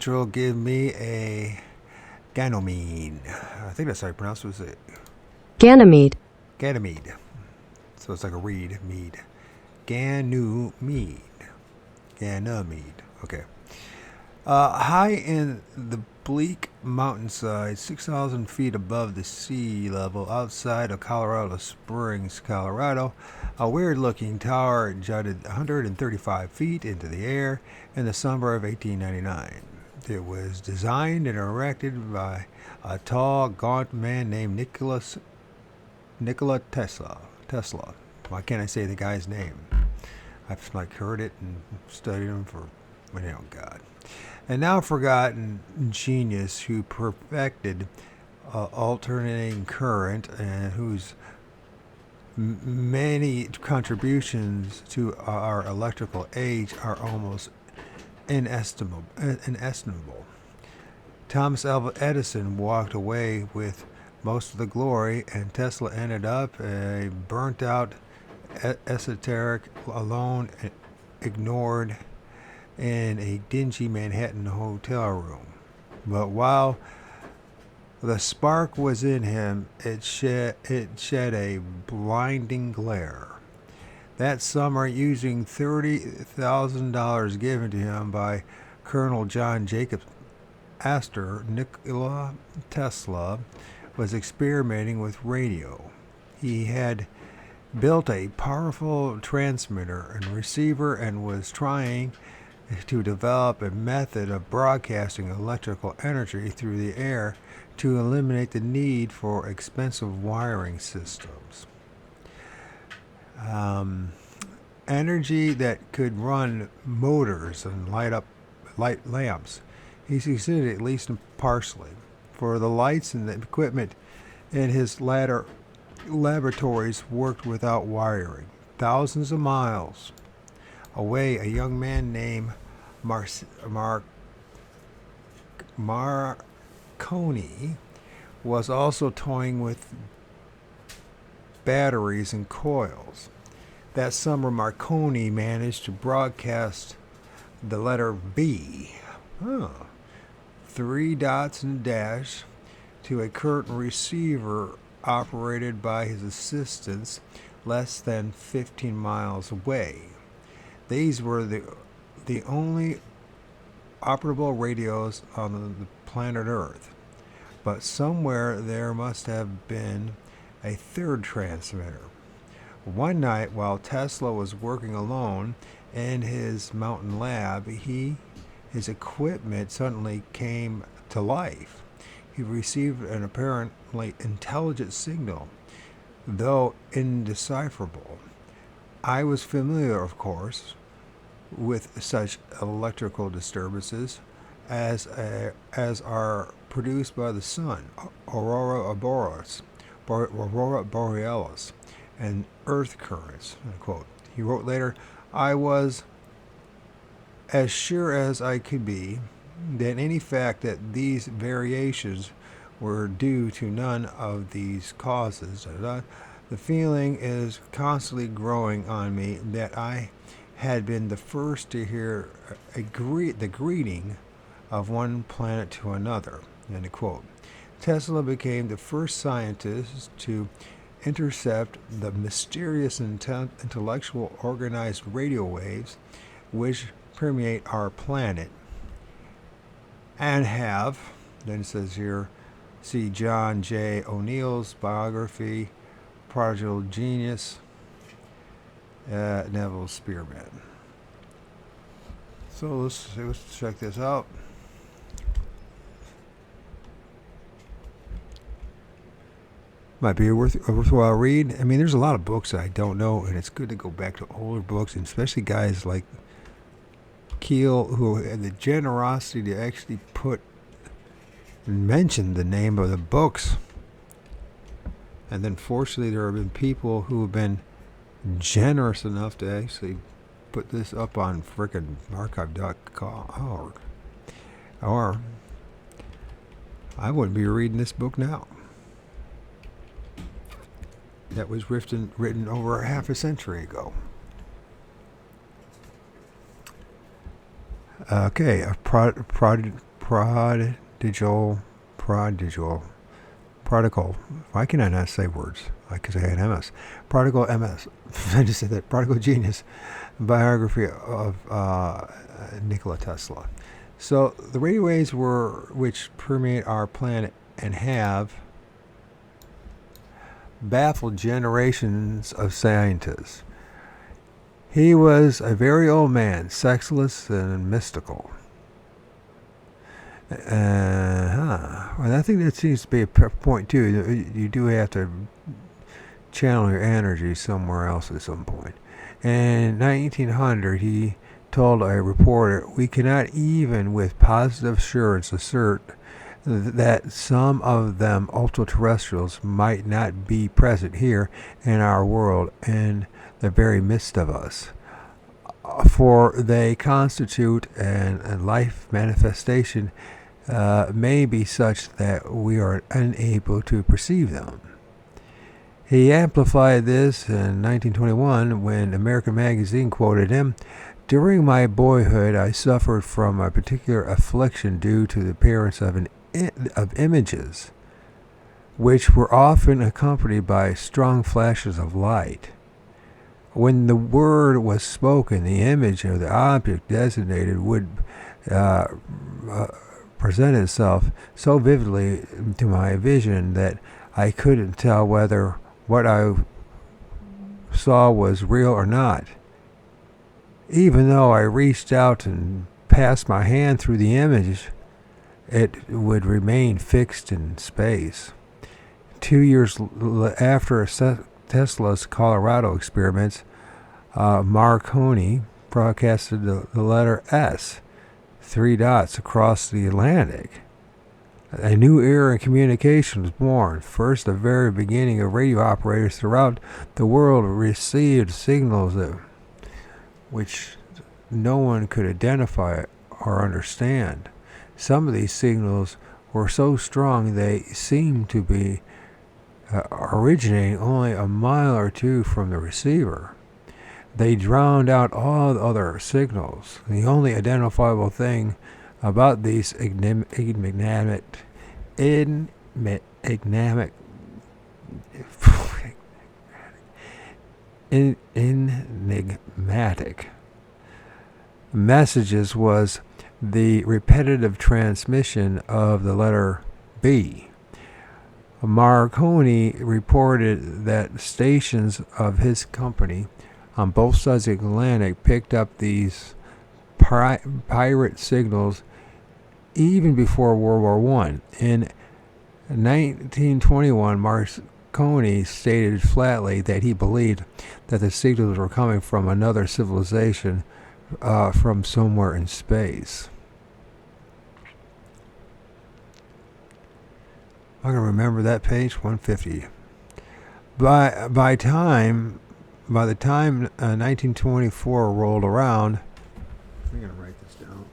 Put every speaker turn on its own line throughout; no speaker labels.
Supernatural, give me a Ganymede. I think that's how you pronounce it. Was it
Ganymede.
Ganymede? So it's like a reed, mead. Ganymede. Ganymede. Okay. High in the bleak mountainside, 6,000 feet above the sea level, outside of Colorado Springs, Colorado, a weird-looking tower jutted 135 feet into the air in the summer of 1899. It was designed and erected by a tall, gaunt man named Nikola Tesla. Why can't I say the guy's name? I've heard it and studied him for, God. A now forgotten genius who perfected alternating current and whose many contributions to our electrical age are almost inestimable. Thomas Alva Edison walked away with most of the glory, and Tesla ended up a burnt-out, esoteric, alone, ignored in a dingy Manhattan hotel room. But while the spark was in him, it shed a blinding glare. That summer, using $30,000 given to him by Colonel John Jacob Astor, Nikola Tesla was experimenting with radio. He had built a powerful transmitter and receiver and was trying to develop a method of broadcasting electrical energy through the air to eliminate the need for expensive wiring systems. Energy that could run motors and light lamps. He succeeded at least partially, for the lights and the equipment in his laboratories worked without wiring. Thousands of miles away, a young man named Marconi was also toying with batteries and coils. That summer, Marconi managed to broadcast the letter B, 3 dots and a dash, to a current receiver operated by his assistants less than 15 miles away. These were the only operable radios on the planet Earth. But somewhere there must have been a third transmitter. One night, while Tesla was working alone in his mountain lab, his equipment suddenly came to life. He received an apparently intelligent signal, though indecipherable. I was familiar, of course, with such electrical disturbances as are produced by the sun, aurora borealis, and earth currents, unquote. He wrote later, I was as sure as I could be that any fact that these variations were due to none of these causes. The feeling is constantly growing on me that I had been the first to hear the greeting of one planet to another. End quote. Tesla became the first scientist to intercept the mysterious intellectual organized radio waves which permeate our planet and have, then it says here, see John J. O'Neill's biography, Prodigal Genius, Neville Spearman. So let's check this out. Might be a worthwhile read. I mean, there's a lot of books that I don't know, and it's good to go back to older books, and especially guys like Keel, who had the generosity to actually put and mention the name of the books. And then fortunately there have been people who have been generous enough to actually put this up on frickin' archive.com, or I wouldn't be reading this book now. That was written over half a century ago. Okay, a prodigal. Why can I not say words? Because I had MS. Prodigal MS. I just said that. Prodigal Genius biography of Nikola Tesla. So the radio waves which permeate our planet and have baffled generations of scientists. He was a very old man, sexless and mystical. Well, I think that seems to be a point too. You do have to channel your energy somewhere else at some point. In 1900, he told a reporter, "We cannot even with positive assurance assert that some of them ultra-terrestrials might not be present here in our world in the very midst of us, for they constitute a life manifestation may be such that we are unable to perceive them." He amplified this in 1921 when American Magazine quoted him, "During my boyhood, I suffered from a particular affliction due to the appearance of images, which were often accompanied by strong flashes of light. When the word was spoken, the image of the object designated would present itself so vividly to my vision that I couldn't tell whether what I saw was real or not. Even though I reached out and passed my hand through the image, it would remain fixed in space." 2 years after Tesla's Colorado experiments, Marconi broadcasted the letter S, 3 dots across the Atlantic. A new era in communication was born. First, the very beginning of radio operators throughout the world received signals which no one could identify or understand. Some of these signals were so strong they seemed to be originating only a mile or two from the receiver. They drowned out all the other signals. The only identifiable thing about these enigmatic messages was the repetitive transmission of the letter B. Marconi reported that stations of his company on both sides of the Atlantic picked up these pirate signals even before World War I. In 1921, Marconi stated flatly that he believed that the signals were coming from another civilization from somewhere in space. I'm going to remember that page 150. By the time 1924 rolled around, I'm going to write this down.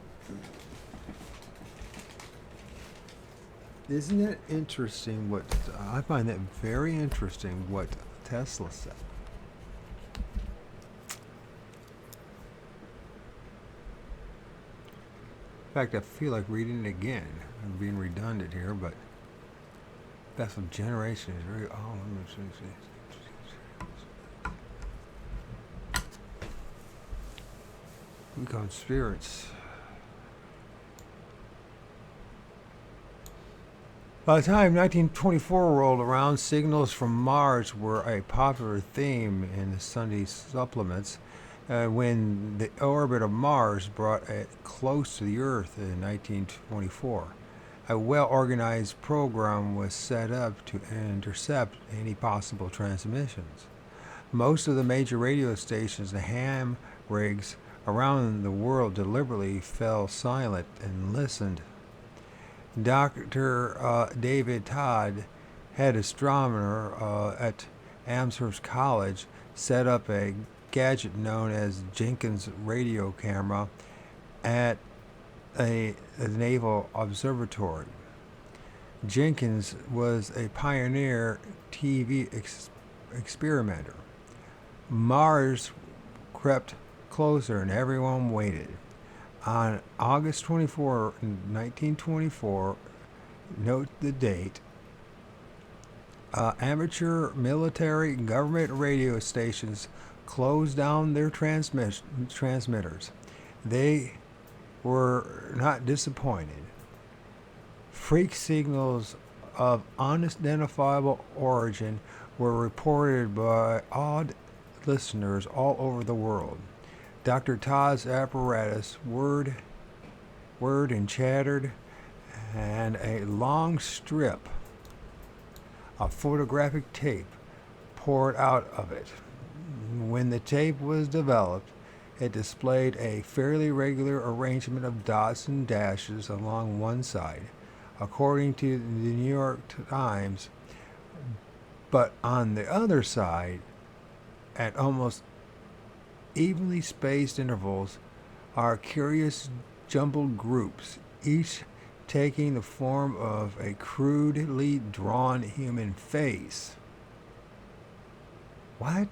Isn't it interesting what I find that very interesting what Tesla said? In fact, I feel like reading it again. I'm being redundant here, but that's what generation is really. Oh, we call them spirits. By the time 1924 rolled around, signals from Mars were a popular theme in the Sunday supplements. When the orbit of Mars brought it close to the Earth in 1924, a well-organized program was set up to intercept any possible transmissions. Most of the major radio stations and ham rigs around the world deliberately fell silent and listened. Dr. David Todd, head astronomer at Amherst College, set up a gadget known as Jenkins radio camera at the Naval Observatory. Jenkins was a pioneer TV experimenter. Mars crept closer and everyone waited. On August 24, 1924, note the date, amateur military and government radio stations closed down their transmitters. They were not disappointed. Freak signals of unidentifiable origin were reported by odd listeners all over the world. Dr. Todd's apparatus whirred and chattered, and a long strip of photographic tape poured out of it. When the tape was developed, it displayed a fairly regular arrangement of dots and dashes along one side, according to the New York Times, but on the other side, at almost evenly spaced intervals, are curious jumbled groups, each taking the form of a crudely drawn human face. What?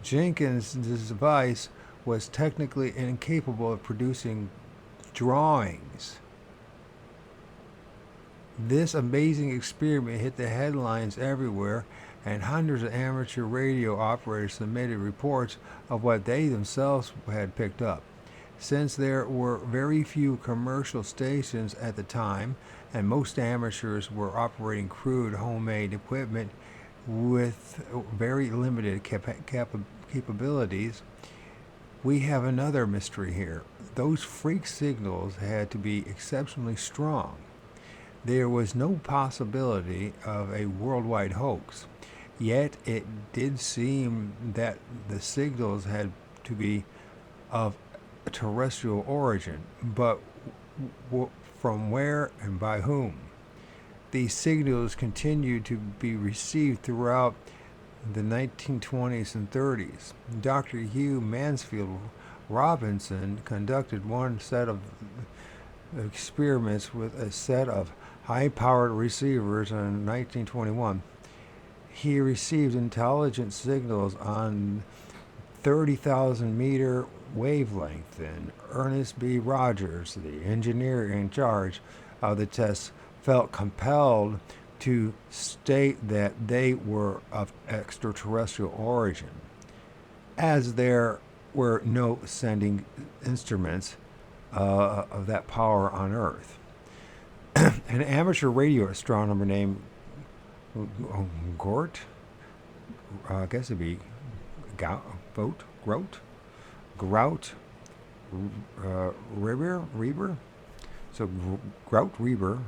Jenkins' device was technically incapable of producing drawings. This amazing experiment hit the headlines everywhere, and hundreds of amateur radio operators submitted reports of what they themselves had picked up. Since there were very few commercial stations at the time, and most amateurs were operating crude homemade equipment with very limited capabilities, we have another mystery here. Those freak signals had to be exceptionally strong. There was no possibility of a worldwide hoax, yet it did seem that the signals had to be of terrestrial origin, but from where and by whom? These signals continued to be received throughout the 1920s and 30s. Dr. Hugh Mansfield Robinson conducted one set of experiments with a set of high-powered receivers in 1921. He received intelligent signals on 30,000 meter wavelength, and Ernest B. Rogers, the engineer in charge of the tests, felt compelled to state that they were of extraterrestrial origin, as there were no sending instruments of that power on Earth. An amateur radio astronomer named Grout, I guess it'd be Grout Reber. So Grout Reber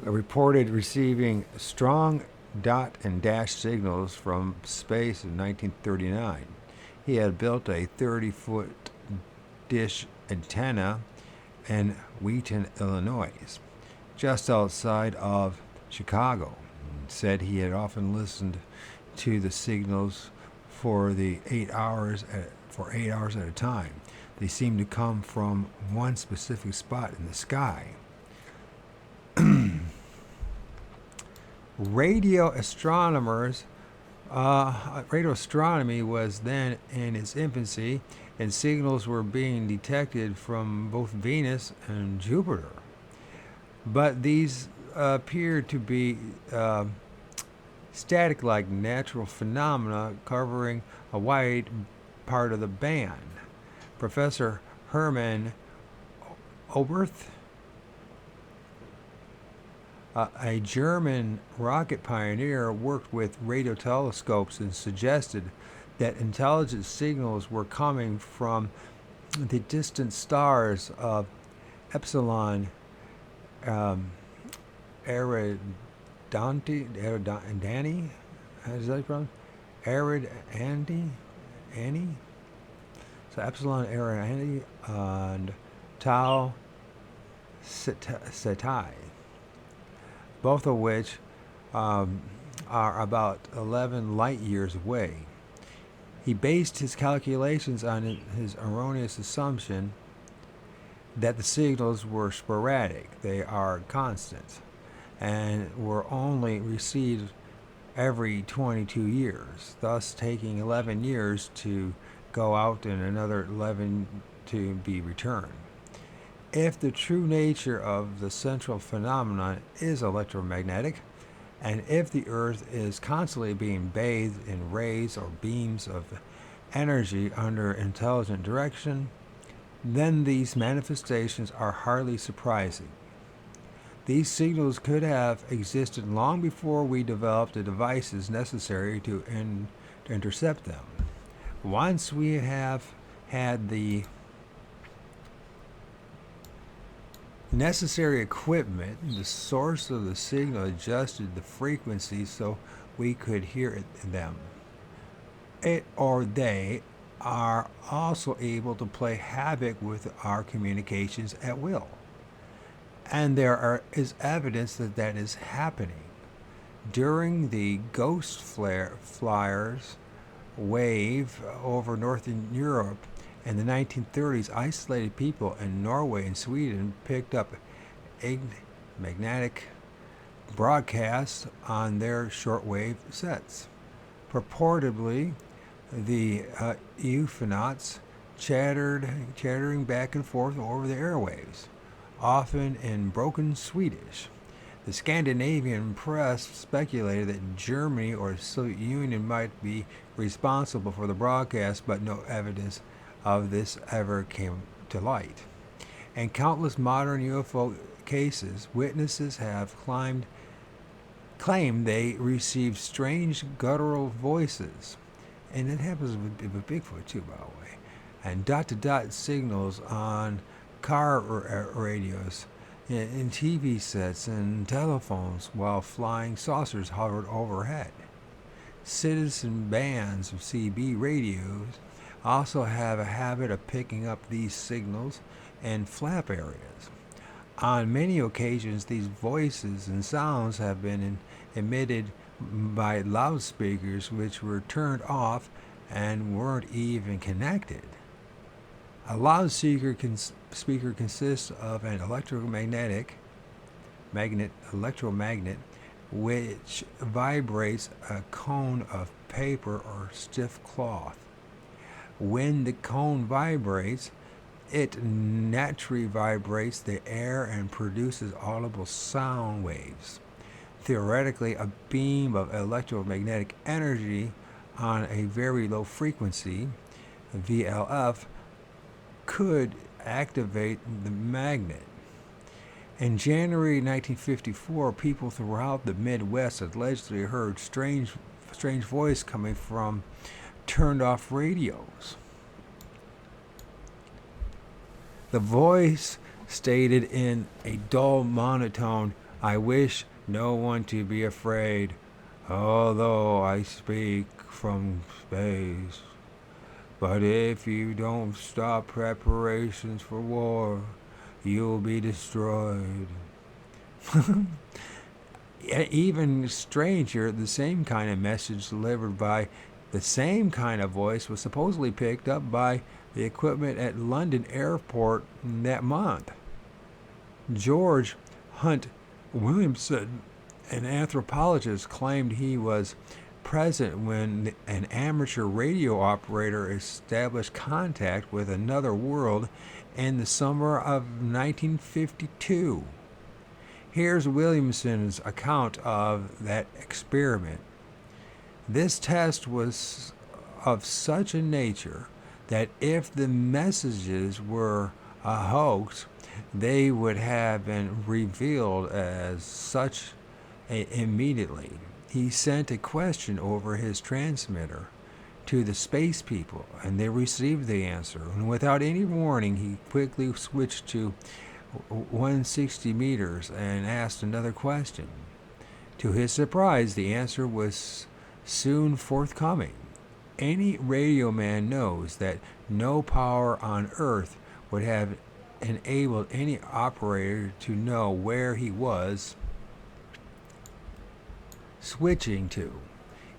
reported receiving strong dot and dash signals from space in 1939. He had built a 30-foot dish antenna in Wheaton, Illinois, just outside of Chicago. Said he had often listened to the signals for 8 hours at a time. They seemed to come from one specific spot in the sky. Radio astronomy was then in its infancy, and signals were being detected from both Venus and Jupiter. But these appeared to be static-like natural phenomena covering a wide part of the band. Professor Hermann Oberth, a German rocket pioneer, worked with radio telescopes and suggested that intelligent signals were coming from the distant stars of Epsilon Eridani, how is that from? Annie? So Epsilon Eridani and Tau Ceti, both of which are about 11 light years away. He based his calculations on his erroneous assumption that the signals were sporadic. They are constant and were only received every 22 years, thus taking 11 years to go out and another 11 to be returned. If the true nature of the central phenomenon is electromagnetic, and if the Earth is constantly being bathed in rays or beams of energy under intelligent direction, then these manifestations are hardly surprising. These signals could have existed long before we developed the devices necessary to intercept them. Once we have had the necessary equipment, the source of the signal adjusted the frequency so we could hear them. It or they are also able to play havoc with our communications at will. And there is evidence that that is happening. During the ghost flyers wave over Northern Europe in the 1930s, isolated people in Norway and Sweden picked up magnetic broadcasts on their shortwave sets. Purportedly, the UFOs chattering back and forth over the airwaves, often in broken Swedish. The Scandinavian press speculated that Germany or the Soviet Union might be responsible for the broadcast, but no evidence of this ever came to light. In countless modern UFO cases, witnesses have claimed they received strange guttural voices, and it happens with Bigfoot too, by the way, and dot-to-dot signals on car radios, in TV sets and telephones while flying saucers hovered overhead. Citizen bands of CB radios also have a habit of picking up these signals in flap areas. On many occasions, these voices and sounds have been emitted by loudspeakers which were turned off and weren't even connected. A loudspeaker consists of an electromagnet which vibrates a cone of paper or stiff cloth. When the cone vibrates, it naturally vibrates the air and produces audible sound waves. Theoretically, a beam of electromagnetic energy on a very low frequency, VLF, could activate the magnet. In January 1954, people throughout the Midwest allegedly heard strange voice coming from turned-off radios. The voice stated in a dull monotone, "I wish no one to be afraid, although I speak from space. But if you don't stop preparations for war, you'll be destroyed." Even stranger, the same kind of message delivered by the same kind of voice was supposedly picked up by the equipment at London Airport that month. George Hunt Williamson, an anthropologist, claimed he was present when an amateur radio operator established contact with another world in the summer of 1952. Here's Williamson's account of that experiment. This test was of such a nature that if the messages were a hoax, they would have been revealed as such immediately. He sent a question over his transmitter to the space people, and they received the answer. And without any warning, he quickly switched to 160 meters and asked another question. To his surprise, the answer was soon forthcoming. Any radio man knows that no power on Earth would have enabled any operator to know where he was switching to.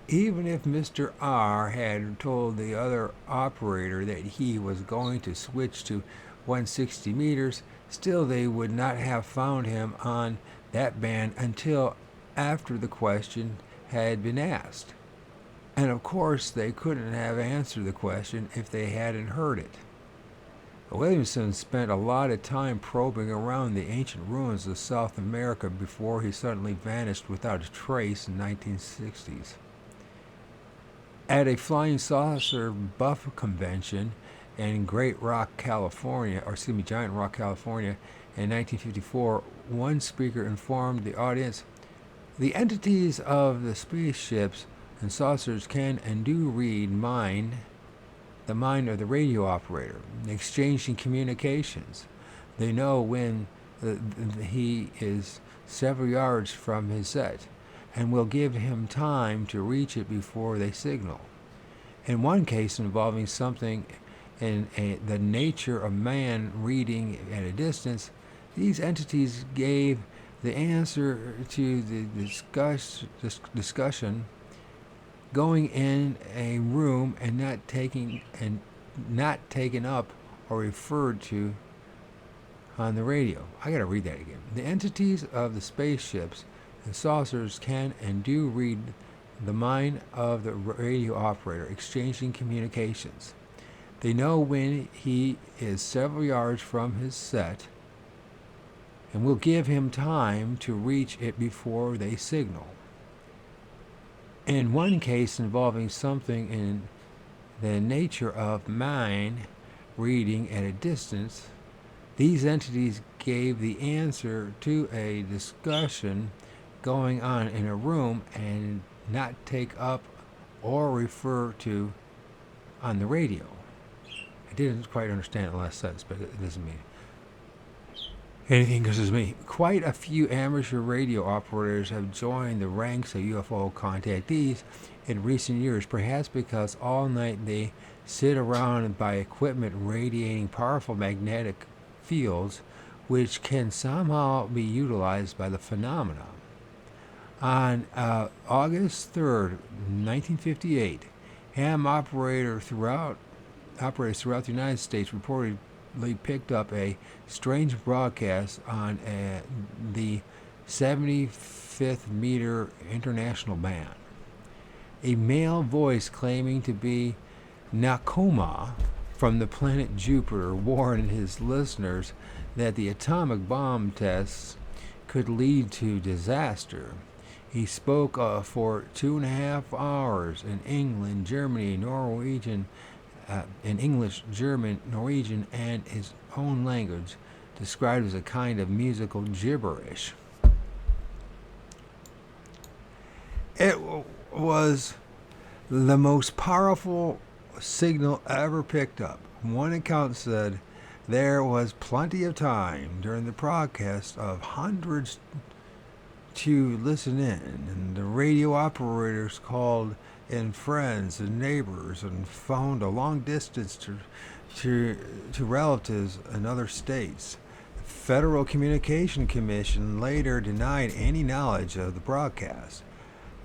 Even if Mr. R had told the other operator that he was going to switch to 160 meters, still they would not have found him on that band until after the question had been asked. And of course, they couldn't have answered the question if they hadn't heard it. Williamson spent a lot of time probing around the ancient ruins of South America before he suddenly vanished without a trace in the 1960s. At a flying saucer buff convention in Giant Rock, California, in 1954, one speaker informed the audience, "The entities of the spaceships and saucers can and do read the mind of the radio operator, exchanging communications. They know when he is several yards from his set, and will give him time to reach it before they signal." In one case involving something in the nature of man reading at a distance, these entities gave the answer to the discussion going in a room and not taken up or referred to on the radio. I gotta read that again. The entities of the spaceships and saucers can and do read the mind of the radio operator, exchanging communications. They know when he is several yards from his set and will give him time to reach it before they signal. In one case involving something in the nature of mind reading at a distance, these entities gave the answer to a discussion going on in a room and not take up or refer to on the radio. I didn't quite understand the last sentence, but it doesn't mean anything because it's me. Quite a few amateur radio operators have joined the ranks of UFO contactees in recent years, perhaps because all night they sit around by equipment radiating powerful magnetic fields which can somehow be utilized by the phenomenon. On August 3rd, 1958, ham operators throughout the United States reportedly picked up a strange broadcast on the 75th meter international band. A male voice claiming to be Nakoma from the planet Jupiter warned his listeners that the atomic bomb tests could lead to disaster. He spoke for 2.5 hours in England, Germany, Norwegian, in English, German, Norwegian, and his own language, described as a kind of musical gibberish. It was the most powerful signal ever picked up. One account said there was plenty of time during the broadcast of hundreds to listen in, and the radio operators called in friends and neighbors and phoned a long distance to relatives in other states. The Federal Communication Commission later denied any knowledge of the broadcast.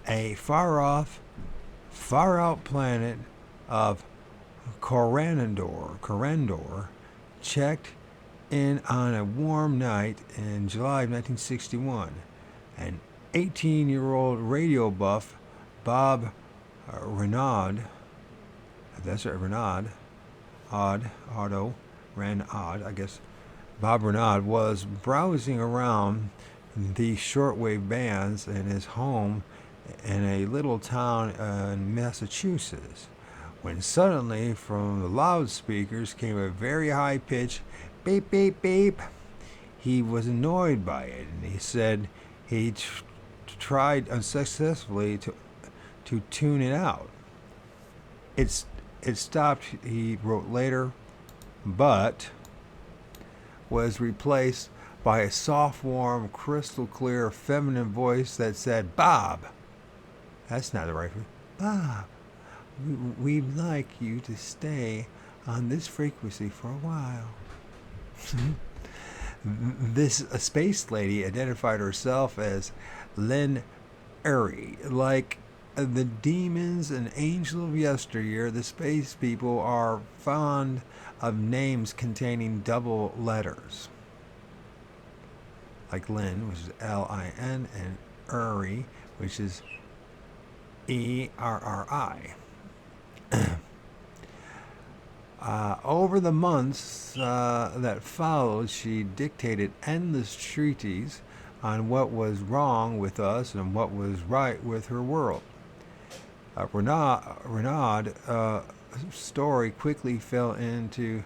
A far-out planet of Corendor checked in on a warm night in July of 1961. An 18-year-old radio buff, Bob Renaud, Bob Renaud was browsing around the shortwave bands in his home in a little town in Massachusetts, when suddenly from the loudspeakers came a very high-pitched beep, beep, beep. He was annoyed by it, and he said he tried unsuccessfully to tune it out. It stopped, he wrote later, but was replaced by a soft, warm, crystal clear feminine voice that said, "Bob." That's not the right one. "Bob, we'd like you to stay on this frequency for a while." This space lady identified herself as Lynn Airy. Like the demons and angels of yesteryear, the space people are fond of names containing double letters. Like Lynn, which is Lin, and Airy, which is ERRI. Over the months that followed, she dictated endless treatises on what was wrong with us and what was right with her world. Renaud's story quickly fell into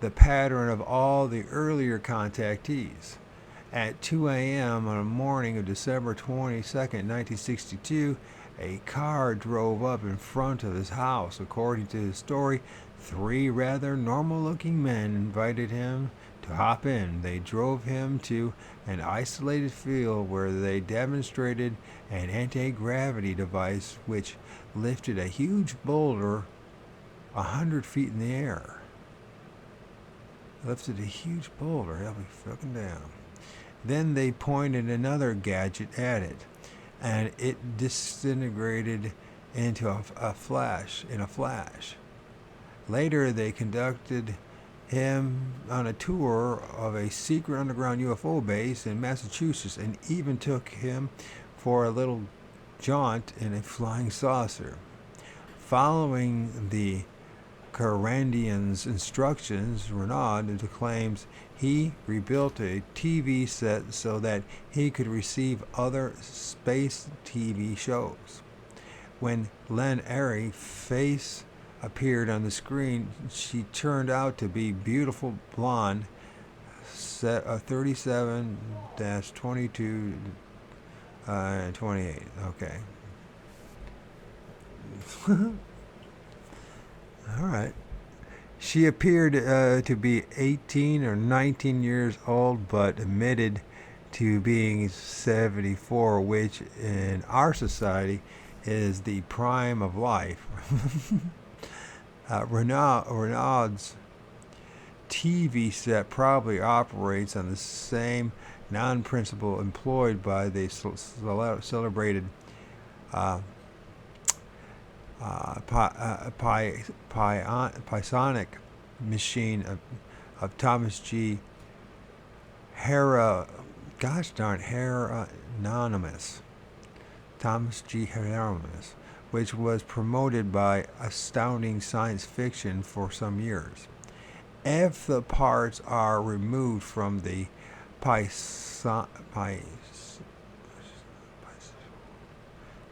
the pattern of all the earlier contactees. At 2 a.m. on the morning of December 22nd, 1962, a car drove up in front of his house. According to his story, three rather normal-looking men invited him to hop in. They drove him to an isolated field where they demonstrated an anti-gravity device which lifted a huge boulder 100 feet in the air. Lifted a huge boulder. That'll be fucking down. Then they pointed another gadget at it, and it disintegrated into a flash. Later, they conducted him on a tour of a secret underground UFO base in Massachusetts, and even took him for a little jaunt in a flying saucer. Following the Karandian's instructions, Renaud claims he rebuilt a TV set so that he could receive other space TV shows. When Len Airy's face appeared on the screen, she turned out to be beautiful blonde, 37-22 28. Okay. All right. She appeared to be 18 or 19 years old, but admitted to being 74, which in our society is the prime of life. Renaud's TV set probably operates on the same non-principle employed by the celebrated Pisonic machine of Thomas G. Hieronymus, which was promoted by Astounding Science Fiction for some years. If the parts are removed from the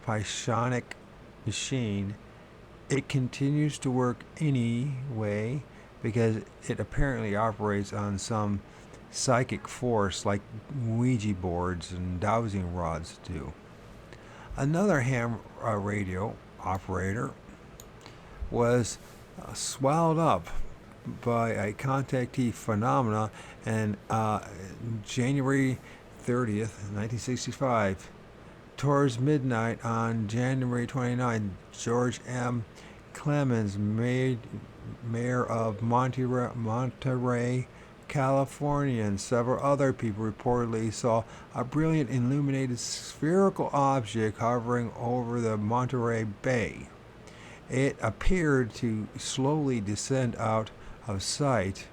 Pisonic machine, it continues to work anyway because it apparently operates on some psychic force like Ouija boards and dowsing rods do. Another ham radio operator was swallowed up by a contactee phenomena, and January 30th, 1965, towards midnight on January 29, George M. Clemens, mayor of Monterey, California, and several other people reportedly saw a brilliant illuminated spherical object hovering over the Monterey Bay. It appeared to slowly descend out of sight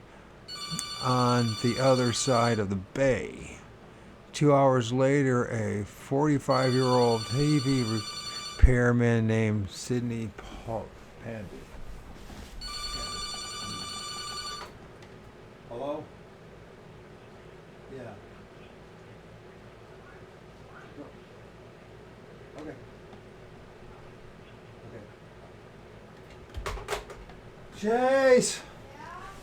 on the other side of the bay. 2 hours later, a 45-year-old TV repairman named Sidney Pandy. Hello? Yeah. Okay. Chase!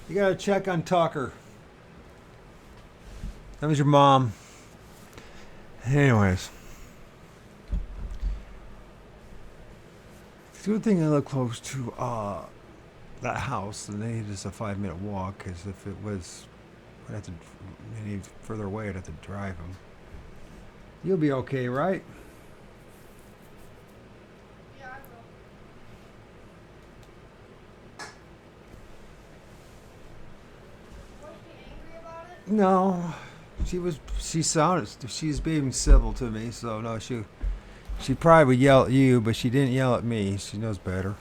You gotta check on Tucker. That was your mom. Anyways. It's a good thing I live close to that house, and they just a 5-minute walk, because if it was I'd have to any further away, I'd have to drive them. You'll be okay, right?
Yeah, I will. Was she angry about it?
No, she's being civil to me, so no, she probably would yell at you, but she didn't yell at me. She knows better.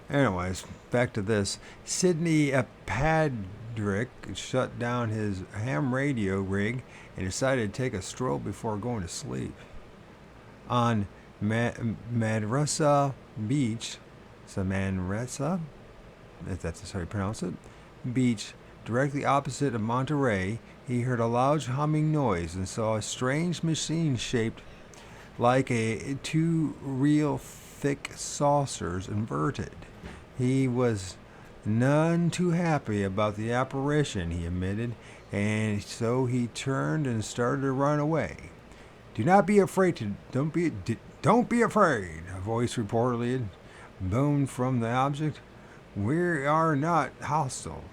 Anyways, back to this. Sidney Padrick shut down his ham radio rig and decided to take a stroll before going to sleep. On Madrasa Beach, so Manresa, if that's how you pronounce it, beach, directly opposite of Monterey. He heard a loud humming noise and saw a strange machine shaped like two real thick saucers inverted. He was none too happy about the apparition, he admitted, and so he turned and started to run away. Do not be afraid to don't be afraid, a voice reportedly boomed from the object. We are not hostile.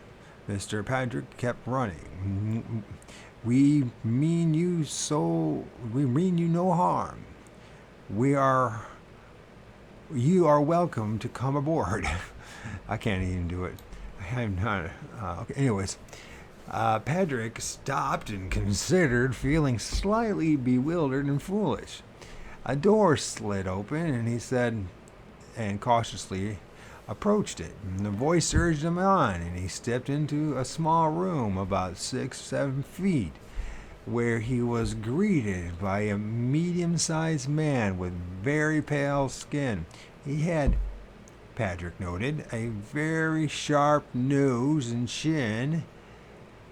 Mr. Patrick kept running. We mean you no harm. You are welcome to come aboard. I can't even do it. I'm not. Okay. Anyways, Patrick stopped and considered, feeling slightly bewildered and foolish. A door slid open, and he said, and cautiously approached it. And the voice urged him on, and he stepped into a small room about 6-7 feet, where he was greeted by a medium-sized man with very pale skin. He had, Patrick noted, a very sharp nose and chin,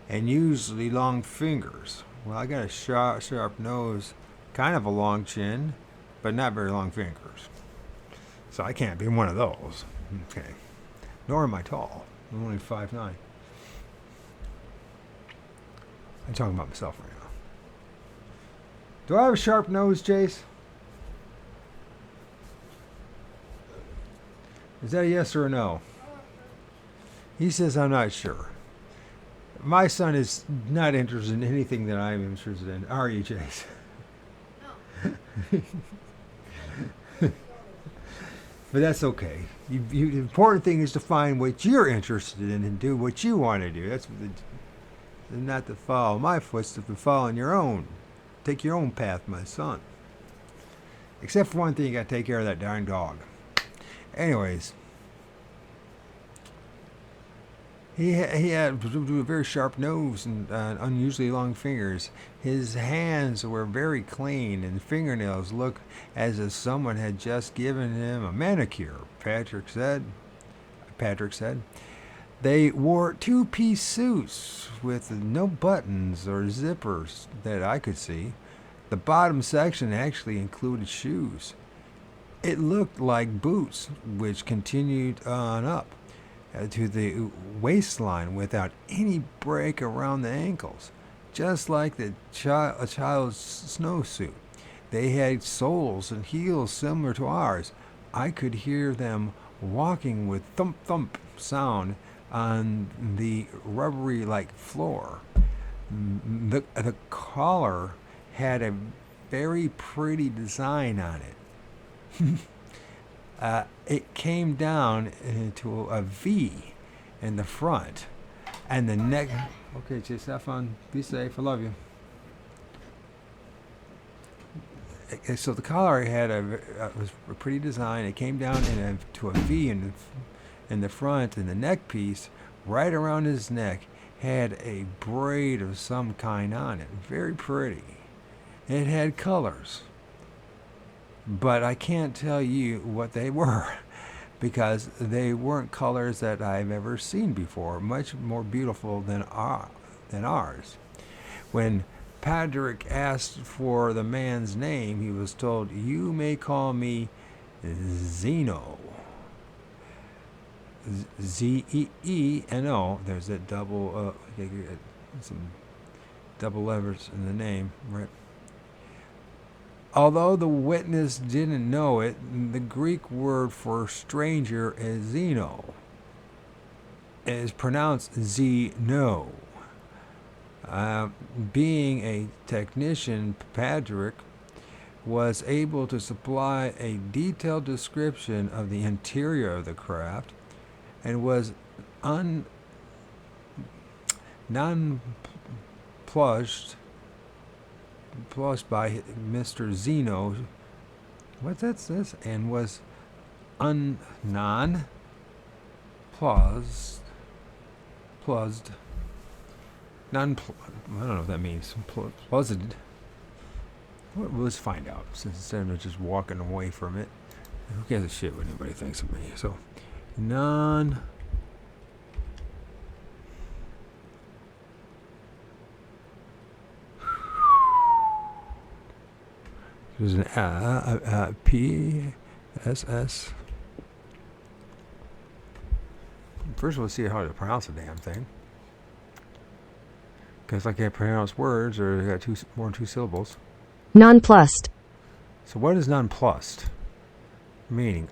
and usually long fingers. Well, I got a sharp nose, kind of a long chin, but not very long fingers. So I can't be one of those. Okay. Nor am I tall. I'm only 5'9". I'm talking about myself right now. Do I have a sharp nose, Jace? Is that a yes or a no? He says I'm not sure. My son is not interested in anything that I'm interested in. Are you, Jace?
No.
But that's okay. The important thing is to find what you're interested in and do what you want to do. That's not to follow my footsteps, but follow your own. Take your own path, my son. Except for one thing, you got to take care of that darn dog. Anyways, he had a very sharp nose and unusually long fingers. His hands were very clean, and fingernails looked as if someone had just given him a manicure. Patrick said. They wore two-piece suits with no buttons or zippers that I could see. The bottom section actually included shoes. It looked like boots, which continued on up to the waistline without any break around the ankles, just like a child's snowsuit. They had soles and heels similar to ours. I could hear them walking with thump-thump sound on the rubbery-like floor. The collar had a very pretty design on it. It came down into a V in the front, and the neck. Okay, just have fun. Be safe. I love you. So the collar had was a pretty design. It came down to a V in the front, and the neck piece, right around his neck, had a braid of some kind on it. Very pretty. It had colors, but I can't tell you what they were because they weren't colors that I've ever seen before. Much more beautiful than ours. When Patrick asked for the man's name, he was told, "You may call me Zeno." Z-E-E-N-O. There's that double, some double letters in the name, right? Although the witness didn't know it, the Greek word for stranger is Zeno. It is pronounced Zeno. Being a technician, Patrick was able to supply a detailed description of the interior of the craft and was nonplussed by Mr. Zeno. What that says? And was nonplussed. I don't know what that means. Plussed Well, let's find out. Since instead of just walking away from it, who gives a shit what anybody thinks of me? So, non. There's an PSS. First, we'll see how to pronounce the damn thing. Because I can't pronounce words or they got more than two syllables.
Nonplussed.
So what is nonplussed? Meaning?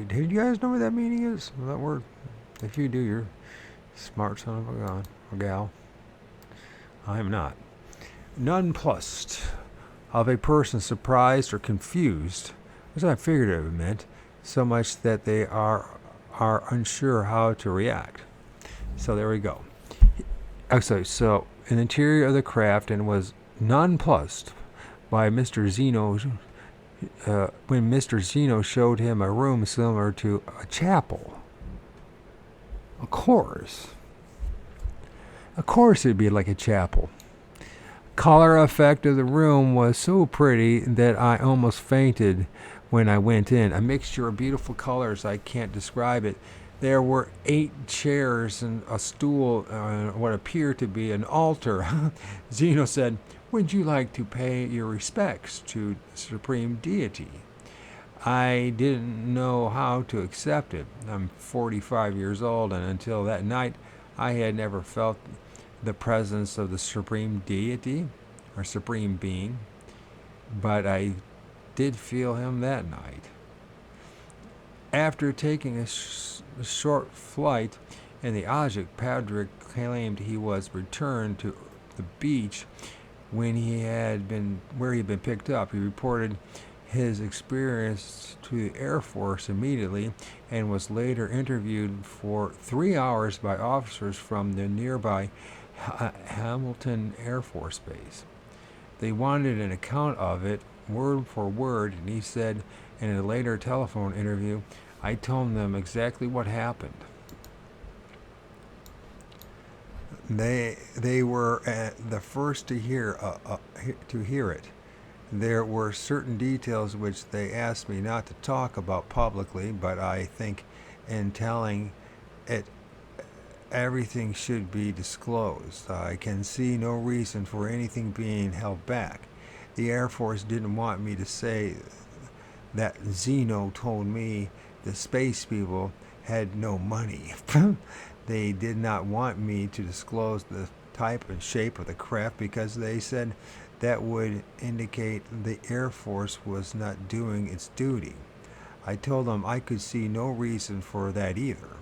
Did you guys know what that meaning is? That word? If you do, you're smart son of a gun or gal. I am not. Nonplussed. Of a person surprised or confused. That's what I figured it meant. So much that they are unsure how to react. So there we go. Actually, so an interior of the craft and was nonplussed by Mr. Zeno when Mr. Zeno showed him a room similar to a chapel. Of course it'd be like a chapel. Color effect of the room was so pretty that I almost fainted when I went in. A mixture of beautiful colors, I can't describe it. There were 8 chairs and a stool, what appeared to be an altar. Zeno said, "Would you like to pay your respects to Supreme Deity?" I didn't know how to accept it. I'm 45 years old, and until that night, I had never felt the presence of the Supreme Deity or Supreme Being, but I did feel him that night. After taking a short flight in the object, Patrick claimed he was returned to the beach where he had been picked up. He reported his experience to the Air Force immediately and was later interviewed for 3 hours by officers from the nearby Hamilton Air Force Base. They wanted an account of it, word for word, and he said in a later telephone interview, "I told them exactly what happened." They were the first to hear it. There were certain details which they asked me not to talk about publicly, but I think in telling it, everything should be disclosed. I can see no reason for anything being held back. The Air Force didn't want me to say that Zeno told me the space people had no money. They did not want me to disclose the type and shape of the craft because they said that would indicate the Air Force was not doing its duty. I told them I could see no reason for that either.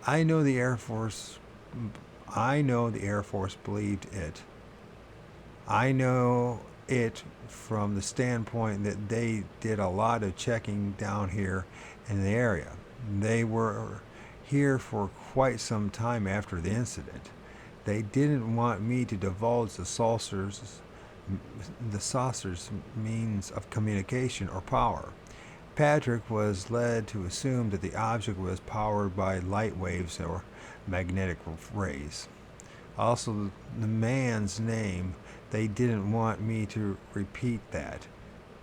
I know the Air Force believed it. I know it from the standpoint that they did a lot of checking down here in the area. They were here for quite some time after the incident. They didn't want me to divulge the saucer's means of communication or power. Patrick was led to assume that the object was powered by light waves or magnetic rays. Also, the man's name, they didn't want me to repeat that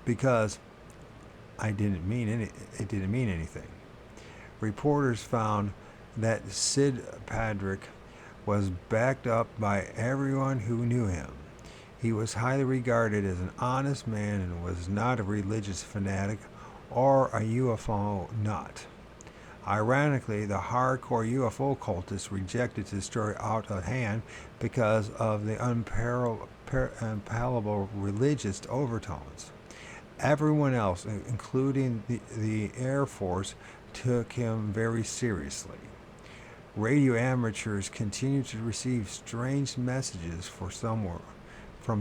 because it didn't mean anything. Reporters found that Sid Patrick was backed up by everyone who knew him. He was highly regarded as an honest man and was not a religious fanatic or a UFO nut. Ironically, the hardcore UFO cultists rejected the story out of hand because of the unpalatable religious overtones. Everyone else, including the Air Force, took him very seriously. Radio amateurs continued to receive strange messages from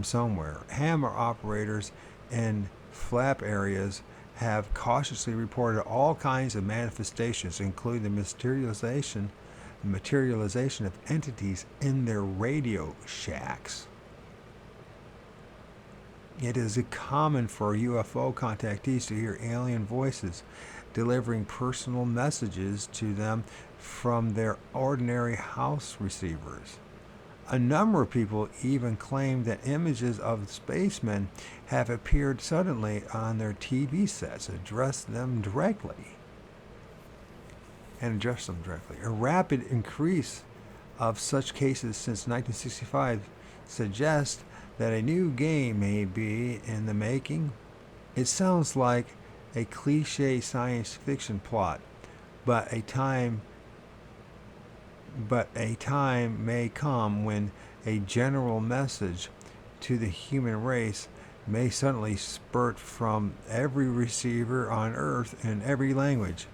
somewhere. Hammer operators in flap areas have cautiously reported all kinds of manifestations, including the materialization of entities in their radio shacks. It is common for UFO contactees to hear alien voices delivering personal messages to them from their ordinary house receivers. A number of people even claim that images of spacemen have appeared suddenly on their TV sets, address them directly. A rapid increase of such cases since 1965 suggests that a new game may be in the making. It sounds like a cliche science fiction plot, but a time may come when a general message to the human race may suddenly spurt from every receiver on Earth in every language.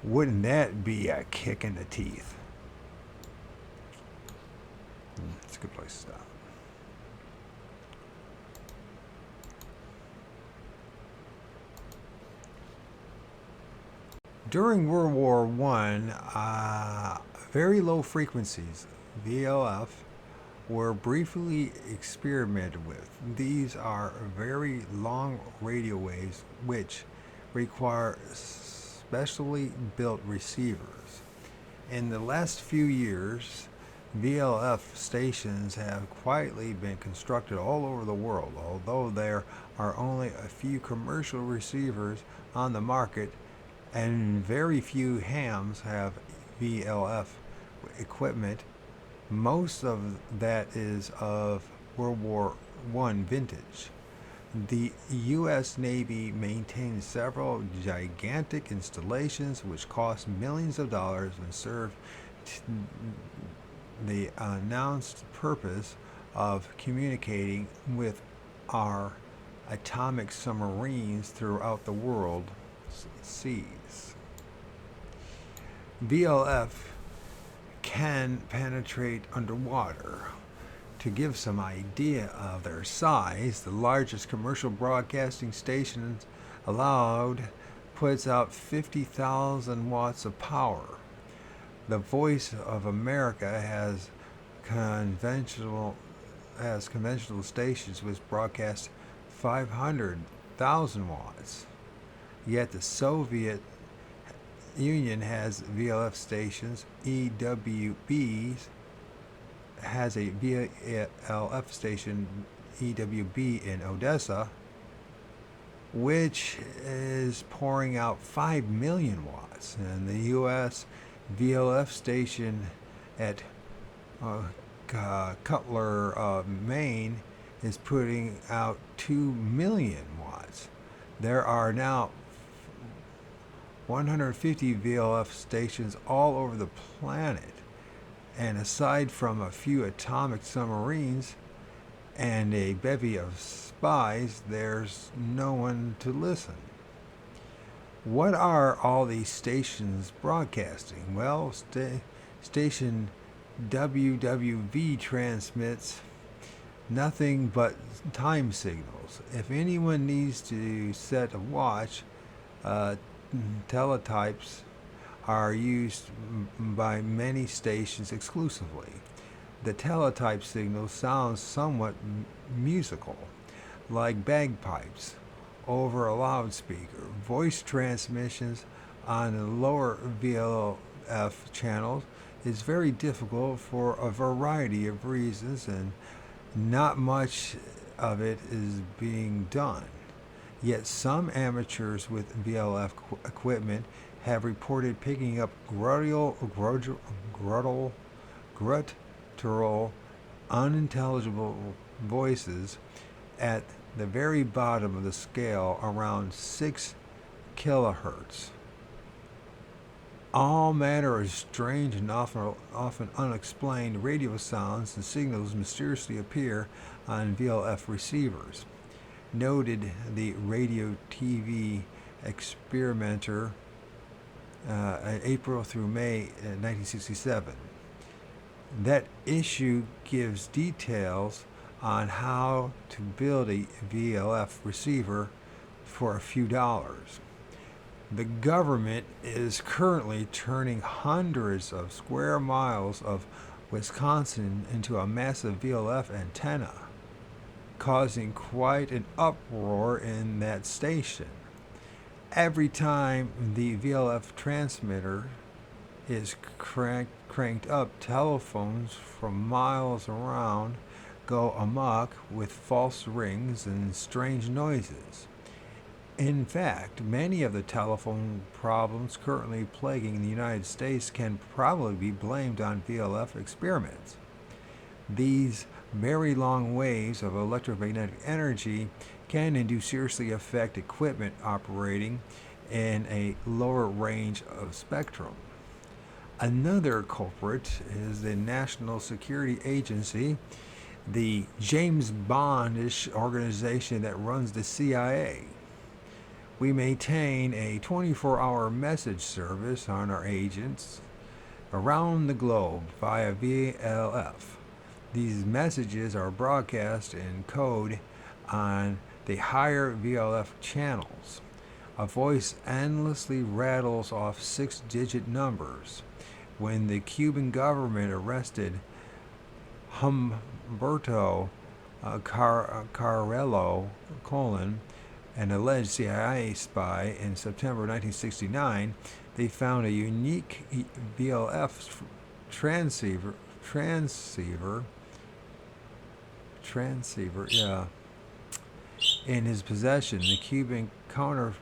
Wouldn't that be a kick in the teeth? It's a good place to stop. During World War I, very low frequencies, VLF, were briefly experimented with. These are very long radio waves which require specially built receivers. In the last few years, VLF stations have quietly been constructed all over the world, although there are only a few commercial receivers on the market and very few hams have VLF equipment. Most of that is of World War I vintage. The U.S. Navy maintains several gigantic installations which cost millions of dollars and serve the announced purpose of communicating with our atomic submarines throughout the world seas. VLF can penetrate underwater. To give some idea of their size, the largest commercial broadcasting station allowed puts out 50,000 watts of power. The Voice of America has conventional stations which broadcast 500,000 watts. Yet the Soviet Union has VLF stations. EWB has a VLF station, EWB, in Odessa, which is pouring out 5 million watts. And the U.S. VLF station at Cutler, Maine, is putting out 2 million watts. There are now 150 VLF stations all over the planet, and aside from a few atomic submarines and a bevy of spies, there's no one to listen. What are all these stations broadcasting? Well, station WWV transmits nothing but time signals. If anyone needs to set a watch, teletypes are used by many stations exclusively. The teletype signal sounds somewhat musical, like bagpipes over a loudspeaker. Voice transmissions on the lower VLF channels is very difficult for a variety of reasons, and not much of it is being done. Yet some amateurs with VLF equipment have reported picking up guttural, unintelligible voices at the very bottom of the scale, around 6 kilohertz. All manner of strange and often unexplained radio sounds and signals mysteriously appear on VLF receivers, noted the radio TV experimenter April through May 1967. That issue gives details on how to build a VLF receiver for a few dollars. The government is currently turning hundreds of square miles of Wisconsin into a massive VLF antenna, causing quite an uproar in that station. Every time the VLF transmitter is cranked up, telephones from miles around go amok with false rings and strange noises. In fact, many of the telephone problems currently plaguing the United States can probably be blamed on VLF experiments. These very long waves of electromagnetic energy can and do seriously affect equipment operating in a lower range of spectrum. Another culprit is the National Security Agency, the James Bondish organization that runs the CIA. We maintain a 24-hour message service on our agents around the globe via VLF. These messages are broadcast in code on the higher VLF channels. A voice endlessly rattles off 6-digit numbers. When the Cuban government arrested Humberto Carrello, an alleged CIA spy, in September 1969, they found a unique VLF transceiver, in his possession. The Cuban counter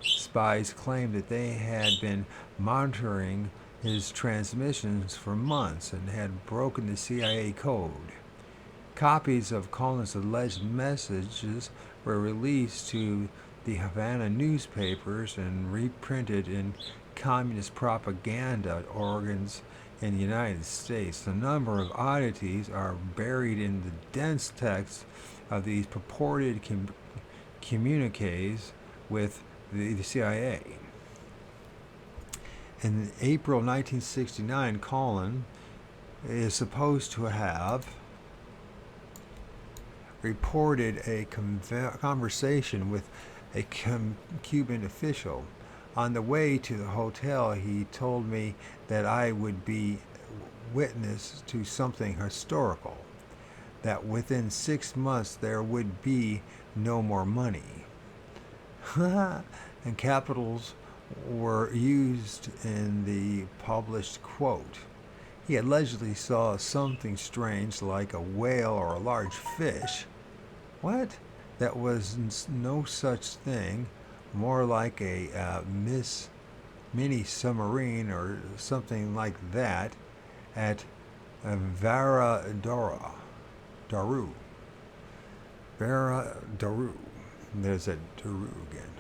spies claimed that they had been monitoring his transmissions for months and had broken the CIA code. Copies of Cullen's alleged messages were released to the Havana newspapers and reprinted in communist propaganda organs in the United States. The number of oddities are buried in the dense text of these purported communiques with the CIA. In April 1969, Cullen is supposed to have reported a conversation with a Cuban official. On the way to the hotel, he told me that I would be witness to something historical, that within 6 months there would be no more money. And capitals were used in the published quote. He allegedly saw something strange like a whale or a large fish. What? That was no such thing. More like a mini submarine or something like that at Daru. Daru. There's that Daru again.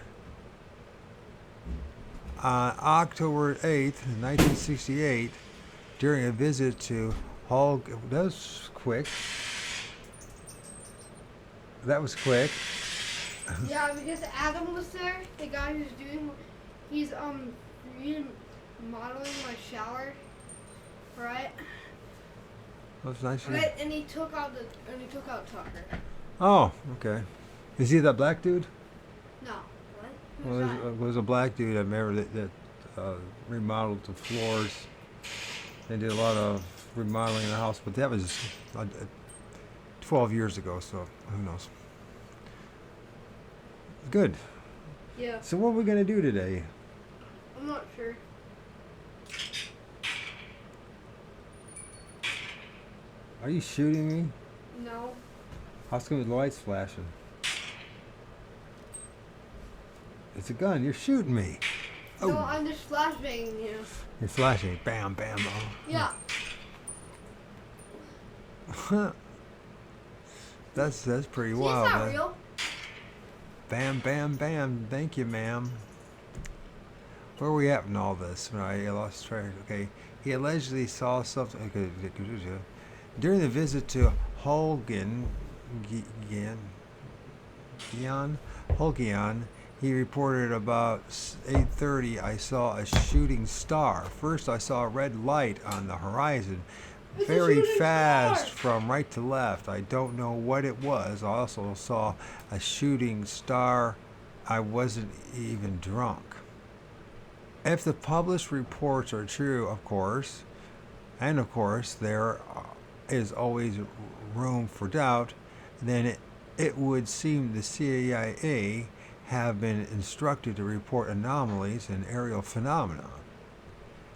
On October 8th, 1968, during a visit to Hall, that was quick. That was quick.
Yeah, because Adam was there, the guy he's remodeling my shower, right?
That's nice.
Right, and he took out Tucker.
Oh, okay. Is he that black dude?
No. What?
Well, there's a black dude I remember that remodeled the floors. They did a lot of remodeling in the house, but that was 12 years ago, so who knows. Good.
Yeah.
So what are we going to do today?
I'm not sure.
Are you shooting me?
No.
How come the light's flashing? It's a gun. You're shooting me.
No, I'm just flashbanging you.
You're flashing. Bam, bam. Oh.
Yeah.
That's pretty
See,
wild.
it's not real.
Bam, bam, bam. Thank you, ma'am. Where are we at in all this? When I lost track. Okay. He allegedly saw something. Okay. During the visit to Holguin, he reported about 8:30, I saw a shooting star. First, I saw a red light on the horizon, very fast from right to left. I don't know what it was. I also saw a shooting star. I wasn't even drunk. If the published reports are true, of course, and of course there is always room for doubt, then it would seem the CIA have been instructed to report anomalies and aerial phenomena.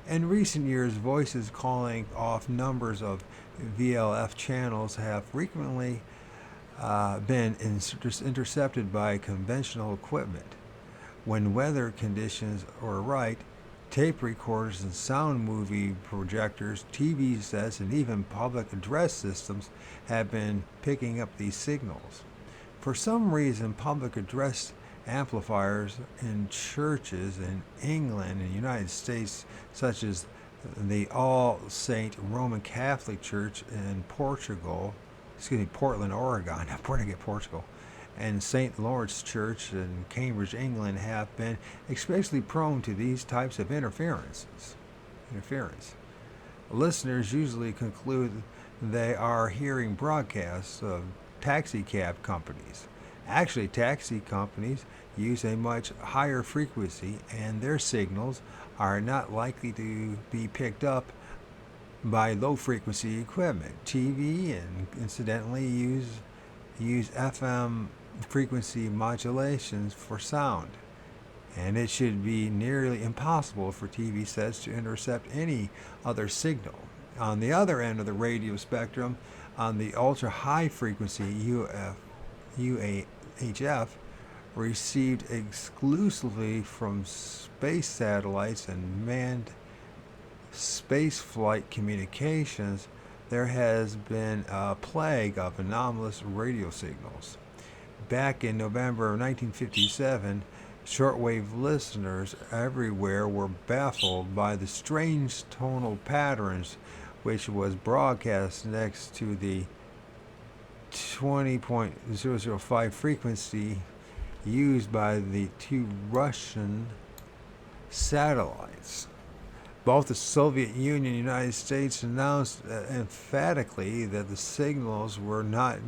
In recent years, voices calling off numbers of VLF channels have frequently been intercepted by conventional equipment. When weather conditions are right, tape recorders and sound movie projectors, TV sets, and even public address systems have been picking up these signals. For some reason, public address amplifiers in churches in England and the United States, such as the All Saint Roman Catholic Church in Portland, Oregon, where did I get Portugal, and St. Lawrence Church in Cambridge, England, have been especially prone to these types of interference. Listeners usually conclude they are hearing broadcasts of taxi cab companies. Actually, taxi companies use a much higher frequency, and their signals are not likely to be picked up by low frequency equipment. TV and incidentally use FM frequency modulations for sound, and it should be nearly impossible for TV sets to intercept any other signal. On the other end of the radio spectrum, on the ultra high frequency UHF, received exclusively from space satellites and manned spaceflight communications, there has been a plague of anomalous radio signals. Back in November of 1957, shortwave listeners everywhere were baffled by the strange tonal patterns which was broadcast next to the 20.005 frequency used by the two Russian satellites. Both the Soviet Union and the United States announced emphatically that the signals were not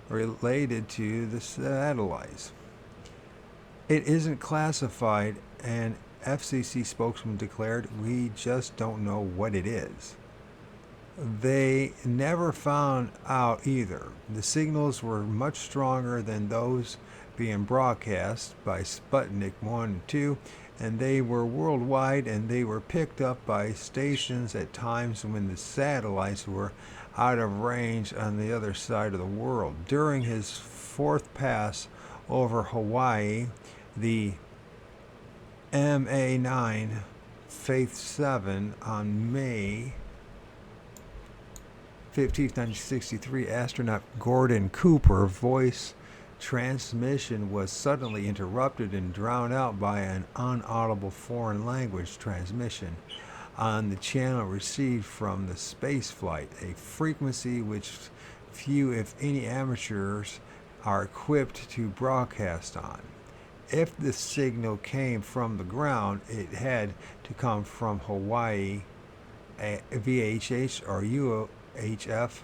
related to the satellites. It isn't classified, and FCC spokesman declared, "We just don't know what it is." They never found out either. The signals were much stronger than those being broadcast by Sputnik 1 and 2, and they were worldwide, and they were picked up by stations at times when the satellites were out of range on the other side of the world. During his fourth pass over Hawaii, the MA9 Faith 7 on May 15, 1963, astronaut Gordon Cooper voice transmission was suddenly interrupted and drowned out by an unaudible foreign language transmission on the channel received from the space flight, a frequency which few, if any, amateurs are equipped to broadcast on. If the signal came from the ground, it had to come from Hawaii. VHH or UHF,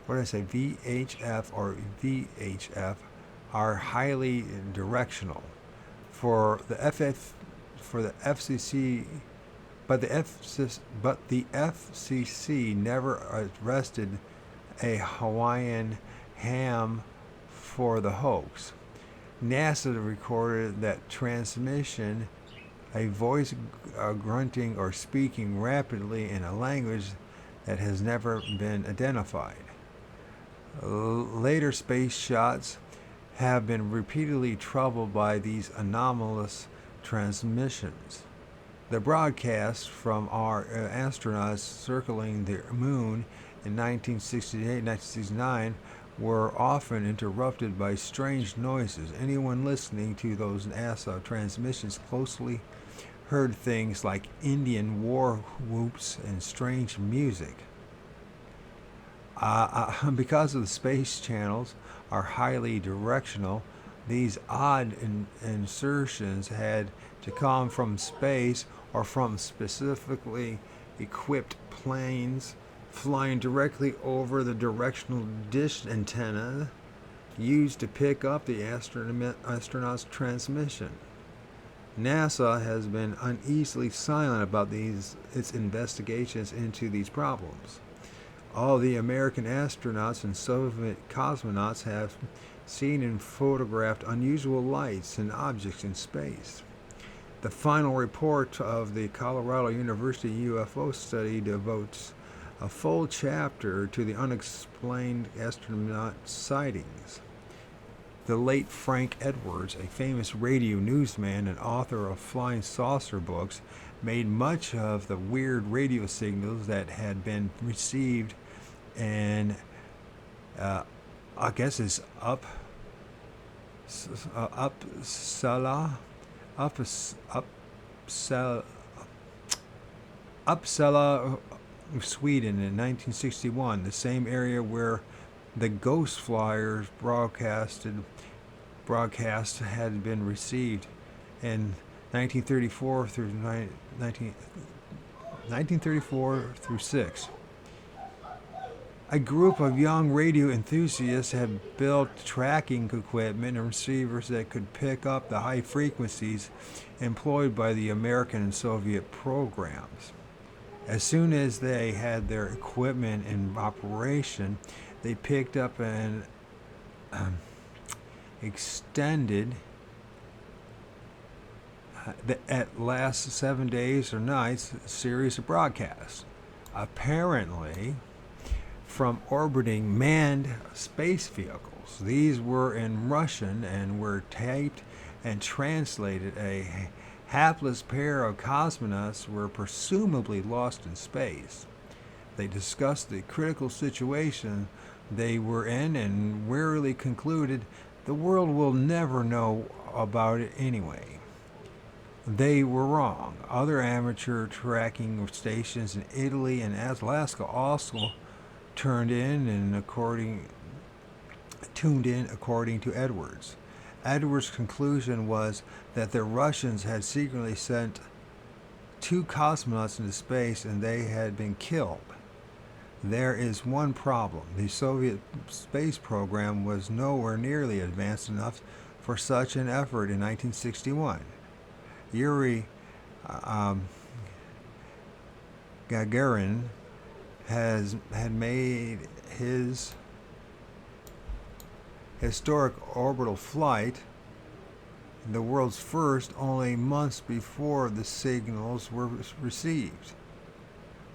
what did I say? VHF or VHF are highly directional. For the FCC, but the FCC never arrested a Hawaiian ham for the hoax. NASA recorded that transmission, a voice grunting or speaking rapidly in a language that has never been identified. Later space shots have been repeatedly troubled by these anomalous transmissions. The broadcasts from our astronauts circling the moon in 1968-1969 were often interrupted by strange noises. Anyone listening to those NASA transmissions closely heard things like Indian war whoops and strange music. Because of the space channels are highly directional, these odd insertions had to come from space or from specifically equipped planes flying directly over the directional dish antenna used to pick up the astronauts' transmission. NASA has been uneasily silent about its investigations into these problems. All the American astronauts and Soviet cosmonauts have seen and photographed unusual lights and objects in space. The final report of the Colorado University UFO study devotes a full chapter to the unexplained astronaut sightings. The late Frank Edwards, a famous radio newsman and author of flying saucer books, made much of the weird radio signals that had been received in, I guess it's Uppsala, Uppsala, Sweden in 1961, the same area where the Ghost Flyers broadcast had been received in 1934 through 6. A group of young radio enthusiasts had built tracking equipment and receivers that could pick up the high frequencies employed by the American and Soviet programs. As soon as they had their equipment in operation, they picked up an extended at last 7 days or nights series of broadcasts, apparently from orbiting manned space vehicles. These were in Russian and were taped and translated. A hapless pair of cosmonauts were presumably lost in space. They discussed the critical situation they were in and wearily concluded the world will never know about it anyway. They were wrong. Other amateur tracking stations in Italy and Alaska also tuned in according to Edwards. Edwards' conclusion was that the Russians had secretly sent 2 cosmonauts into space and they had been killed. There is one problem. The Soviet space program was nowhere nearly advanced enough for such an effort in 1961. Yuri Gagarin had made his historic orbital flight, the world's first, only months before the signals were received.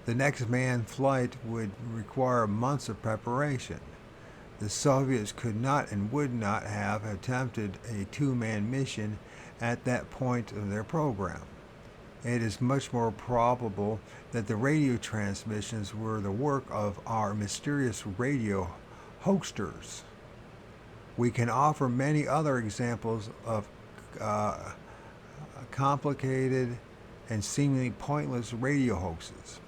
The next manned flight would require months of preparation. The Soviets could not and would not have attempted a 2-man mission at that point of their program. It is much more probable that the radio transmissions were the work of our mysterious radio hoaxers. We can offer many other examples of complicated and seemingly pointless radio hoaxes.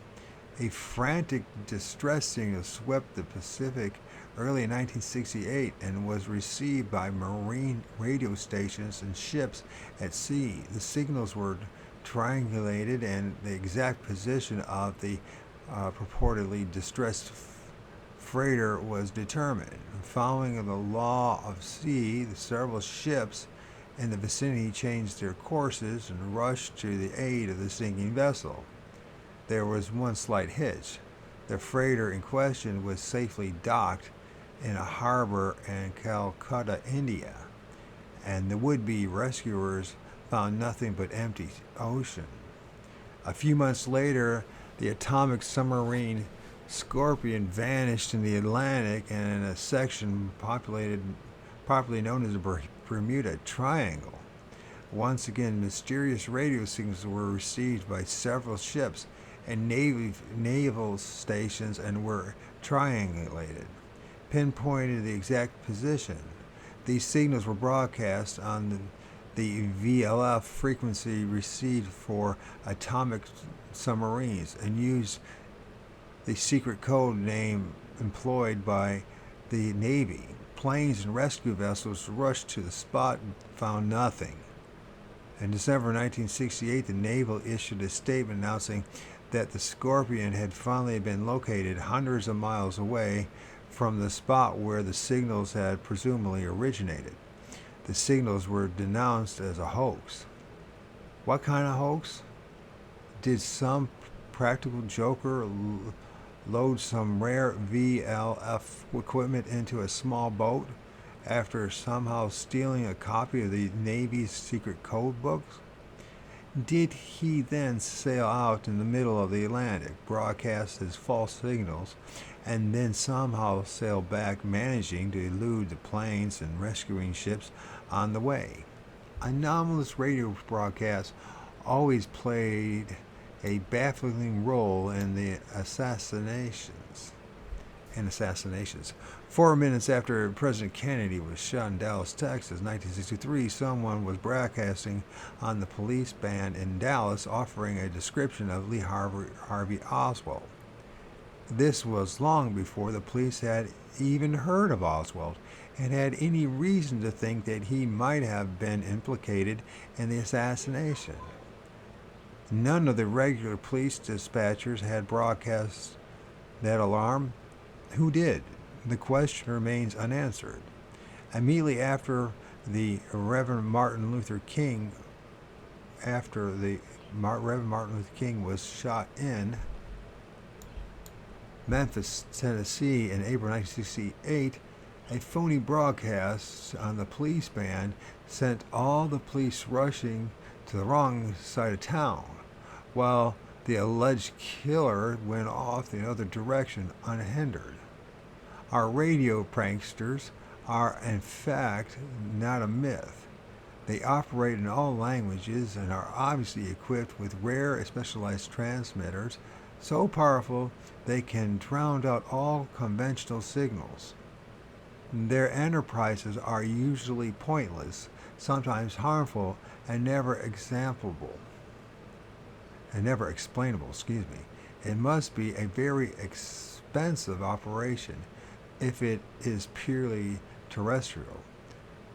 A frantic distress signal swept the Pacific early in 1968 and was received by marine radio stations and ships at sea. The signals were triangulated and the exact position of the purportedly distressed freighter was determined. Following the law of sea, several ships in the vicinity changed their courses and rushed to the aid of the sinking vessel. There was one slight hitch. The freighter in question was safely docked in a harbor in Calcutta, India, and the would-be rescuers found nothing but empty ocean. A few months later, the atomic submarine Scorpion vanished in the Atlantic and in a section popularly known as the Bermuda Triangle. Once again, mysterious radio signals were received by several ships and naval stations and were triangulated, pinpointed the exact position. These signals were broadcast on the VLF frequency received for atomic submarines and used the secret code name employed by the Navy. Planes and rescue vessels rushed to the spot and found nothing. In December 1968, the Navy issued a statement announcing that the Scorpion had finally been located hundreds of miles away from the spot where the signals had presumably originated. The signals were denounced as a hoax. What kind of hoax? Did some practical joker load some rare VLF equipment into a small boat after somehow stealing a copy of the Navy's secret code books? Did he then sail out in the middle of the Atlantic, broadcast his false signals, and then somehow sail back, managing to elude the planes and rescuing ships on the way? Anomalous radio broadcasts always played a baffling role in the assassinations. 4 minutes after President Kennedy was shot in Dallas, Texas, 1963, someone was broadcasting on the police band in Dallas offering a description of Lee Harvey Oswald. This was long before the police had even heard of Oswald and had any reason to think that he might have been implicated in the assassination. None of the regular police dispatchers had broadcast that alarm. Who did? The question remains unanswered. Immediately after the Reverend Martin Luther King, was shot in Memphis, Tennessee in April 1968, a phony broadcast on the police band sent all the police rushing to the wrong side of town, while the alleged killer went off the other direction unhindered. Our radio pranksters are, in fact, not a myth. They operate in all languages and are obviously equipped with rare and specialized transmitters so powerful they can drown out all conventional signals. Their enterprises are usually pointless, sometimes harmful, and never explainable. It must be a very expensive operation if it is purely terrestrial.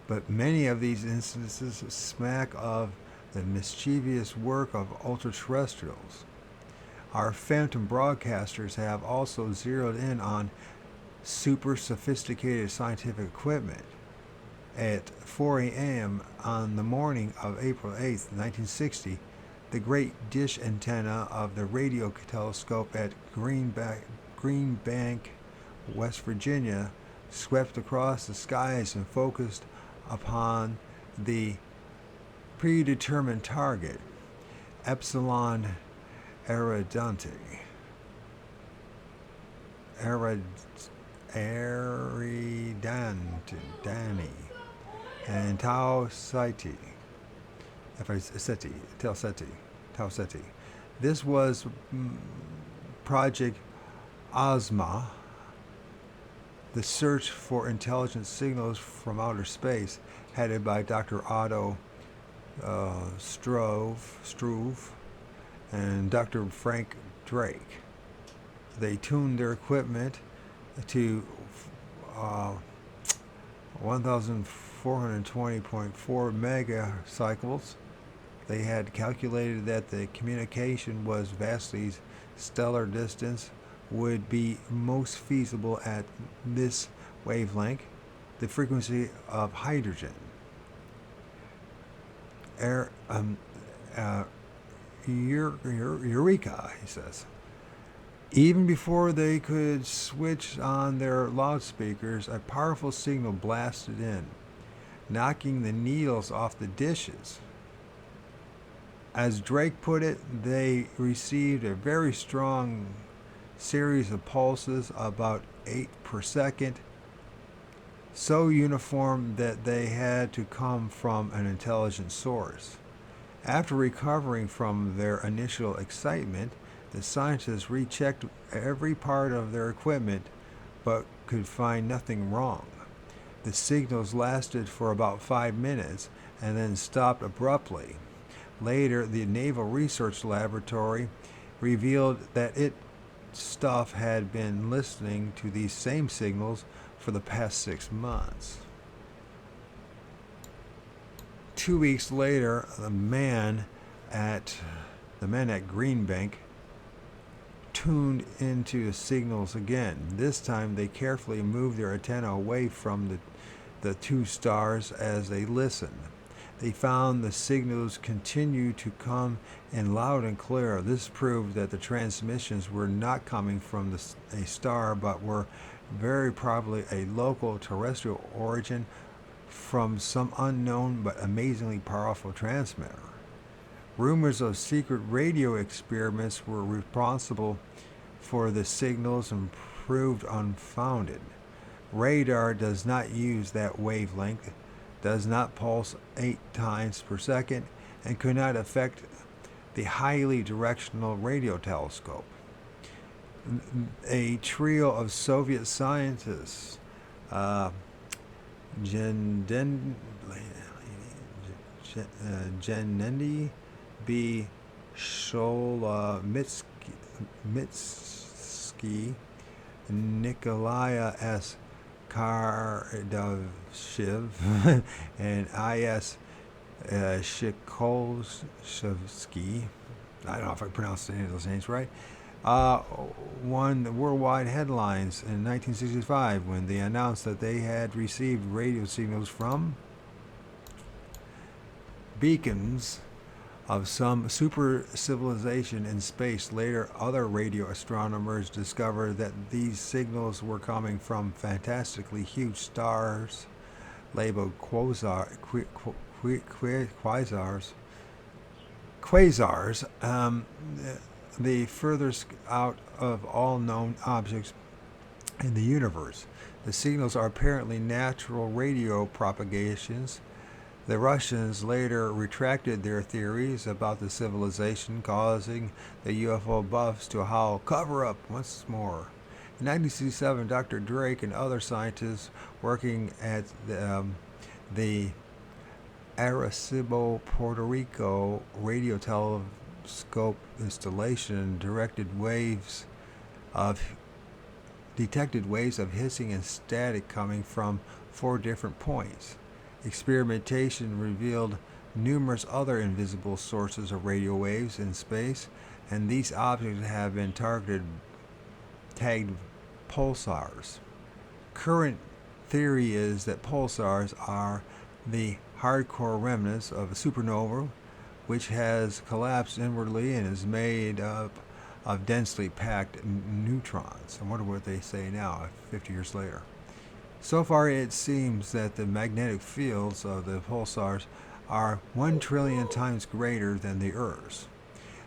But many of these instances smack of the mischievous work of ultra-terrestrials. Our phantom broadcasters have also zeroed in on super sophisticated scientific equipment. At 4 a.m. on the morning of April 8, 1960, the great dish antenna of the radio telescope at Green Bank, West Virginia, swept across the skies and focused upon the predetermined target, Epsilon Eridani, and Tau Ceti. This was Project Ozma, the search for intelligent signals from outer space, headed by Dr. Otto Struve and Dr. Frank Drake. They tuned their equipment to 1,420.4 megacycles. They had calculated that the communication was vastly stellar distance would be most feasible at this wavelength, the frequency of hydrogen. Eureka, he says. Even before they could switch on their loudspeakers, a powerful signal blasted in, knocking the needles off the dishes. As Drake put it, they received a very strong series of pulses, about 8 per second, so uniform that they had to come from an intelligent source. After recovering from their initial excitement, the scientists rechecked every part of their equipment but could find nothing wrong. The signals lasted for about 5 minutes and then stopped abruptly. Later, the Naval Research Laboratory revealed that its staff had been listening to these same signals for the past 6 months. 2 weeks later, the men at Green Bank tuned into the signals again. This time they carefully moved their antenna away from the two stars as they listened. They found the signals continued to come in loud and clear. This proved that the transmissions were not coming from a star, but were very probably a local terrestrial origin from some unknown but amazingly powerful transmitter. Rumors of secret radio experiments were responsible for the signals and proved unfounded. Radar does not use that wavelength, does not pulse 8 times per second, and could not affect the highly directional radio telescope. A trio of Soviet scientists, uh, Gennady B. Sholomitsky, Nikolai S. Kardashev, and I.S. Shikolsky, I don't know if I pronounced any of those names right, won worldwide headlines in 1965 when they announced that they had received radio signals from beacons of some super civilization in space. Later, other radio astronomers discovered that these signals were coming from fantastically huge stars labeled quasars, the furthest out of all known objects in the universe. The signals are apparently natural radio propagations. The Russians later retracted their theories about the civilization, causing the UFO buffs to howl, "Cover up," once more. In 1967, Dr. Drake and other scientists working at the Arecibo, Puerto Rico radio telescope installation detected waves of hissing and static coming from 4 different points. Experimentation revealed numerous other invisible sources of radio waves in space, and these objects have been tagged pulsars. Current theory is that pulsars are the hardcore remnants of a supernova which has collapsed inwardly and is made up of densely packed neutrons. I wonder what they say now, 50 years later. So far, it seems that the magnetic fields of the pulsars are 1 trillion times greater than the Earth's.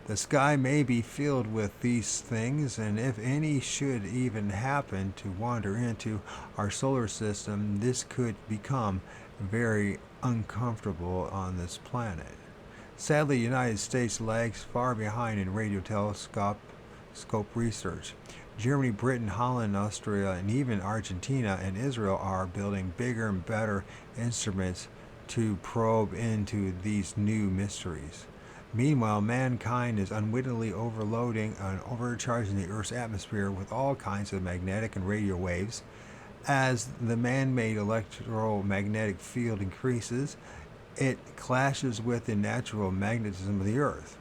The sky may be filled with these things, and if any should even happen to wander into our solar system, this could become very uncomfortable on this planet. Sadly, the United States lags far behind in radio telescope research. Germany, Britain, Holland, Austria, and even Argentina and Israel are building bigger and better instruments to probe into these new mysteries. Meanwhile, mankind is unwittingly overloading and overcharging the Earth's atmosphere with all kinds of magnetic and radio waves. As the man-made electromagnetic field increases, it clashes with the natural magnetism of the Earth.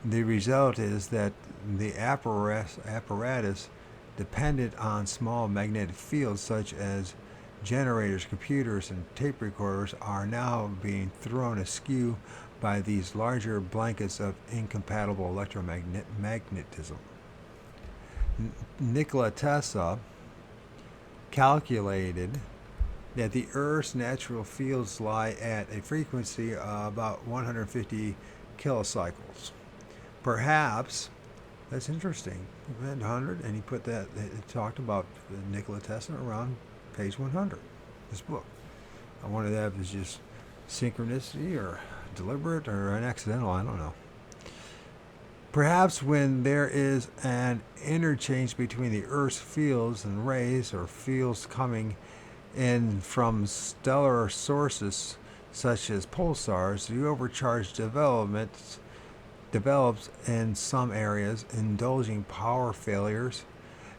The result is that the apparatus dependent on small magnetic fields such as generators, computers, and tape recorders are now being thrown askew by these larger blankets of incompatible electromagnetism. Nikola Tesla calculated that the Earth's natural fields lie at a frequency of about 150 kilocycles. Perhaps, that's interesting, 100, and he put that, it talked about Nikola Tesla around page 100, this book. I wonder if that was just synchronicity or deliberate or an accidental, I don't know. Perhaps when there is an interchange between the Earth's fields and rays, or fields coming in from stellar sources such as pulsars, the overcharge develops in some areas, indulging power failures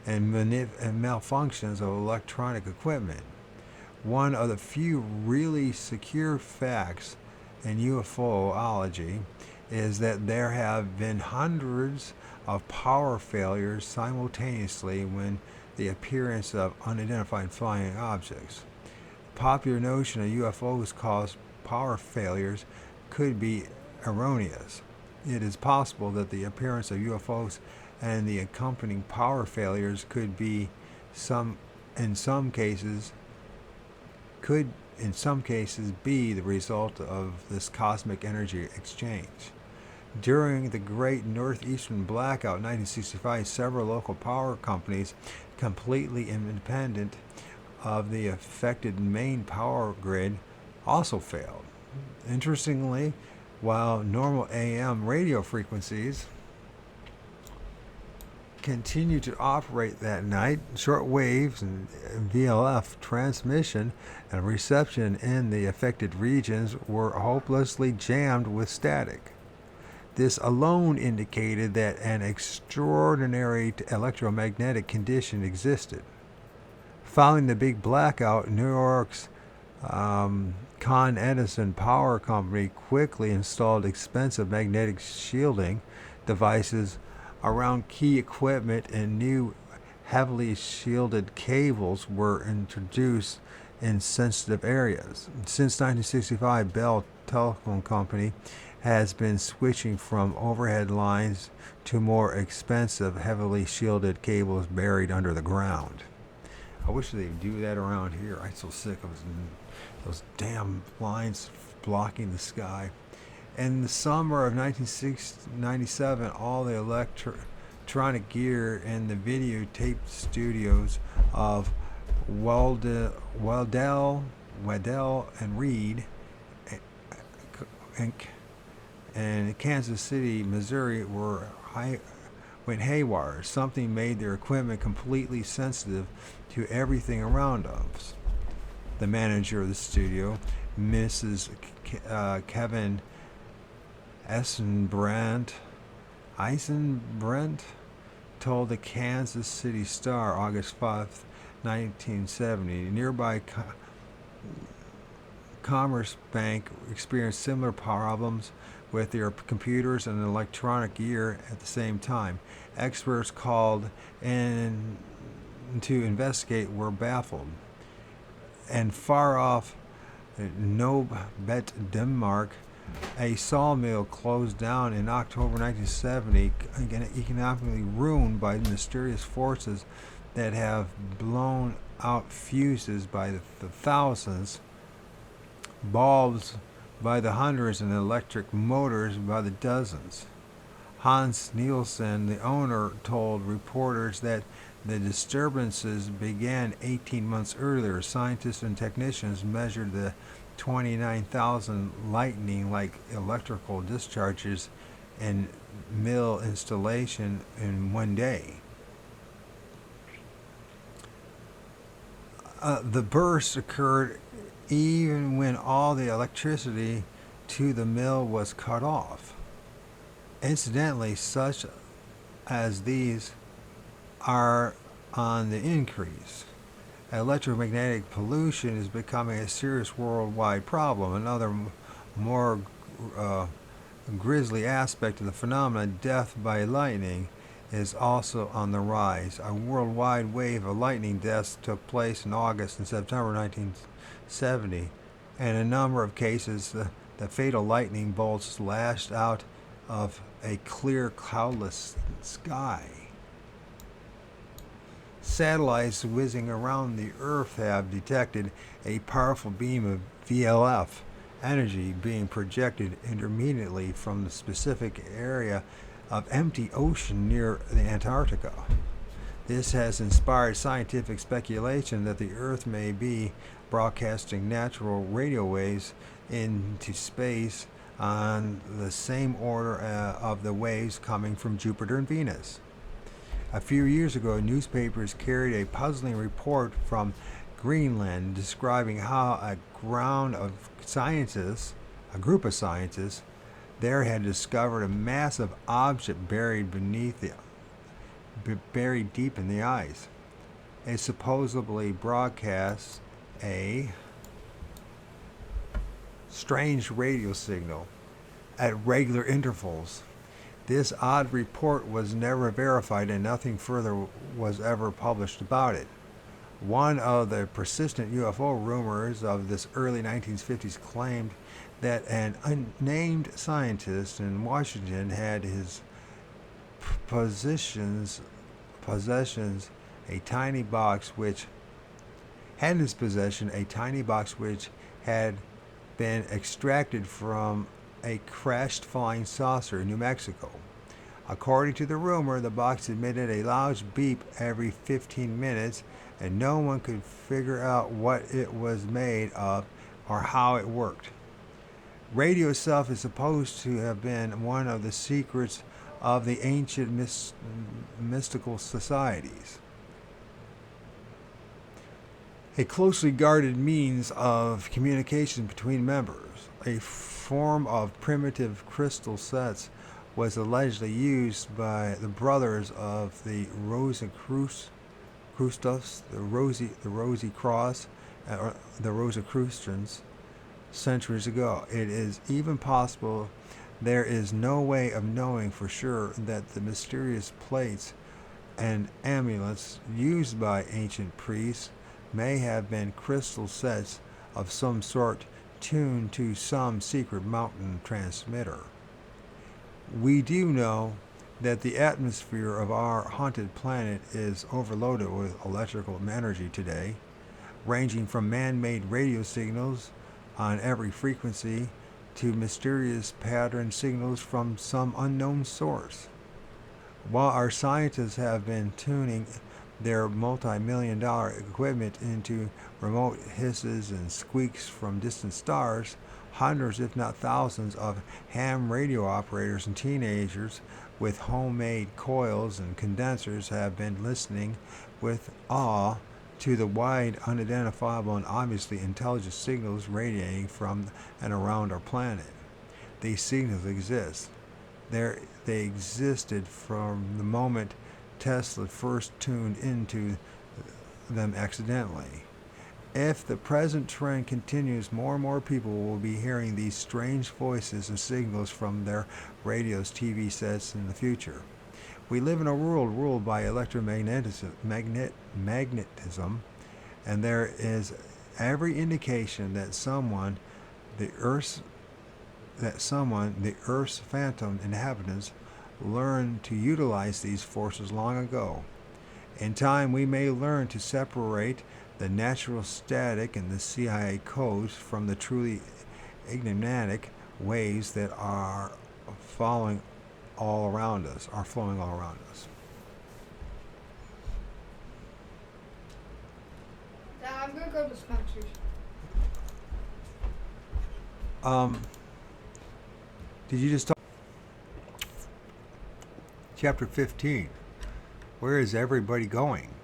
and malfunctions of electronic equipment. One of the few really secure facts in UFOlogy is that there have been hundreds of power failures simultaneously when the appearance of unidentified flying objects. The popular notion of UFOs cause power failures could be erroneous. It is possible that the appearance of UFOs and the accompanying power failures could be in some cases be the result of this cosmic energy exchange. During the Great Northeastern Blackout in 1965, several local power companies, completely independent of the affected main power grid, also failed. Interestingly, while normal AM radio frequencies continued to operate that night, short waves and VLF transmission and reception in the affected regions were hopelessly jammed with static. This alone indicated that an extraordinary electromagnetic condition existed. Following the big blackout, New York's Con Edison Power Company quickly installed expensive magnetic shielding devices around key equipment, and new heavily shielded cables were introduced in sensitive areas. Since 1965, Bell Telephone Company has been switching from overhead lines to more expensive, heavily shielded cables buried under the ground. I wish they'd do that around here. I'm so sick of those damn lines blocking the sky. In the summer of 1997, all the electronic gear in the videotape studios of Waddell and Reed Inc. and Kansas City, Missouri went haywire. Something made their equipment completely sensitive to everything around us. The manager of the studio, Mrs. Kevin Eisenbrandt, told the Kansas City Star August 5, 1970, nearby Commerce Bank experienced similar problems with their computers and electronic gear at the same time. Experts called in to investigate were baffled. And far off Nobet, Denmark, a sawmill closed down in October 1970, economically ruined by mysterious forces that have blown out fuses by the thousands, bulbs by the hundreds, and electric motors by the dozens. Hans Nielsen, the owner, told reporters that the disturbances began 18 months earlier. Scientists and technicians measured the 29,000 lightning-like electrical discharges in mill installation in one day. The burst occurred even when all the electricity to the mill was cut off. Incidentally, such as these are on the increase. Electromagnetic pollution is becoming a serious worldwide problem. Another more grisly aspect of the phenomenon, death by lightning, is also on the rise. A worldwide wave of lightning deaths took place in August and September 1970, and in a number of cases the fatal lightning bolts lashed out of a clear, cloudless sky. Satellites whizzing around the Earth have detected a powerful beam of VLF energy being projected intermittently from the specific area of empty ocean near the Antarctica. This has inspired scientific speculation that the Earth may be broadcasting natural radio waves into space on the same order of the waves coming from Jupiter and Venus. A few years ago, newspapers carried a puzzling report from Greenland describing how a group of scientists there had discovered a massive object buried deep in the ice. It supposedly broadcasts a strange radio signal at regular intervals. This odd report was never verified, and nothing further was ever published about it. One of the persistent UFO rumors of this early 1950s claimed that an unnamed scientist in Washington had his possessions a tiny box which had in his possession a tiny box which had been extracted from a crashed flying saucer in New Mexico. According to the rumor, the box emitted a loud beep every 15 minutes, and no one could figure out what it was made of or how it worked. Radio itself is supposed to have been one of the secrets of the ancient mystical societies, a closely guarded means of communication between members. A form of primitive crystal sets was allegedly used by the brothers of the Rosicrucians, the Rosy Cross, or the Rosicrucians, centuries ago. It is even possible there is no way of knowing for sure that the mysterious plates and amulets used by ancient priests may have been crystal sets of some sort tuned to some secret mountain transmitter. We do know that the atmosphere of our haunted planet is overloaded with electrical energy today, ranging from man-made radio signals on every frequency to mysterious pattern signals from some unknown source. While our scientists have been tuning their multi-million-dollar equipment into remote hisses and squeaks from distant stars, hundreds, if not thousands, of ham radio operators and teenagers with homemade coils and condensers have been listening with awe to the wide, unidentifiable, and obviously intelligent signals radiating from and around our planet. These signals exist. They existed from the moment Tesla first tuned into them accidentally. If the present trend continues, more and more people will be hearing these strange voices and signals from their radios, TV sets in the future. We live in a world ruled by electromagnetism, and there is every indication that the Earth's phantom inhabitants, learned to utilize these forces long ago. In time, we may learn to separate the natural static and the CIA codes from the truly enigmatic waves that are flowing all around us.
I'm gonna go to Spencer's.
Did you just talk? Chapter 15. Where is everybody going?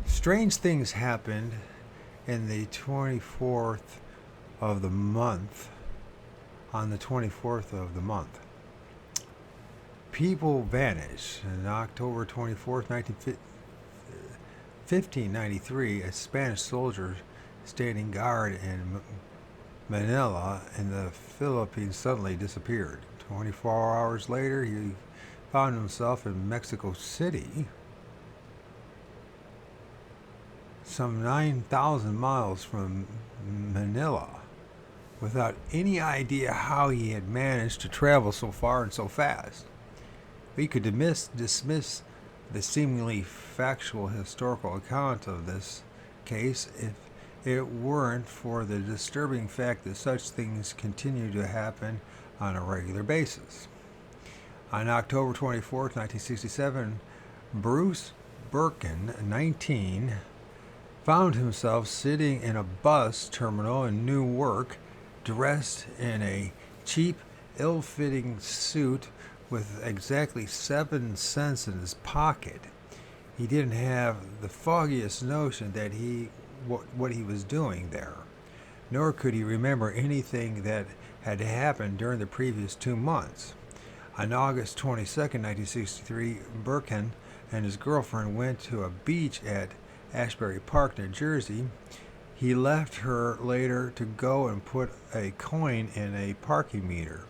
Strange things happened in the 24th of the month. On the 24th of the month, people vanished. On October 24th, 1593, a Spanish soldier standing guard in Manila in the Philippines suddenly disappeared. 24 hours later, he found himself in Mexico City, some 9,000 miles from Manila, without any idea how he had managed to travel so far and so fast. We could dismiss the seemingly factual historical account of this case if it weren't for the disturbing fact that such things continue to happen on a regular basis. On October 24, 1967, Bruce Birkin, 19, found himself sitting in a bus terminal in Newark, dressed in a cheap, ill-fitting suit with exactly 7 cents in his pocket. He didn't have the foggiest notion that what he was doing there, nor could he remember anything that had happened during the previous 2 months. On August 22, 1963, Birkin and his girlfriend went to a beach at Ashbury Park, New Jersey. He left her later to go and put a coin in a parking meter.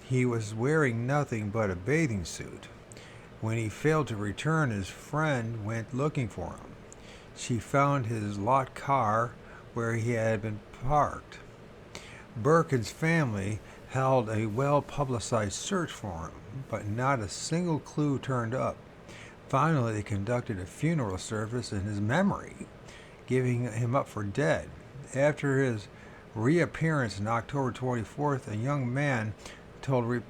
He was wearing nothing but a bathing suit. When he failed to return, his friend went looking for him. She found his lot car where he had been parked. Birkin's family held a well-publicized search for him, but not a single clue turned up. Finally, they conducted a funeral service in his memory, giving him up for dead. After his reappearance on October 24th, the young man told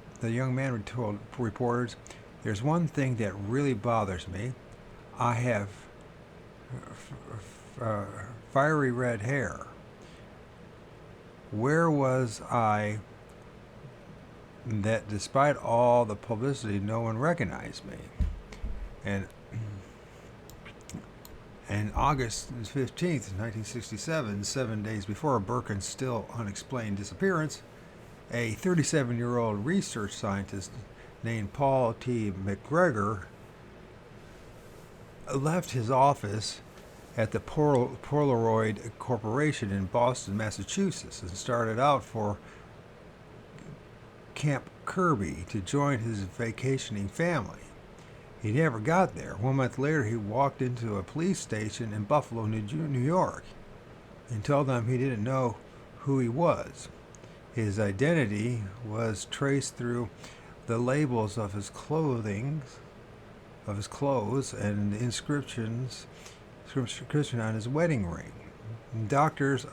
reporters, "There's one thing that really bothers me. I have fiery red hair. Where was I that despite all the publicity, no one recognized me?" And August 15th, 1967, 7 days before Birkin's still unexplained disappearance, a 37-year-old research scientist named Paul T. McGregor left his office at the Polaroid Corporation in Boston, Massachusetts, and started out for Camp Kirby to join his vacationing family. He never got there. 1 month later, he walked into a police station in Buffalo, New York, and told them he didn't know who he was. His identity was traced through the labels of his clothes, and the inscription on his wedding ring. Doctors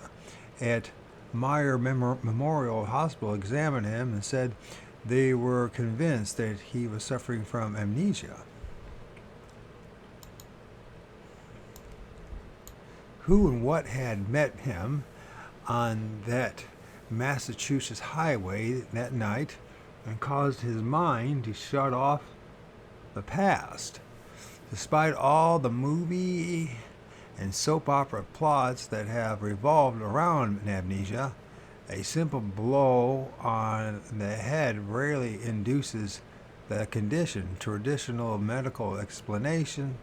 at Meyer Memorial Hospital examined him and said they were convinced that he was suffering from amnesia. Who and what had met him on that Massachusetts highway that night and caused his mind to shut off the past? Despite all the movie and soap opera plots that have revolved around amnesia, a simple blow on the head rarely induces the condition. The traditional medical explanation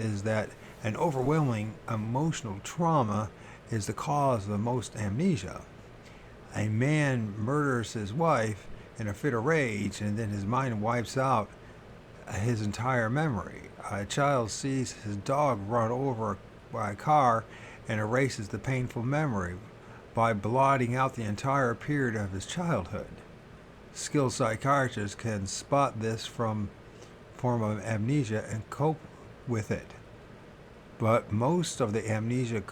is that an overwhelming emotional trauma is the cause of most amnesia. A man murders his wife in a fit of rage, and then his mind wipes out his entire memory. A child sees his dog run over by a car and erases the painful memory by blotting out the entire period of his childhood. Skilled psychiatrists can spot this form of amnesia and cope with it. But most of the amnesia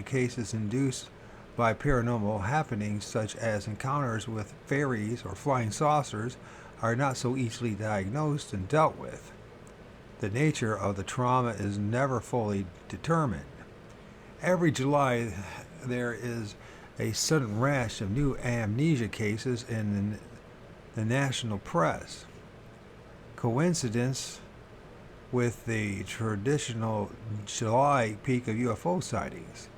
cases induced by paranormal happenings, such as encounters with fairies or flying saucers, are not so easily diagnosed and dealt with. The nature of the trauma is never fully determined. Every July, there is a sudden rash of new amnesia cases in the national press. Coincidence with the traditional July peak of UFO sightings.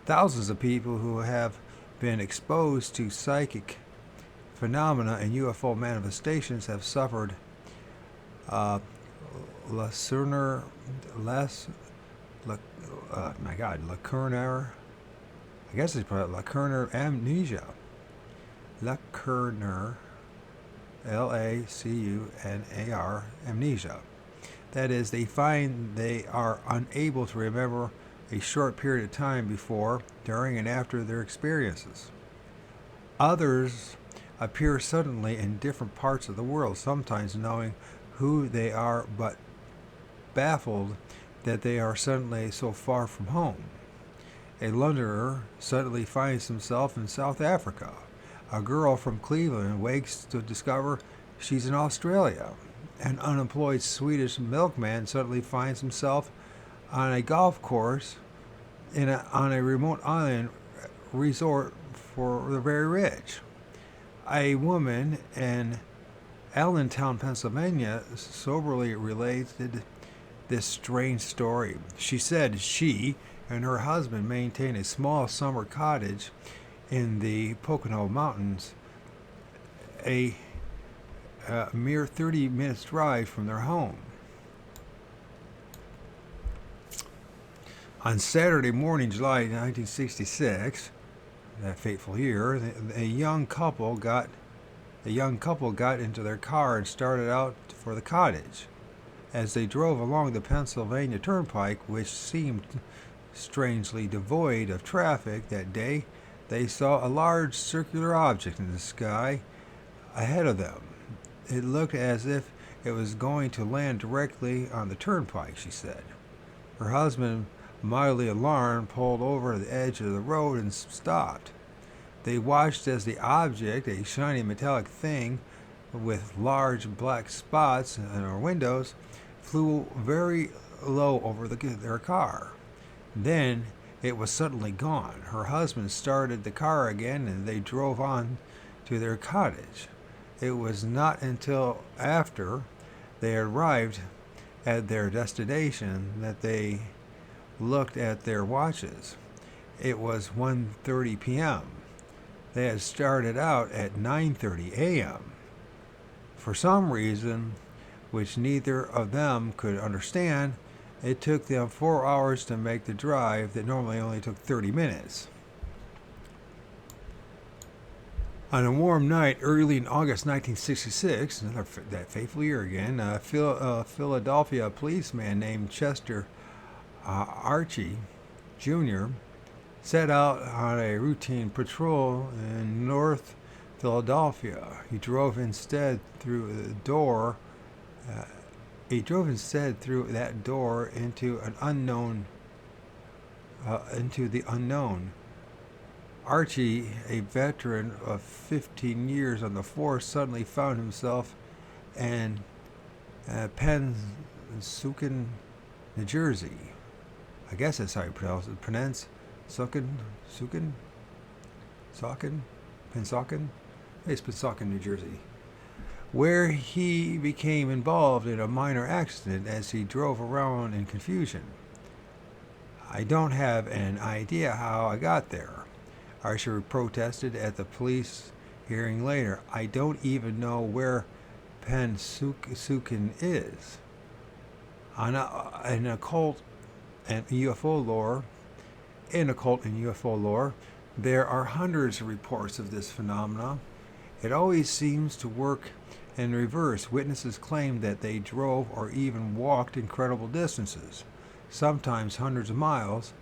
Thousands of people who have been exposed to psychic phenomena and UFO manifestations have suffered Lacerner amnesia. Lacerner, Lacunar amnesia. That is, they find they are unable to remember a short period of time before, during, and after their experiences. Others appear suddenly in different parts of the world, sometimes knowing who they are but baffled that they are suddenly so far from home. A Londoner suddenly finds himself in South Africa. A girl from Cleveland wakes to discover she's in Australia. An unemployed Swedish milkman suddenly finds himself on a golf course on a remote island resort for the very rich. A woman in Allentown, Pennsylvania, soberly related this strange story. She said she and her husband maintain a small summer cottage in the Pocono Mountains, a mere 30 minutes drive from their home. On Saturday morning, July 1966, that fateful year, a young couple got into their car and started out for the cottage. As they drove along the Pennsylvania Turnpike, which seemed strangely devoid of traffic that day, they saw a large circular object in the sky ahead of them. It looked as if it was going to land directly on the turnpike, she said. Her husband mildly alarmed, pulled over the edge of the road and stopped. They watched as the object, a shiny metallic thing with large black spots in our windows, flew very low over their car. Then it was suddenly gone. Her husband started the car again and they drove on to their cottage. It was not until after they arrived at their destination that they looked at their watches. It was 1:30 p.m. They had started out at 9:30 a.m. For some reason, which neither of them could understand, it took them 4 hours to make the drive that normally only took 30 minutes. On a warm night early in August 1966, that fateful year again, a Philadelphia policeman named Chester Archie Jr. set out on a routine patrol in North Philadelphia. He drove instead through that door into the unknown. Archie, a veteran of 15 years on the force, suddenly found himself in Pennsauken, New Jersey. I guess that's how you pronounce Pennsauken? It's Pennsauken, New Jersey, where he became involved in a minor accident as he drove around in confusion. I don't have an idea how I got there, Archer protested at the police hearing later. I don't even know where Pennsauken is. In occult and UFO lore, there are hundreds of reports of this phenomena. It always seems to work in reverse. Witnesses claim that they drove or even walked incredible distances, sometimes hundreds of miles,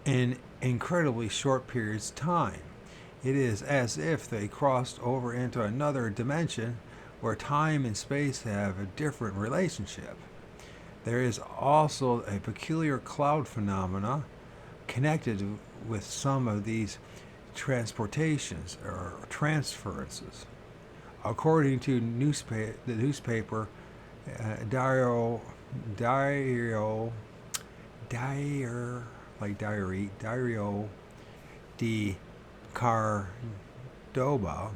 in incredibly short periods of time. It is as if they crossed over into another dimension where time and space have a different relationship. There is also a peculiar cloud phenomena connected with some of these transportations or transferences. According to the newspaper Diario di Cordoba,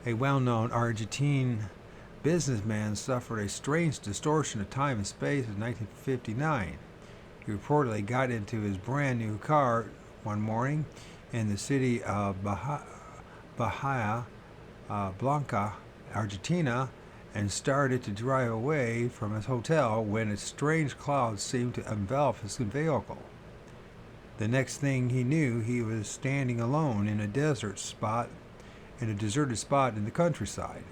a well-known Argentine businessman suffered a strange distortion of time and space in 1959. He reportedly got into his brand new car one morning in the city of Bahia Blanca, Argentina, and started to drive away from his hotel when a strange cloud seemed to envelop his vehicle. The next thing he knew, he was standing alone in a deserted spot in the countryside.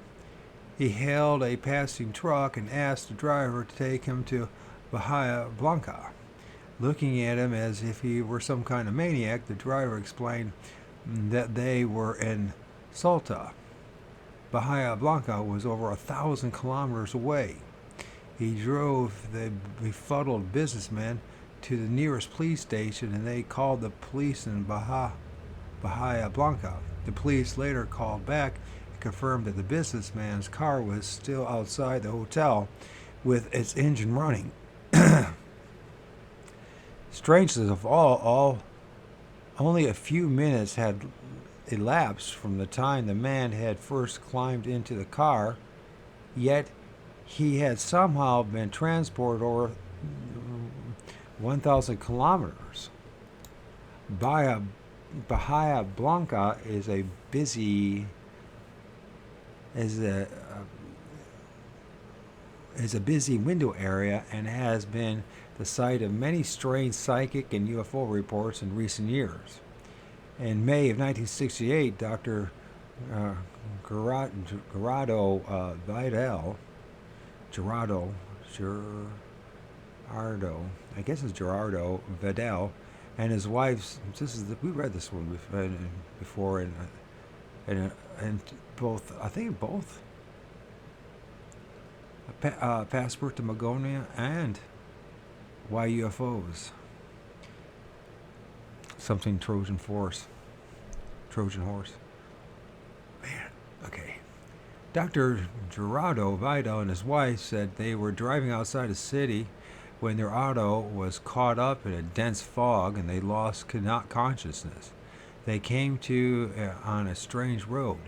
He hailed a passing truck and asked the driver to take him to Bahia Blanca. Looking at him as if he were some kind of maniac, the driver explained that they were in Salta. Bahia Blanca was over 1,000 kilometers away. He drove the befuddled businessman to the nearest police station, and they called the police in Bahia Blanca. The police later called back and confirmed that the businessman's car was still outside the hotel with its engine running. Strangest of all, only a few minutes had elapsed from the time the man had first climbed into the car, yet he had somehow been transported over 1,000 kilometers. Bahia Blanca is a busy window area and has been the site of many strange psychic and UFO reports in recent years. In May of 1968, Dr. Gerardo Vidal, and his wife. We read this one before, and both. I think both. Passport to Magonia and Why UFOs. something Trojan horse. Man, okay. Dr. Gerardo Vidal and his wife said they were driving outside a city when their auto was caught up in a dense fog and they lost consciousness. They came to on a strange road.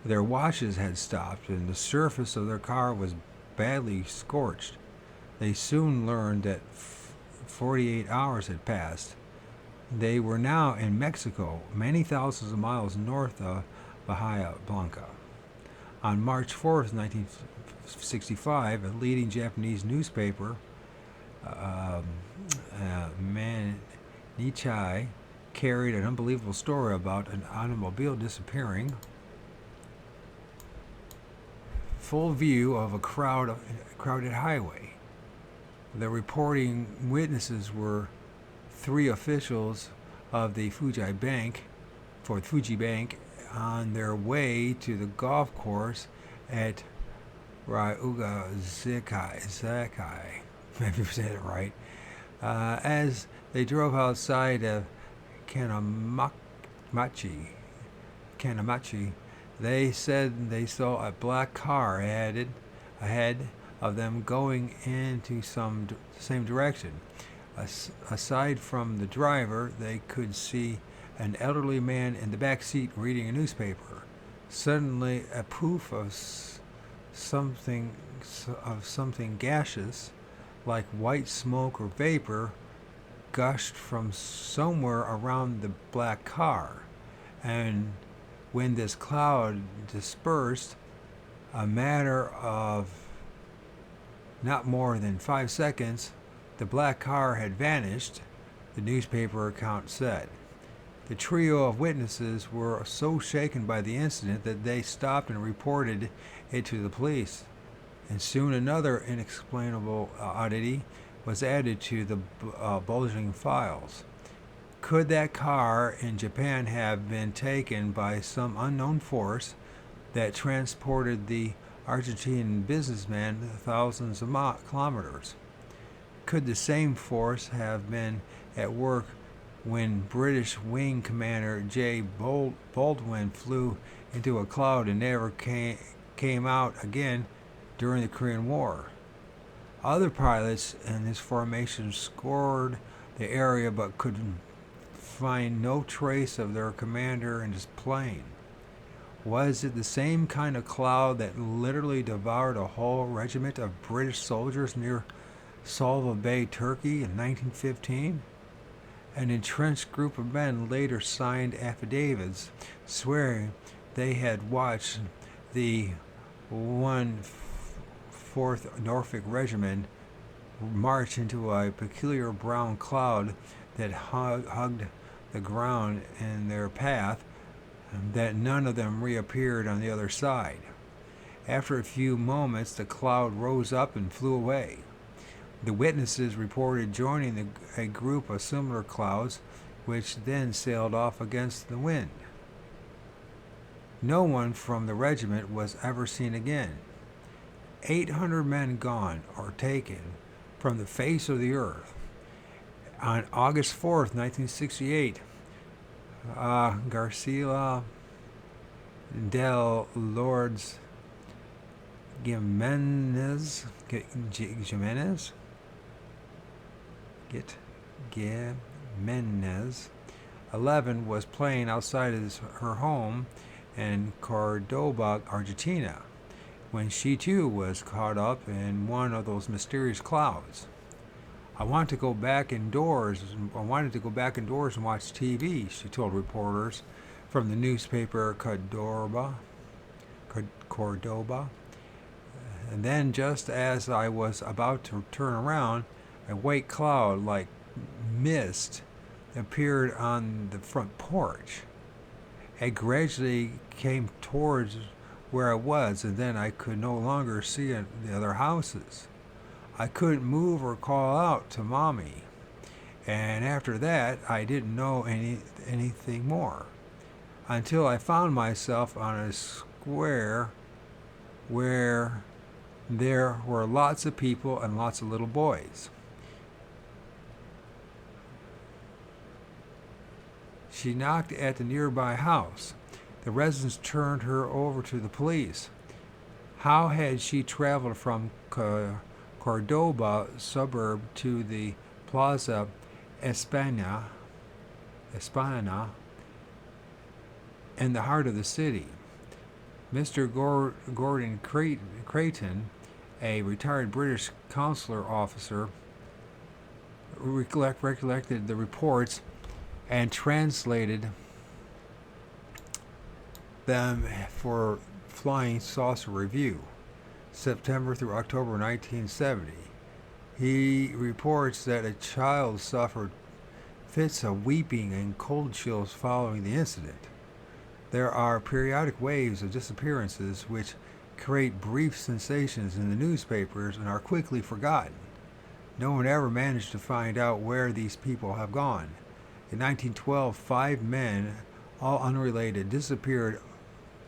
Their watches had stopped and the surface of their car was badly scorched. They soon learned that 48 hours had passed. They were now in Mexico, many thousands of miles north of Bahia Blanca. On March 4th, 1965, a leading Japanese newspaper, Manichai, carried an unbelievable story about an automobile disappearing. Full view of a crowded highway. The reporting witnesses were 3 officials of the Fuji Bank on their way to the golf course at Ryuga Zakai, if you said it right. As they drove outside of Kanamachi, they said they saw a black car ahead of them going into the same direction. Aside from the driver, they could see an elderly man in the back seat reading a newspaper. Suddenly, a poof of something gaseous, like white smoke or vapor, gushed from somewhere around the black car, and when this cloud dispersed, a matter of not more than 5 seconds, the black car had vanished, the newspaper account said. The trio of witnesses were so shaken by the incident that they stopped and reported it to the police. And soon another inexplainable oddity was added to the bulging files. Could that car in Japan have been taken by some unknown force that transported the Argentine businessman thousands of kilometers? Could the same force have been at work when British Wing Commander J. Baldwin flew into a cloud and never came out again during the Korean War? Other pilots in this formation scoured the area but could find no trace of their commander and his plane. Was it the same kind of cloud that literally devoured a whole regiment of British soldiers near Salva Bay, Turkey in 1915? An entrenched group of men later signed affidavits swearing they had watched the 1/4th Norfolk Regiment march into a peculiar brown cloud that hugged the ground in their path, that none of them reappeared on the other side. After a few moments, the cloud rose up and flew away. The witnesses reported joining a group of similar clouds, which then sailed off against the wind. No one from the regiment was ever seen again. 800 men gone or taken from the face of the earth. On August 4th, 1968, Garcia del Lourdes Jimenez 11 was playing outside of her home in Cordoba, Argentina, when she too was caught up in one of those mysterious clouds. I wanted to go back indoors and watch TV, she told reporters from the newspaper Cordoba. And then, just as I was about to turn around, a white cloud like mist appeared on the front porch. It gradually came towards where I was, and then I could no longer see the other houses. I couldn't move or call out to Mommy. And after that, I didn't know anything more, until I found myself on a square where there were lots of people and lots of little boys. She knocked at the nearby house. The residents turned her over to the police. How had she traveled from Cordoba suburb to the Plaza España in the heart of the city? Mr. Gordon Creighton, a retired British consular officer, recollected the reports and translated them for Flying Saucer Review, September through October 1970. He reports that a child suffered fits of weeping and cold chills following the incident. There are periodic waves of disappearances which create brief sensations in the newspapers and are quickly forgotten. No one ever managed to find out where these people have gone. In 1912, 5 men, all unrelated, disappeared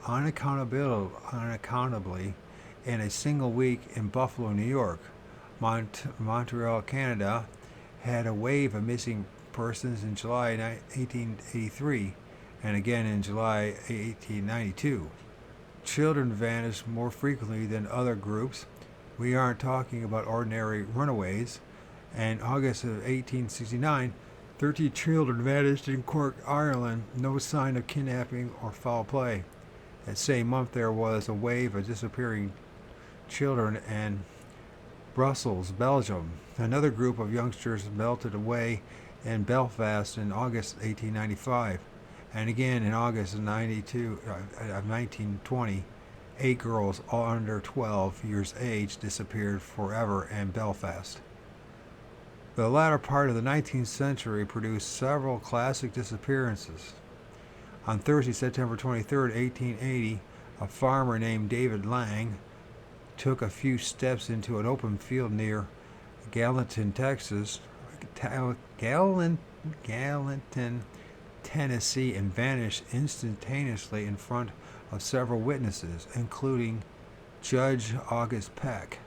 unaccountably in a single week in Buffalo, New York. Montreal, Canada, had a wave of missing persons in July 1883 and again in July 1892. Children vanished more frequently than other groups. We aren't talking about ordinary runaways. In August of 1869, 13 children vanished in Cork, Ireland. No sign of kidnapping or foul play. That same month, there was a wave of disappearing children in Brussels, Belgium. Another group of youngsters melted away in Belfast in August 1895. And again in August of 1920, 8 girls, all under 12 years age, disappeared forever in Belfast. The latter part of the 19th century produced several classic disappearances. On Thursday, September 23, 1880, a farmer named David Lang took a few steps into an open field near Gallatin, Texas, Tennessee, and vanished instantaneously in front of several witnesses, including Judge August Peck.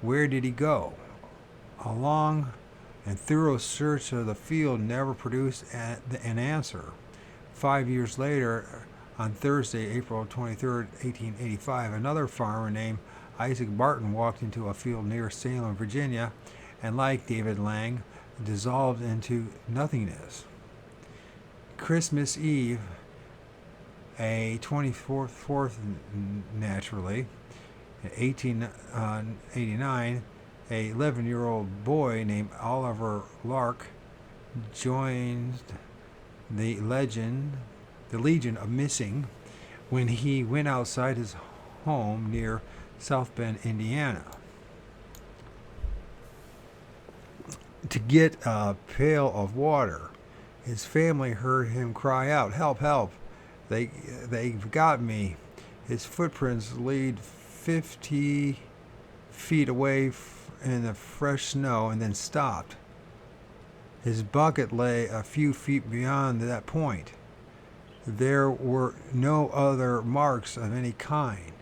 Where did he go? A long and thorough search of the field never produced an answer. 5 years later, on Thursday, April 23, 1885, another farmer named Isaac Barton walked into a field near Salem, Virginia, and like David Lang, dissolved into nothingness. Christmas Eve, a 24th naturally, in 1889, a 11-year-old boy named Oliver Lark joined the Legion of Missing when he went outside his home near South Bend, Indiana, to get a pail of water. His family heard him cry out, "Help, help! They've got me." His footprints lead 50 feet away in the fresh snow and then stopped. His bucket lay a few feet beyond that point. There were no other marks of any kind.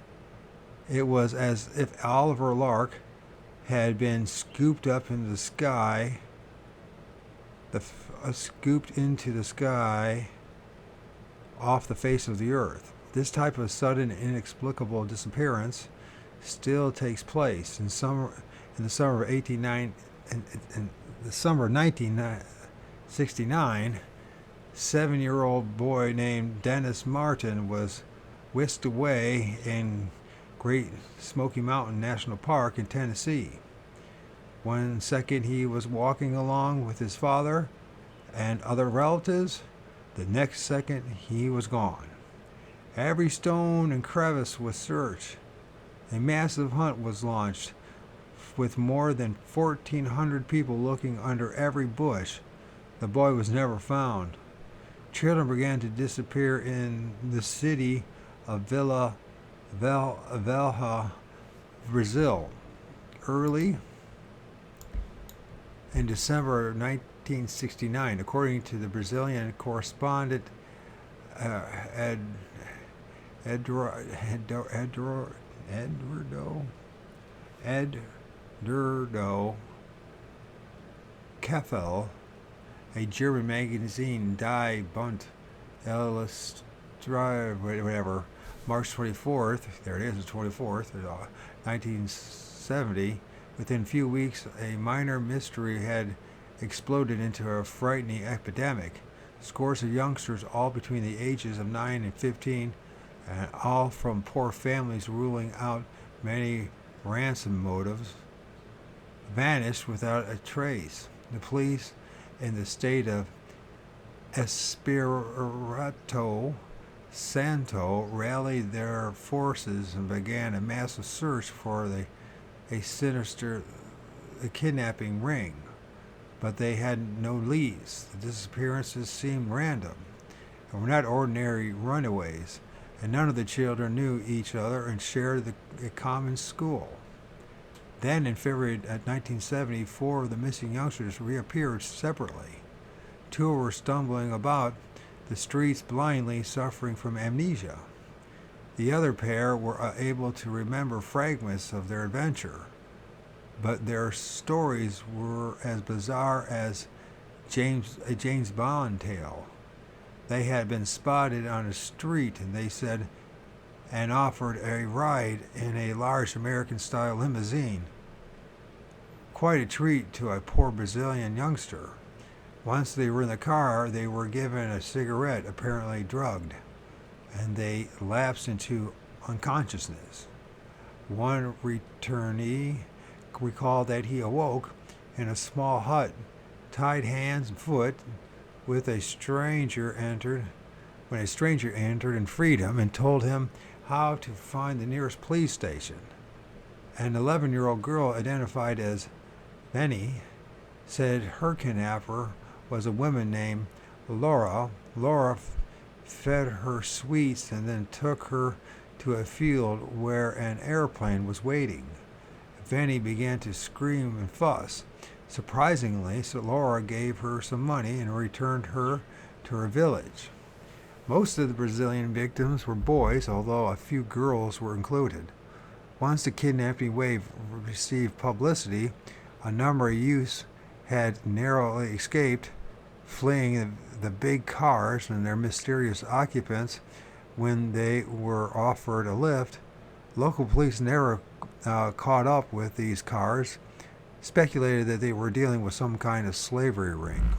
It was as if Oliver Lark had been scooped into the sky off the face of the earth. This type of sudden, inexplicable disappearance still takes place. In the summer of 1969, 7-year-old boy named Dennis Martin was whisked away in Great Smoky Mountain National Park in Tennessee. One second he was walking along with his father and other relatives. The next second he was gone. Every stone and crevice was searched. A massive hunt was launched with more than 1,400 people looking under every bush. The boy was never found. Children began to disappear in the city of Vila Velha, Brazil. Early in December 1969, according to the Brazilian correspondent Eduardo Keffel, a German magazine, Die Bund Illustriert, whatever, March 24th, there it is, the 24th, 1970. Within a few weeks, a minor mystery had exploded into a frightening epidemic. Scores of youngsters, all between the ages of 9 and 15, and all from poor families ruling out many ransom motives, vanished without a trace. The police in the state of Espirito Santo rallied their forces and began a massive search for a sinister kidnapping ring, but they had no leads. The disappearances seemed random and were not ordinary runaways, and none of the children knew each other and shared a common school. Then, in February 1970, 4 of the missing youngsters reappeared separately. 2 were stumbling about the streets blindly, suffering from amnesia. The other pair were able to remember fragments of their adventure, but their stories were as bizarre as a James Bond tale. They had been spotted on a street, and they said, and offered a ride in a large American-style limousine. Quite a treat to a poor Brazilian youngster. Once they were in the car, they were given a cigarette, apparently drugged, and they lapsed into unconsciousness. One returnee recalled that he awoke in a small hut, tied hands and foot, when a stranger entered and freed him and told him how to find the nearest police station. An 11-year-old girl identified as Benny said her kidnapper was a woman named Laura. Laura fed her sweets and then took her to a field where an airplane was waiting. Benny began to scream and fuss. Surprisingly, Laura gave her some money and returned her to her village. Most of the Brazilian victims were boys, although a few girls were included. Once the kidnapping wave received publicity, a number of youths had narrowly escaped, fleeing the big cars and their mysterious occupants. When they were offered a lift, local police never caught up with these cars, speculated that they were dealing with some kind of slavery ring.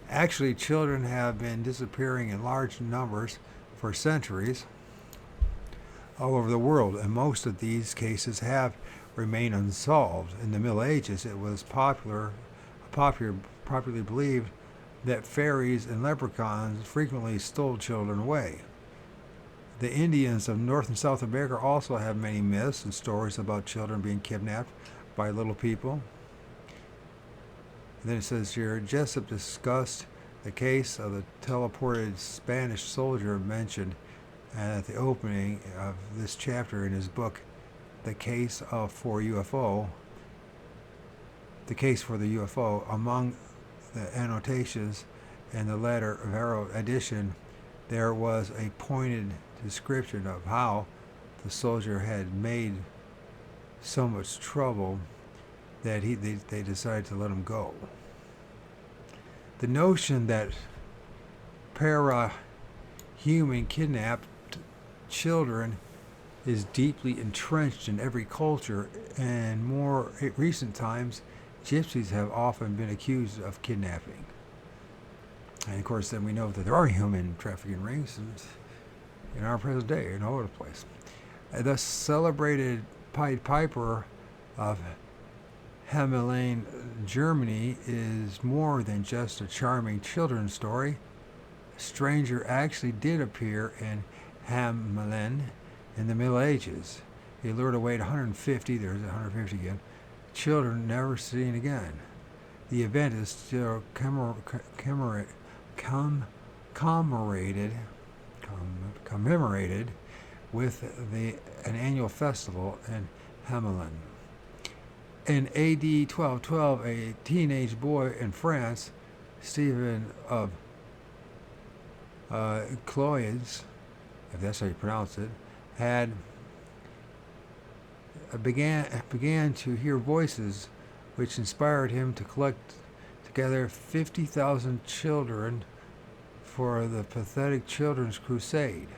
Actually, children have been disappearing in large numbers for centuries all over the world, and most of these cases have remained unsolved. In the Middle Ages, it was popularly believed that fairies and leprechauns frequently stole children away. The Indians of North and South America also have many myths and stories about children being kidnapped by little people. And then it says here, Jessup discussed the case of the teleported Spanish soldier mentioned at the opening of this chapter in his book, The Case for the UFO. Among the annotations in the letter Vero edition, there was a pointed description of how the soldier had made so much trouble that they decided to let him go. The notion that para-human kidnapped children is deeply entrenched in every culture, and more recent times, gypsies have often been accused of kidnapping. And of course, then we know that there are human trafficking rings in our present day, all over the place. The celebrated Pied Piper of Hamelin, Germany, is more than just a charming children's story. A stranger actually did appear in Hamelin in the Middle Ages. He lured away 150, there's 150 again, children never seen again. The event is still commemorated with an annual festival in Hamelin. In AD 1212, a teenage boy in France, Stephen of Cloyes, if that's how you pronounce it, began to hear voices, which inspired him to together 50,000 children for the pathetic Children's Crusade.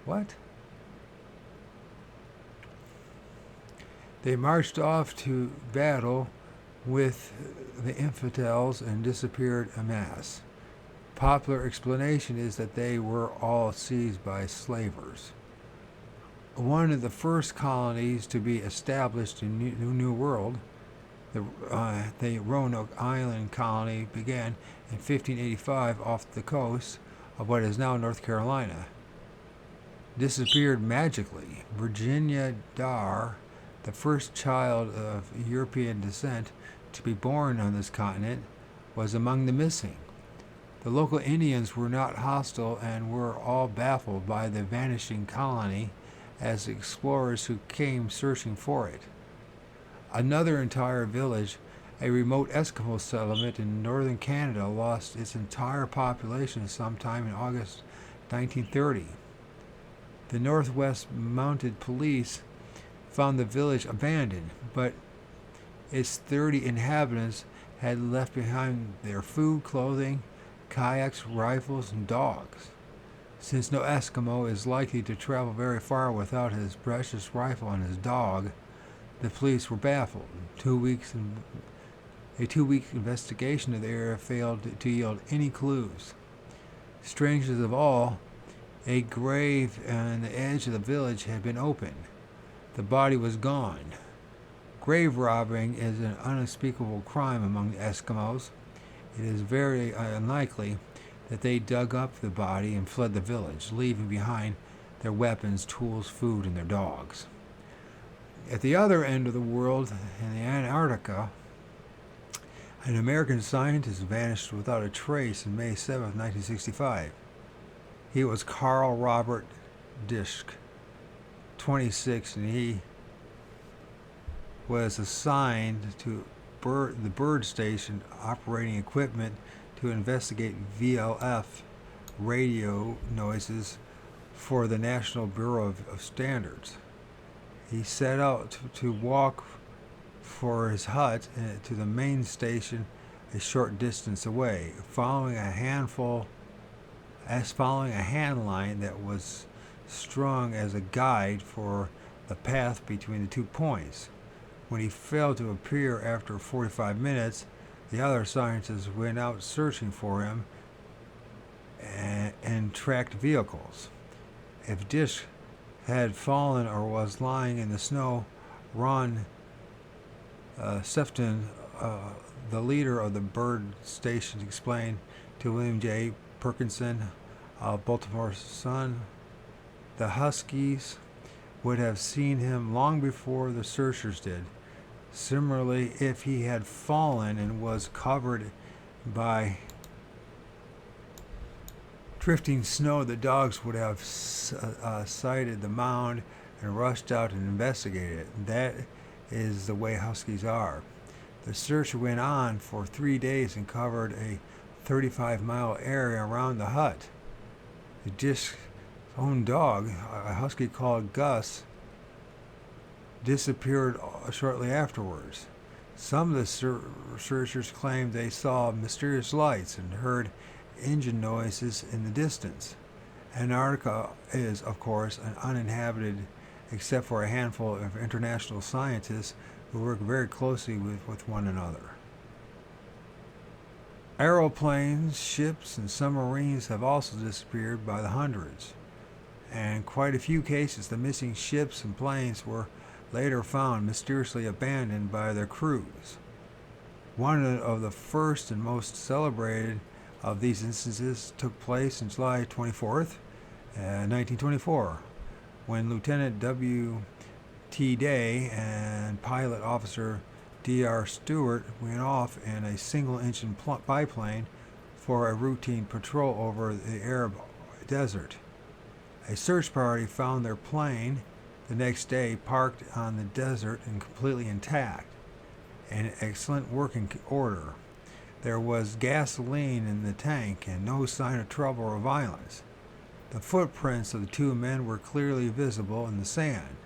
What? They marched off to battle with the infidels and disappeared en masse. Popular explanation is that they were all seized by slavers. One of the first colonies to be established in the New World, the Roanoke Island colony, began in 1585 off the coast of what is now North Carolina. Disappeared magically. Virginia Darr, the first child of European descent to be born on this continent, was among the missing. The local Indians were not hostile and were all baffled by the vanishing colony as explorers who came searching for it. Another entire village, a remote Eskimo settlement in northern Canada, lost its entire population sometime in August 1930. The Northwest Mounted Police found the village abandoned, but its 30 inhabitants had left behind their food, clothing, kayaks, rifles, and dogs. Since no Eskimo is likely to travel very far without his precious rifle and his dog, the police were baffled. A 2-week investigation of the area failed to yield any clues. Strangest of all, a grave on the edge of the village had been opened. The body was gone. Grave robbing is an unspeakable crime among the Eskimos. It is very unlikely that they dug up the body and fled the village, leaving behind their weapons, tools, food, and their dogs. At the other end of the world, in the Antarctica, an American scientist vanished without a trace on May 7, 1965. He was Carl Robert Disch, 26, and he was assigned to the Bird Station operating equipment to investigate VLF radio noises for the National Bureau of Standards. He set out to walk for his hut to the main station a short distance away, following a hand line that was strung as a guide for the path between the 2 points. When he failed to appear after 45 minutes, the other scientists went out searching for him and tracked vehicles. If Disch had fallen or was lying in the snow, Ron Sefton, the leader of the Bird Station, explained to William J. Perkinson of Baltimore Sun, the Huskies would have seen him long before the searchers did. Similarly, if he had fallen and was covered by drifting snow, the dogs would have sighted the mound and rushed out and investigated it. That is the way Huskies are. The search went on for 3 days and covered a 35-mile area around the hut. Disch's own dog, a husky called Gus, disappeared shortly afterwards. Some of the searchers claimed they saw mysterious lights and heard engine noises in the distance. Antarctica is, of course, uninhabited except for a handful of international scientists who work very closely with one another. Aeroplanes, ships, and submarines have also disappeared by the hundreds. And in quite a few cases, the missing ships and planes were later found mysteriously abandoned by their crews. One of the first and most celebrated of these instances took place on July 24th, 1924, when Lieutenant W.T. Day and pilot officer D.R. Stewart went off in a single-engine biplane for a routine patrol over the Arab desert. A search party found their plane the next day parked on the desert and completely intact, in excellent working order. There was gasoline in the tank and no sign of trouble or violence. The footprints of the two men were clearly visible in the sand.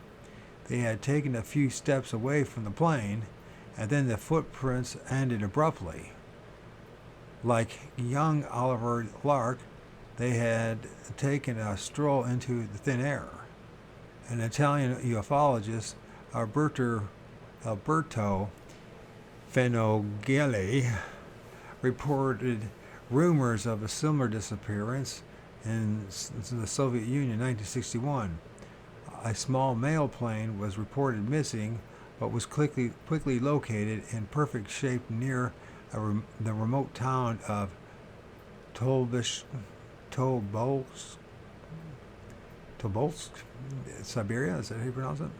They had taken a few steps away from the plane, and then the footprints ended abruptly. Like young Oliver Lark, they had taken a stroll into the thin air. An Italian ufologist, Alberto Fenoghelli, reported rumors of a similar disappearance in the Soviet Union in 1961. A small mail plane was reported missing, but was quickly located in perfect shape near the remote town of Tobolsk, Tobolsk, Siberia. Is that how you pronounce it?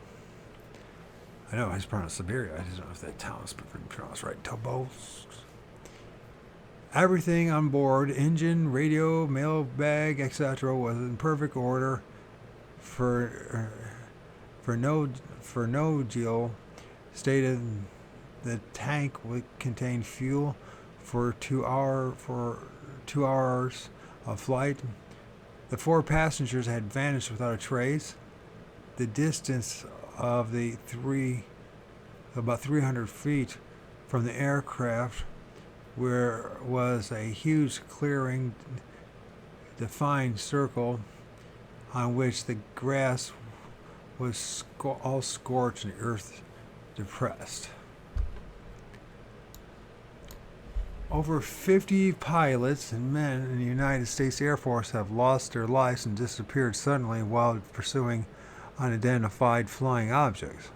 I know it's pronounced Siberia. I just don't know if that town is pronounced right. Tobolsk. Everything on board, engine, radio, mail bag, etc., was in perfect order. For Nogel stated the tank would contain fuel for 2 hours of flight. The 4 passengers had vanished without a trace. The distance of the about 300 feet from the aircraft, where was a huge clearing, defined circle on which the grass was all scorched and the earth depressed. Over 50 pilots and men in the United States Air Force have lost their lives and disappeared suddenly while pursuing unidentified flying objects.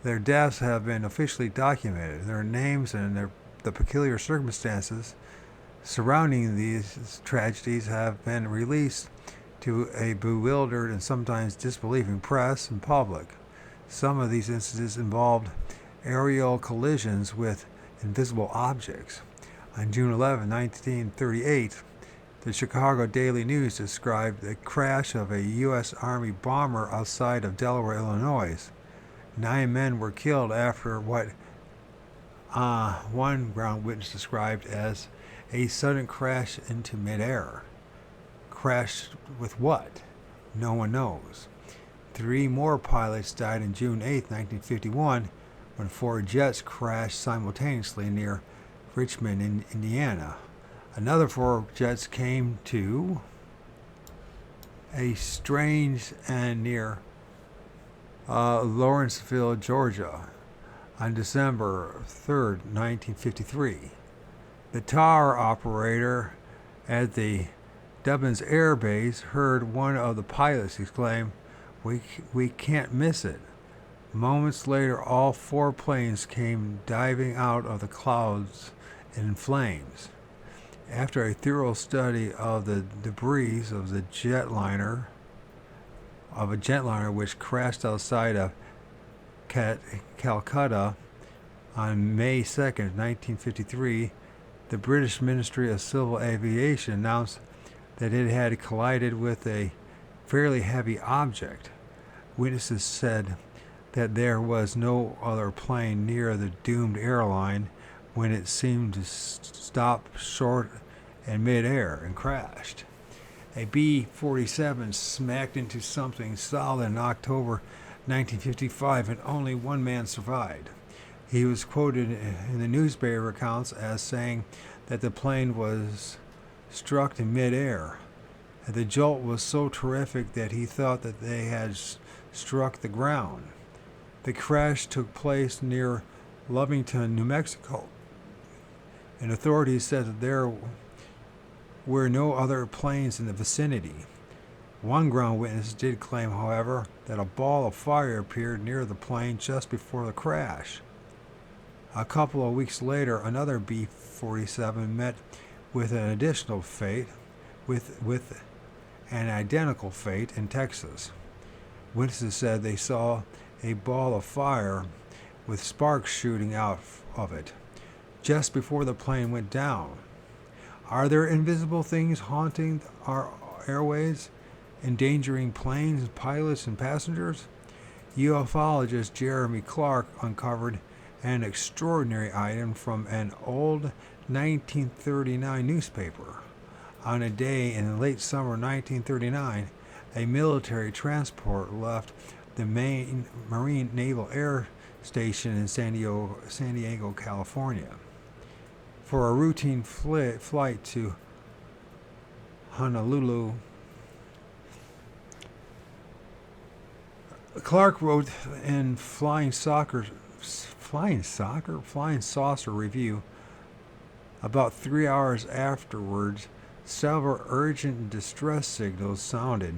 Their deaths have been officially documented. Their names and the peculiar circumstances surrounding these tragedies have been released to a bewildered and sometimes disbelieving press and public. Some of these incidents involved aerial collisions with invisible objects. On June 11, 1938, the Chicago Daily News described the crash of a U.S. Army bomber outside of Delaware, Illinois. 9 men were killed after what one ground witness described as a sudden crash into midair. Crashed with what? No one knows. 3 more pilots died on June 8, 1951, when 4 jets crashed simultaneously near Richmond, in Indiana. Another 4 jets came to a strange and near Lawrenceville, Georgia, on December 3, 1953. The tower operator at the Dobbins Air Base heard one of the pilots exclaim, "We can't miss it." Moments later, all 4 planes came diving out of the clouds in flames. After a thorough study of the debris of a jetliner which crashed outside of Calcutta on May 2, 1953, the British Ministry of Civil Aviation announced that it had collided with a fairly heavy object. Witnesses said that there was no other plane near the doomed airline when it seemed to stop short in midair and crashed. A B-47 smacked into something solid in October 1955, and only 1 man survived. He was quoted in the newspaper accounts as saying that the plane was struck in midair. The jolt was so terrific that he thought that they had struck the ground. The crash took place near Lovington, New Mexico, and authorities said that there were no other planes in the vicinity. One ground witness did claim, however, that a ball of fire appeared near the plane just before the crash. A couple of weeks later, another B-47 met with an additional fate, with an identical fate in Texas. Witnesses said they saw a ball of fire with sparks shooting out of it just before the plane went down. Are there invisible things haunting our airways, endangering planes, pilots, and passengers? Ufologist Jeremy Clark uncovered an extraordinary item from an old 1939 newspaper. On a day in late summer 1939, a military transport left the main Marine Naval Air Station in San Diego, California. for a routine flight to Honolulu. Clark wrote in Flying Saucer Review about 3 hours afterwards, several urgent distress signals sounded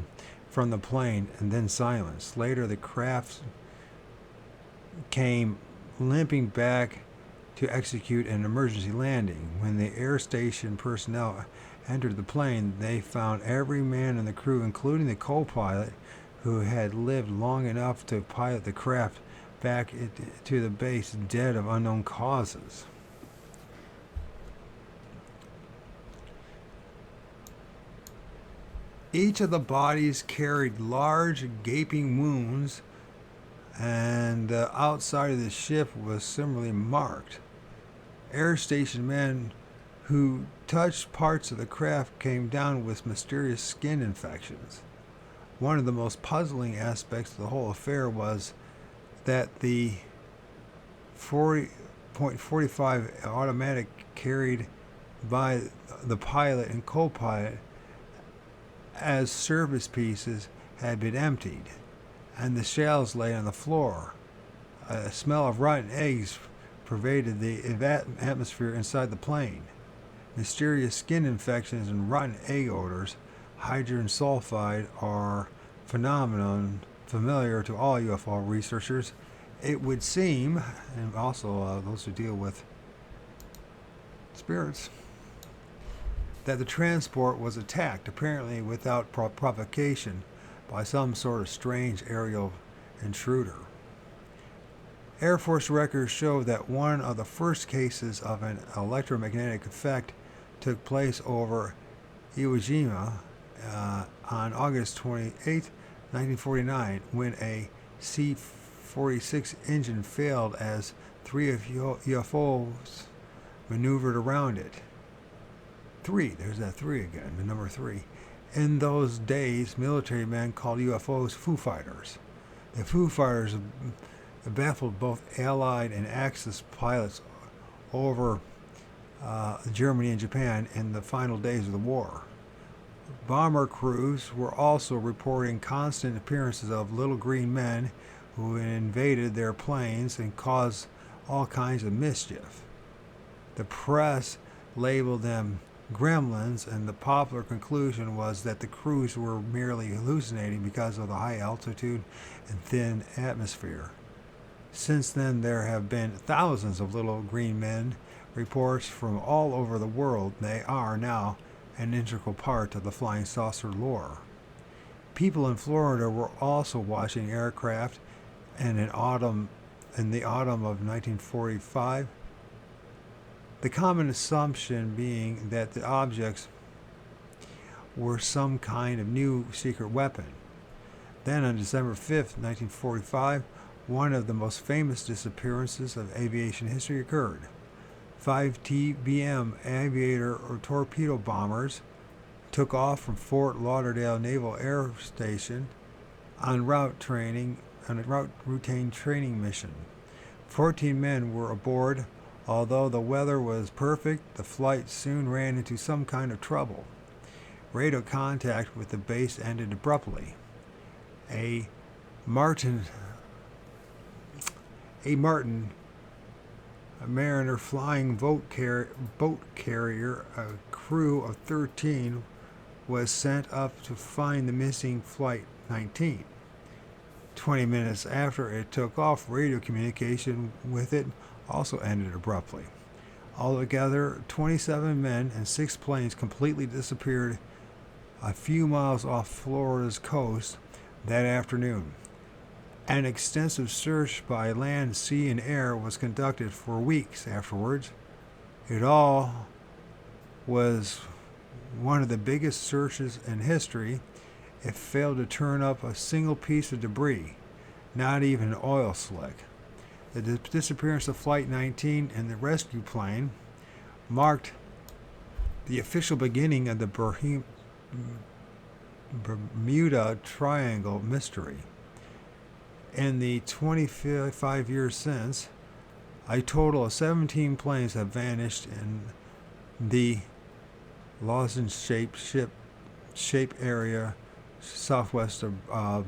from the plane and then silence. Later, the craft came limping back to execute an emergency landing. When the air station personnel entered the plane, they found every man in the crew, including the co-pilot, who had lived long enough to pilot the craft back to the base, dead of unknown causes. Each of the bodies carried large, gaping wounds, and the outside of the ship was similarly marked. Air station men who touched parts of the craft came down with mysterious skin infections. One of the most puzzling aspects of the whole affair was that the 40.45 automatic carried by the pilot and co-pilot as service pieces had been emptied, and the shells lay on the floor. A smell of rotten eggs pervaded the atmosphere inside the plane. Mysterious skin infections and rotten egg odors, hydrogen sulfide, are phenomenon familiar to all UFO researchers. It would seem, and also those who deal with spirits, that the transport was attacked, apparently without provocation, by some sort of strange aerial intruder. Air Force records show that one of the first cases of an electromagnetic effect took place over Iwo Jima on August 28, 1949, when a C-46 engine failed as three of UFOs maneuvered around it. There's that three again, the number three. In those days, military men called UFOs Foo Fighters. The Foo Fighters baffled both Allied and Axis pilots over Germany and Japan in the final days of the war. Bomber crews were also reporting constant appearances of little green men who invaded their planes and caused all kinds of mischief. The press labeled them gremlins, and the popular conclusion was that the crews were merely hallucinating because of the high altitude and thin atmosphere. Since then, there have been thousands of little green men reports from all over the world. They are now an integral part of the flying saucer lore. People in Florida were also watching aircraft in the autumn of 1945. The common assumption being that the objects were some kind of new secret weapon. Then on December 5th, 1945, one of the most famous disappearances of aviation history occurred. 5 TBM aviator or torpedo bombers took off from Fort Lauderdale Naval Air Station on a routine training mission. 14 men were aboard. Although the weather was perfect, the flight soon ran into some kind of trouble. Radio contact with the base ended abruptly. A Martin, a Mariner flying boat carrier, a crew of 13, was sent up to find the missing Flight 19. 20 minutes after it took off, radio communication with it also ended abruptly. Altogether, 27 men and 6 planes completely disappeared a few miles off Florida's coast that afternoon. An extensive search by land, sea, and air was conducted for weeks afterwards. It all was one of the biggest searches in history. It failed to turn up a single piece of debris, not even an oil slick. The disappearance of Flight 19 and the rescue plane marked the official beginning of the Bermuda Triangle mystery. In the 25 years since, a total of 17 planes have vanished in the lozenge-shaped area southwest of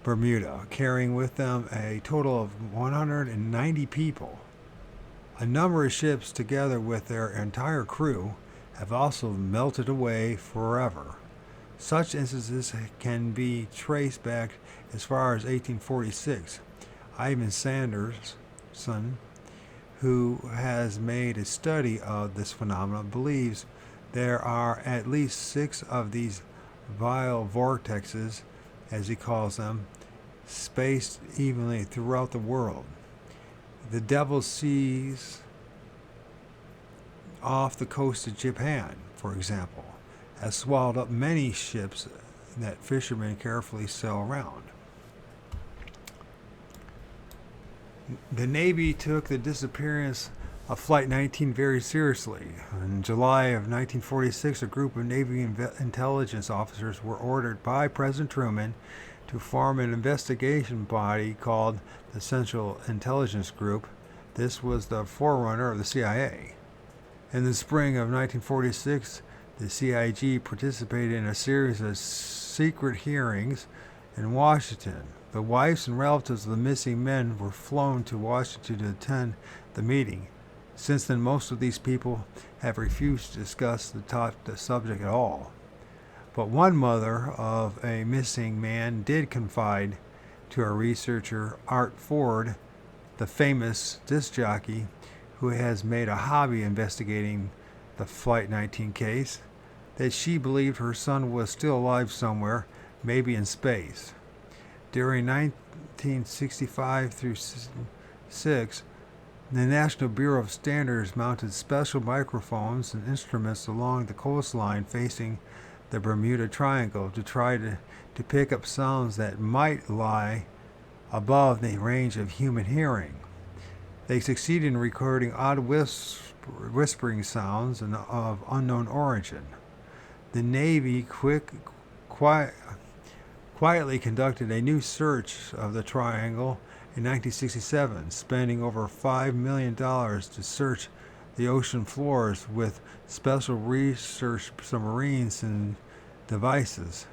Bermuda, carrying with them a total of 190 people. A number of ships, together with their entire crew, have also melted away forever. Such instances can be traced back as far as 1846. Ivan Sanderson, who has made a study of this phenomenon, believes there are at least 6 of these vile vortexes, as he calls them, spaced evenly throughout the world. The Devil's Seas off the coast of Japan, for example, has swallowed up many ships that fishermen carefully sail around. The Navy took the disappearance of Flight 19 very seriously. In July of 1946, a group of Navy intelligence officers were ordered by President Truman to form an investigation body called the Central Intelligence Group. This was the forerunner of the CIA. In the spring of 1946, the CIG participated in a series of secret hearings in Washington. The wives and relatives of the missing men were flown to Washington to attend the meeting. Since then, most of these people have refused to discuss the subject at all. But one mother of a missing man did confide to a researcher, Art Ford, the famous disc jockey who has made a hobby investigating the Flight 19 case, that she believed her son was still alive somewhere, maybe in space. During 1965 through 6, the National Bureau of Standards mounted special microphones and instruments along the coastline facing the Bermuda Triangle to try to pick up sounds that might lie above the range of human hearing. They succeeded in recording odd whispering sounds of unknown origin. The Navy quietly conducted a new search of the triangle in 1967, spending over $5 million to search the ocean floors with special research submarines and devices.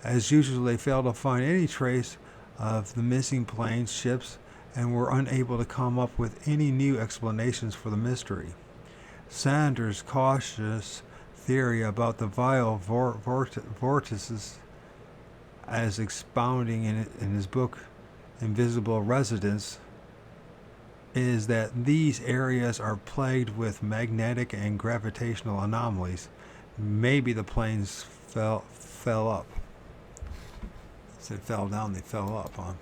As usual, they failed to find any trace of the missing planes, ships, and were unable to come up with any new explanations for the mystery. Sanders' cautious theory about the vile vortices, as expounding in his book Invisible Residence, is that these areas are plagued with magnetic and gravitational anomalies. Maybe the planes fell up. Instead of fell down, they fell up, huh?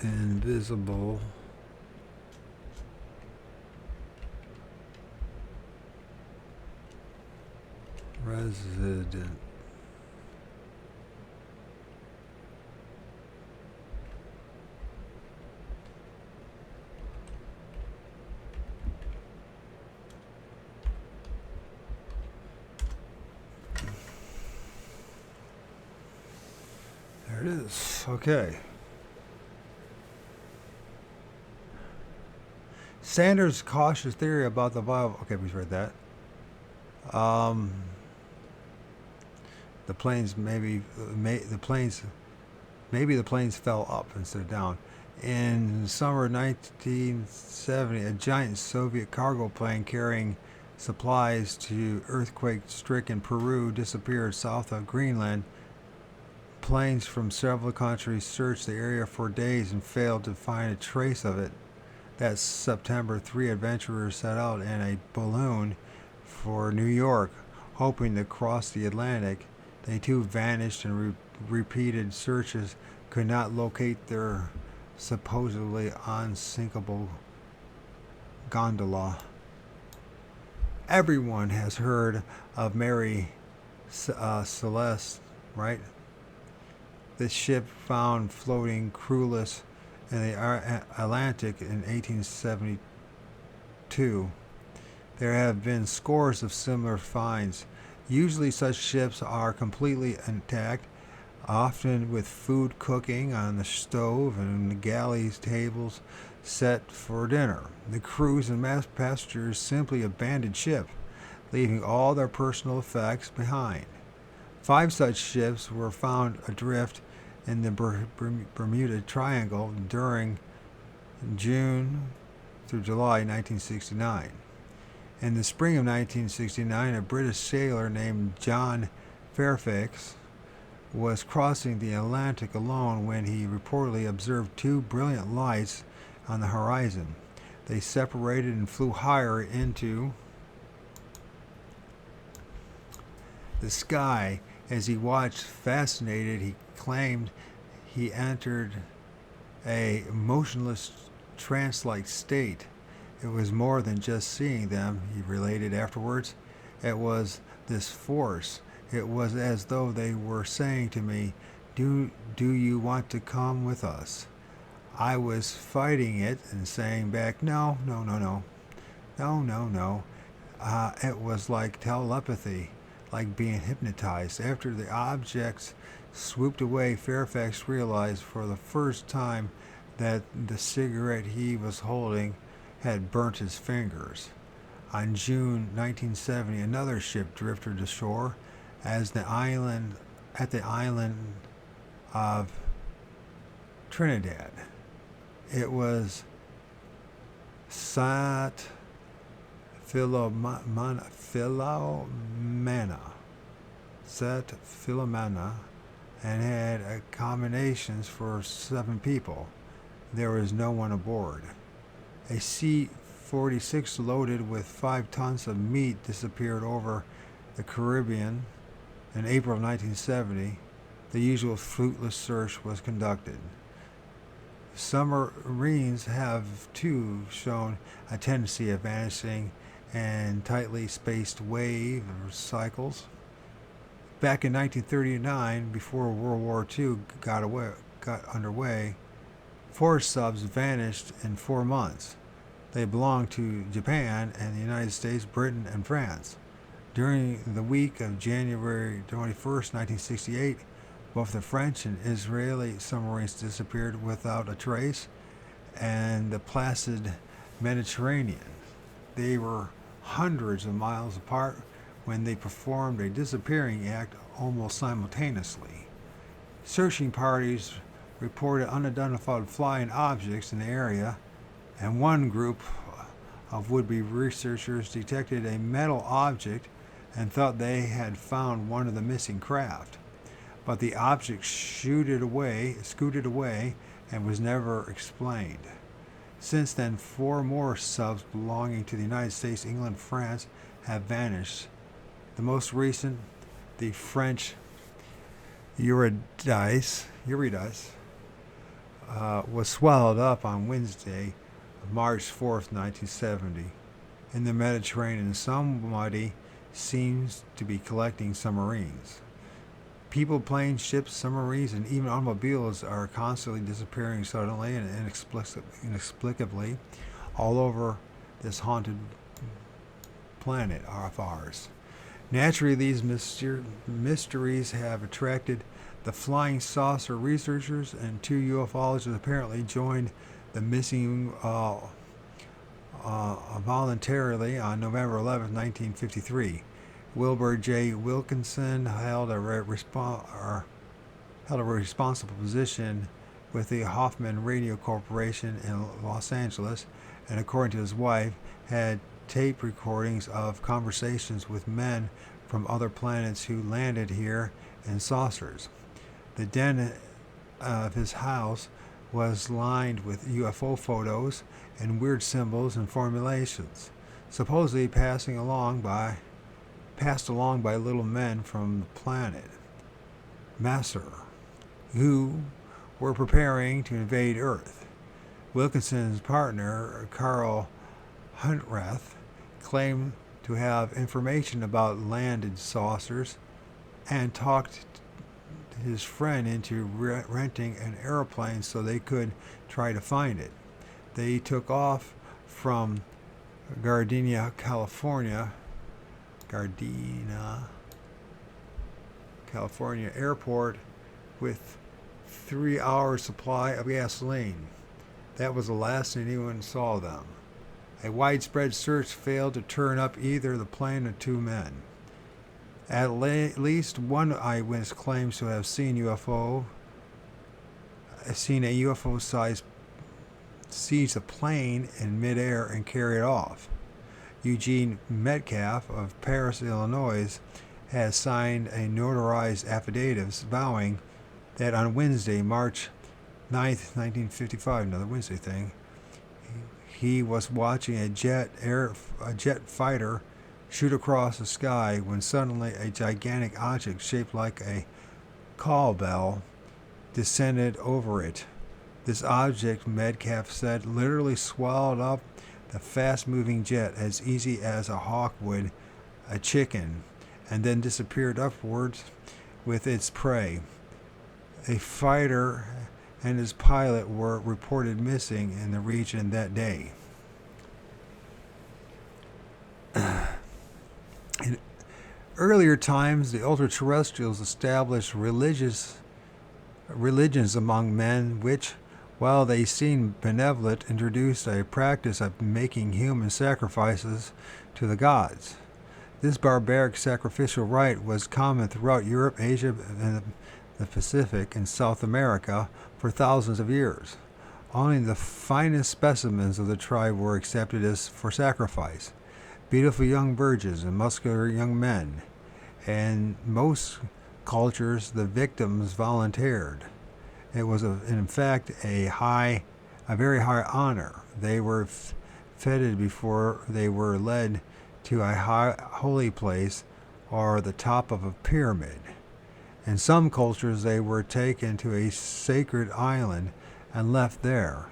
Invisible resident. There it is. Okay. Sanders' cautious theory about the vile. Okay, we read that. The planes maybe the planes fell up instead of down. In summer 1970, a giant Soviet cargo plane carrying supplies to earthquake-stricken Peru disappeared south of Greenland. Planes from several countries searched the area for days and failed to find a trace of it. That September, 3 adventurers set out in a balloon for New York, hoping to cross the Atlantic. They too vanished, and repeated searches could not locate their supposedly unsinkable gondola. Everyone has heard of Mary Celeste, right? This ship found floating crewless in the Atlantic in 1872. There have been scores of similar finds. Usually such ships are completely intact, often with food cooking on the stove and the galley's tables set for dinner. The crews and passengers simply abandoned ship, leaving all their personal effects behind. 5 such ships were found adrift in the Bermuda Triangle during June through July 1969. In the spring of 1969, a British sailor named John Fairfax was crossing the Atlantic alone when he reportedly observed 2 brilliant lights on the horizon. They separated and flew higher into the sky. As he watched, fascinated, he claimed he entered a motionless trance-like state. It was more than just seeing them, he related afterwards. It was this force. It was as though they were saying to me, do you want to come with us? I was fighting it and saying back, no. It was like telepathy, like being hypnotized. After the objects swooped away, Fairfax realized for the first time that the cigarette he was holding had burnt his fingers. On June 1970, another ship drifted ashore at the island of Trinidad. It was Sat Philomena, and had accommodations for 7 people. There was no one aboard. A C-46 loaded with 5 tons of meat disappeared over the Caribbean in April of 1970. The usual fruitless search was conducted. Submarines have too shown a tendency of vanishing in tightly spaced wave cycles. Back in 1939, before World War II got underway, 4 subs vanished in 4 months. They belonged to Japan and the United States, Britain, and France. During the week of January 21st, 1968, both the French and Israeli submarines disappeared without a trace, and the placid Mediterranean. They were hundreds of miles apart when they performed a disappearing act almost simultaneously. Searching parties reported unidentified flying objects in the area, and one group of would-be researchers detected a metal object and thought they had found one of the missing craft. But the object scooted away and was never explained. Since then, 4 more subs belonging to the United States, England, France have vanished. The most recent, the French Eurydice, was swallowed up on Wednesday, March 4th, 1970. In the Mediterranean, somebody seems to be collecting submarines. People, planes, ships, submarines, and even automobiles are constantly disappearing suddenly and inexplicably all over this haunted planet of ours. Naturally, these mysteries have attracted the flying saucer researchers, and 2 ufologists apparently joined the missing voluntarily on November 11, 1953. Wilbur J. Wilkinson held a responsible position with the Hoffman Radio Corporation in Los Angeles, and according to his wife, had tape recordings of conversations with men from other planets who landed here in saucers. The den of his house was lined with UFO photos and weird symbols and formulations, supposedly passed along by little men from the planet Masser, who were preparing to invade Earth. Wilkinson's partner, Carl Huntrath, claimed to have information about landed saucers and talked his friend into renting an airplane so they could try to find it. They took off from Gardena, California airport with 3 hours supply of gasoline. That was the last anyone saw them. A widespread search failed to turn up either the plane or two men. At least one eyewitness claims to have seen a UFO-sized seize a plane in midair and carry it off. Eugene Metcalf of Paris, Illinois, has signed a notarized affidavit vowing that on Wednesday, March 9th, 1955, another Wednesday thing, he was watching a jet fighter shoot across the sky when suddenly a gigantic object shaped like a call bell descended over it. This object, Metcalf said, literally swallowed up the fast-moving jet as easy as a hawk would a chicken, and then disappeared upwards with its prey. A fighter and his pilot were reported missing in the region that day. In earlier times, the ultra-terrestrials established religions among men which, while they seemed benevolent, introduced a practice of making human sacrifices to the gods. This barbaric sacrificial rite was common throughout Europe, Asia, and the Pacific, and South America for thousands of years. Only the finest specimens of the tribe were accepted as for sacrifice. Beautiful young virgins and muscular young men. And most cultures, the victims volunteered. It was, in fact, a very high honor. They were feted before they were led to a holy place or the top of a pyramid. In some cultures, they were taken to a sacred island and left there.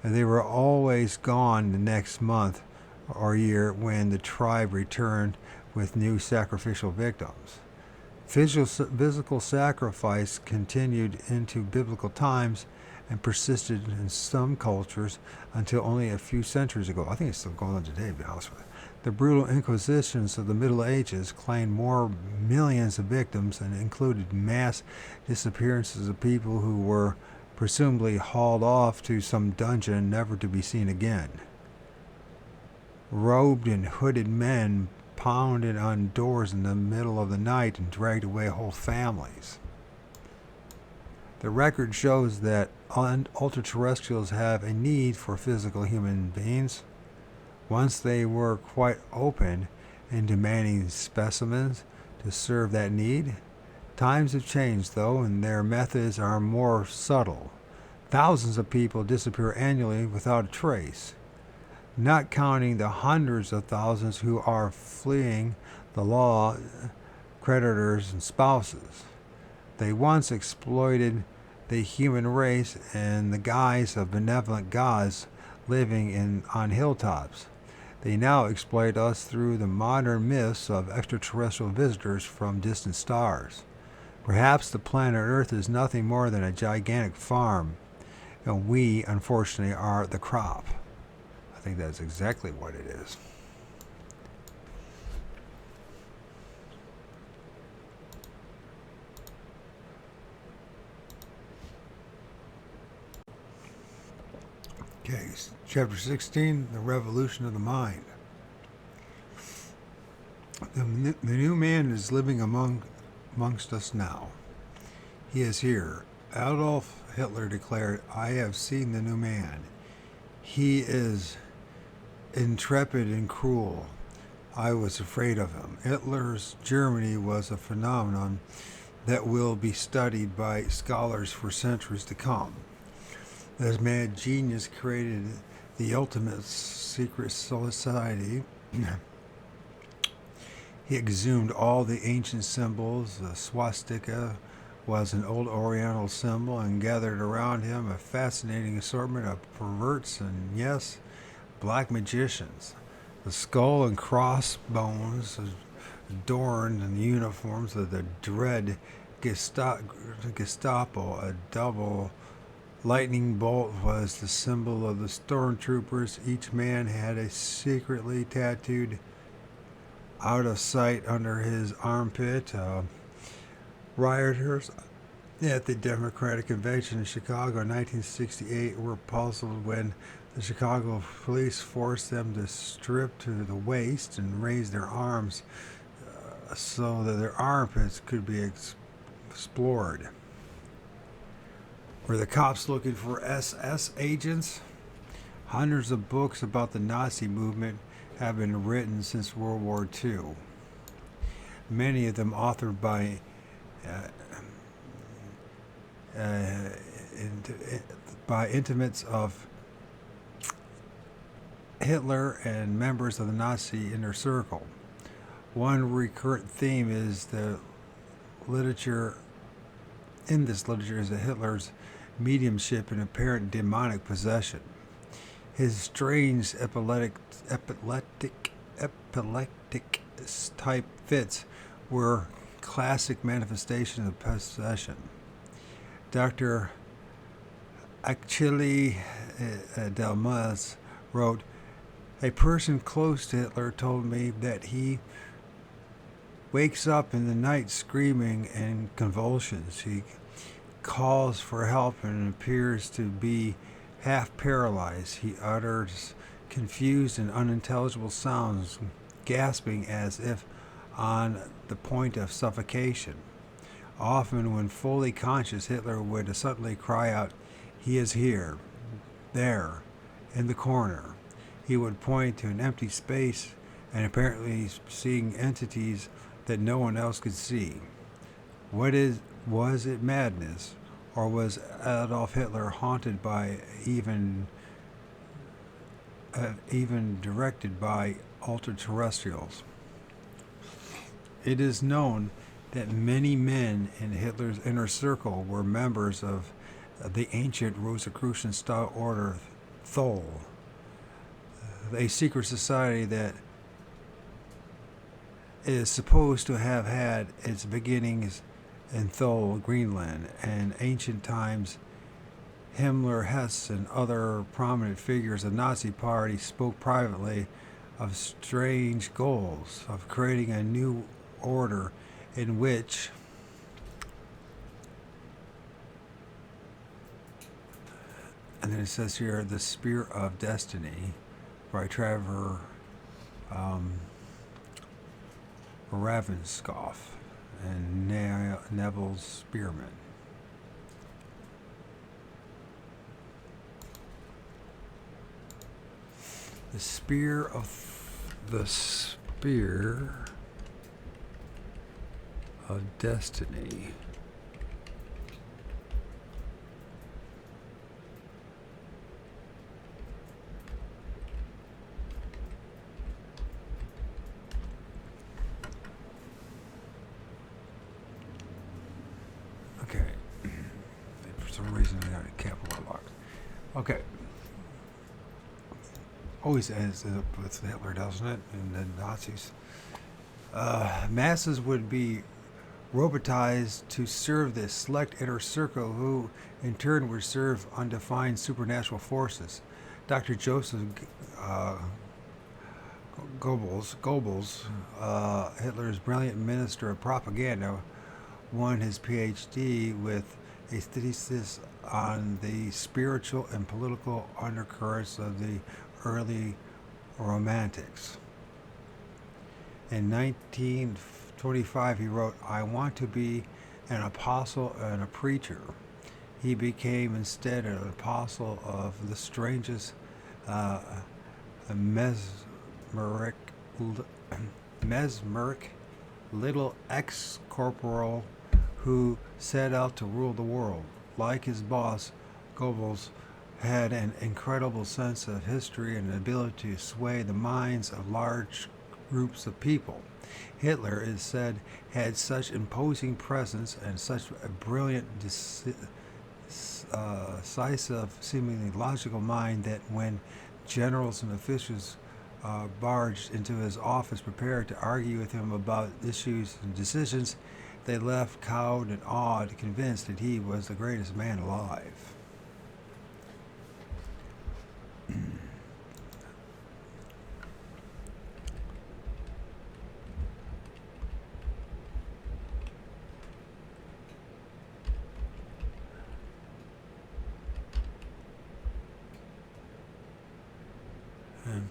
And they were always gone the next month or year when the tribe returned with new sacrificial victims. Physical sacrifice continued into biblical times and persisted in some cultures until only a few centuries ago. I think it's still going on today, to be honest with you. The brutal inquisitions of the Middle Ages claimed more millions of victims and included mass disappearances of people who were presumably hauled off to some dungeon never to be seen again. Robed and hooded men pounded on doors in the middle of the night and dragged away whole families. The record shows that ultra-terrestrials have a need for physical human beings. Once they were quite open in demanding specimens to serve that need. Times have changed, though, and their methods are more subtle. Thousands of people disappear annually without a trace, not counting the hundreds of thousands who are fleeing the law, creditors, and spouses. They once exploited the human race in the guise of benevolent gods living on hilltops. They now exploit us through the modern myths of extraterrestrial visitors from distant stars. Perhaps the planet Earth is nothing more than a gigantic farm, and we, unfortunately, are the crop. I think that's exactly what it is. Okay, chapter 16, the revolution of the mind. The new man is living amongst us now. He is here. Adolf Hitler declared, "I have seen the new man. He is intrepid and cruel. I was afraid of him." Hitler's Germany was a phenomenon that will be studied by scholars for centuries to come. This mad genius created the ultimate secret society. He exhumed all the ancient symbols. The swastika was an old Oriental symbol, and gathered around him a fascinating assortment of perverts and, yes, black magicians. The skull and crossbones adorned in the uniforms of the dread Gestapo. A double lightning bolt was the symbol of the stormtroopers. Each man had a secretly tattooed out of sight under his armpit. Rioters at the Democratic Convention in Chicago in 1968 were puzzled when the Chicago police forced them to strip to the waist and raise their arms so that their armpits could be explored. Were the cops looking for SS agents? Hundreds of books about the Nazi movement have been written since World War II, many of them authored by uh, uh, intimates of Hitler and members of the Nazi inner circle. One recurrent theme is the literature in this literature is Hitler's mediumship and apparent demonic possession. His strange epileptic type fits were classic manifestations of possession. Dr. Achille Delmas wrote, "A person close to Hitler told me that he wakes up in the night screaming in convulsions. He calls for help and appears to be half paralyzed. He utters confused and unintelligible sounds, gasping as if on the point of suffocation. Often, when fully conscious, Hitler would suddenly cry out, 'He is here, there, in the corner.' He would point to an empty space and apparently seeing entities that no one else could see. Was it madness, or was Adolf Hitler haunted by even directed by ultra-terrestrials?" It is known that many men in Hitler's inner circle were members of the ancient Rosicrucian-style order Thule, a secret society that is supposed to have had its beginnings in Thule, Greenland, and ancient times. Himmler, Hess, and other prominent figures of the Nazi Party spoke privately of strange goals of creating a new order in which and then it says here, The Spear of Destiny by Trevor Ravenscoff and Neville Spearman. The Spear of Destiny. Okay. For some reason I got a capital locked. Okay. Always ends with Hitler, doesn't it? And the Nazis. Masses would be robotized to serve this select inner circle, who in turn would serve undefined supernatural forces. Dr. Joseph Goebbels, Hitler's brilliant minister of propaganda, won his PhD with a thesis on the spiritual and political undercurrents of the early Romantics. In 1925, he wrote, "I want to be an apostle and a preacher." He became instead an apostle of the strangest mesmeric little ex-corporal who set out to rule the world. Like his boss, Goebbels had an incredible sense of history and an ability to sway the minds of large groups of people. Hitler, it is said, had such imposing presence and such a brilliant, decisive, seemingly logical mind that when generals and officials barged into his office prepared to argue with him about issues and decisions, they left cowed and awed, convinced that he was the greatest man alive.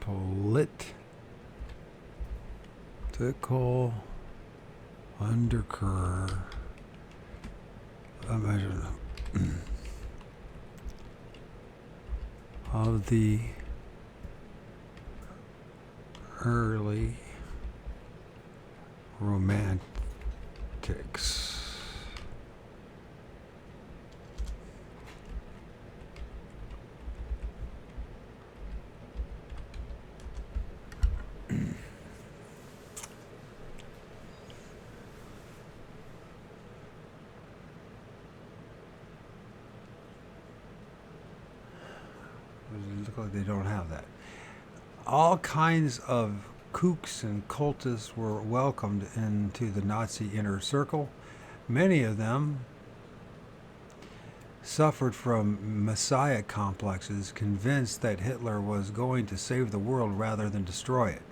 political undercurrent. Imagine of the early romantics. Look like they don't have that. All kinds of kooks and cultists were welcomed into the Nazi inner circle. Many of them suffered from messiah complexes, convinced that Hitler was going to save the world rather than destroy it.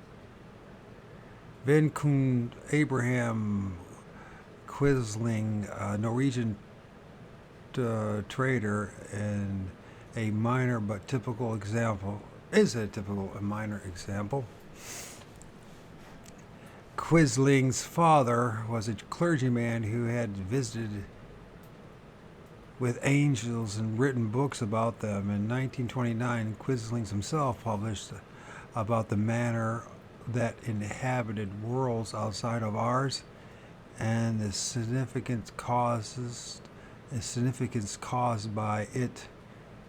Vidkun Abraham Quisling, a Norwegian trader and a minor but typical example, minor example. Quisling's father was a clergyman who had visited with angels and written books about them. In 1929, Quisling himself published about the manner that inhabited worlds outside of ours and the significance caused by it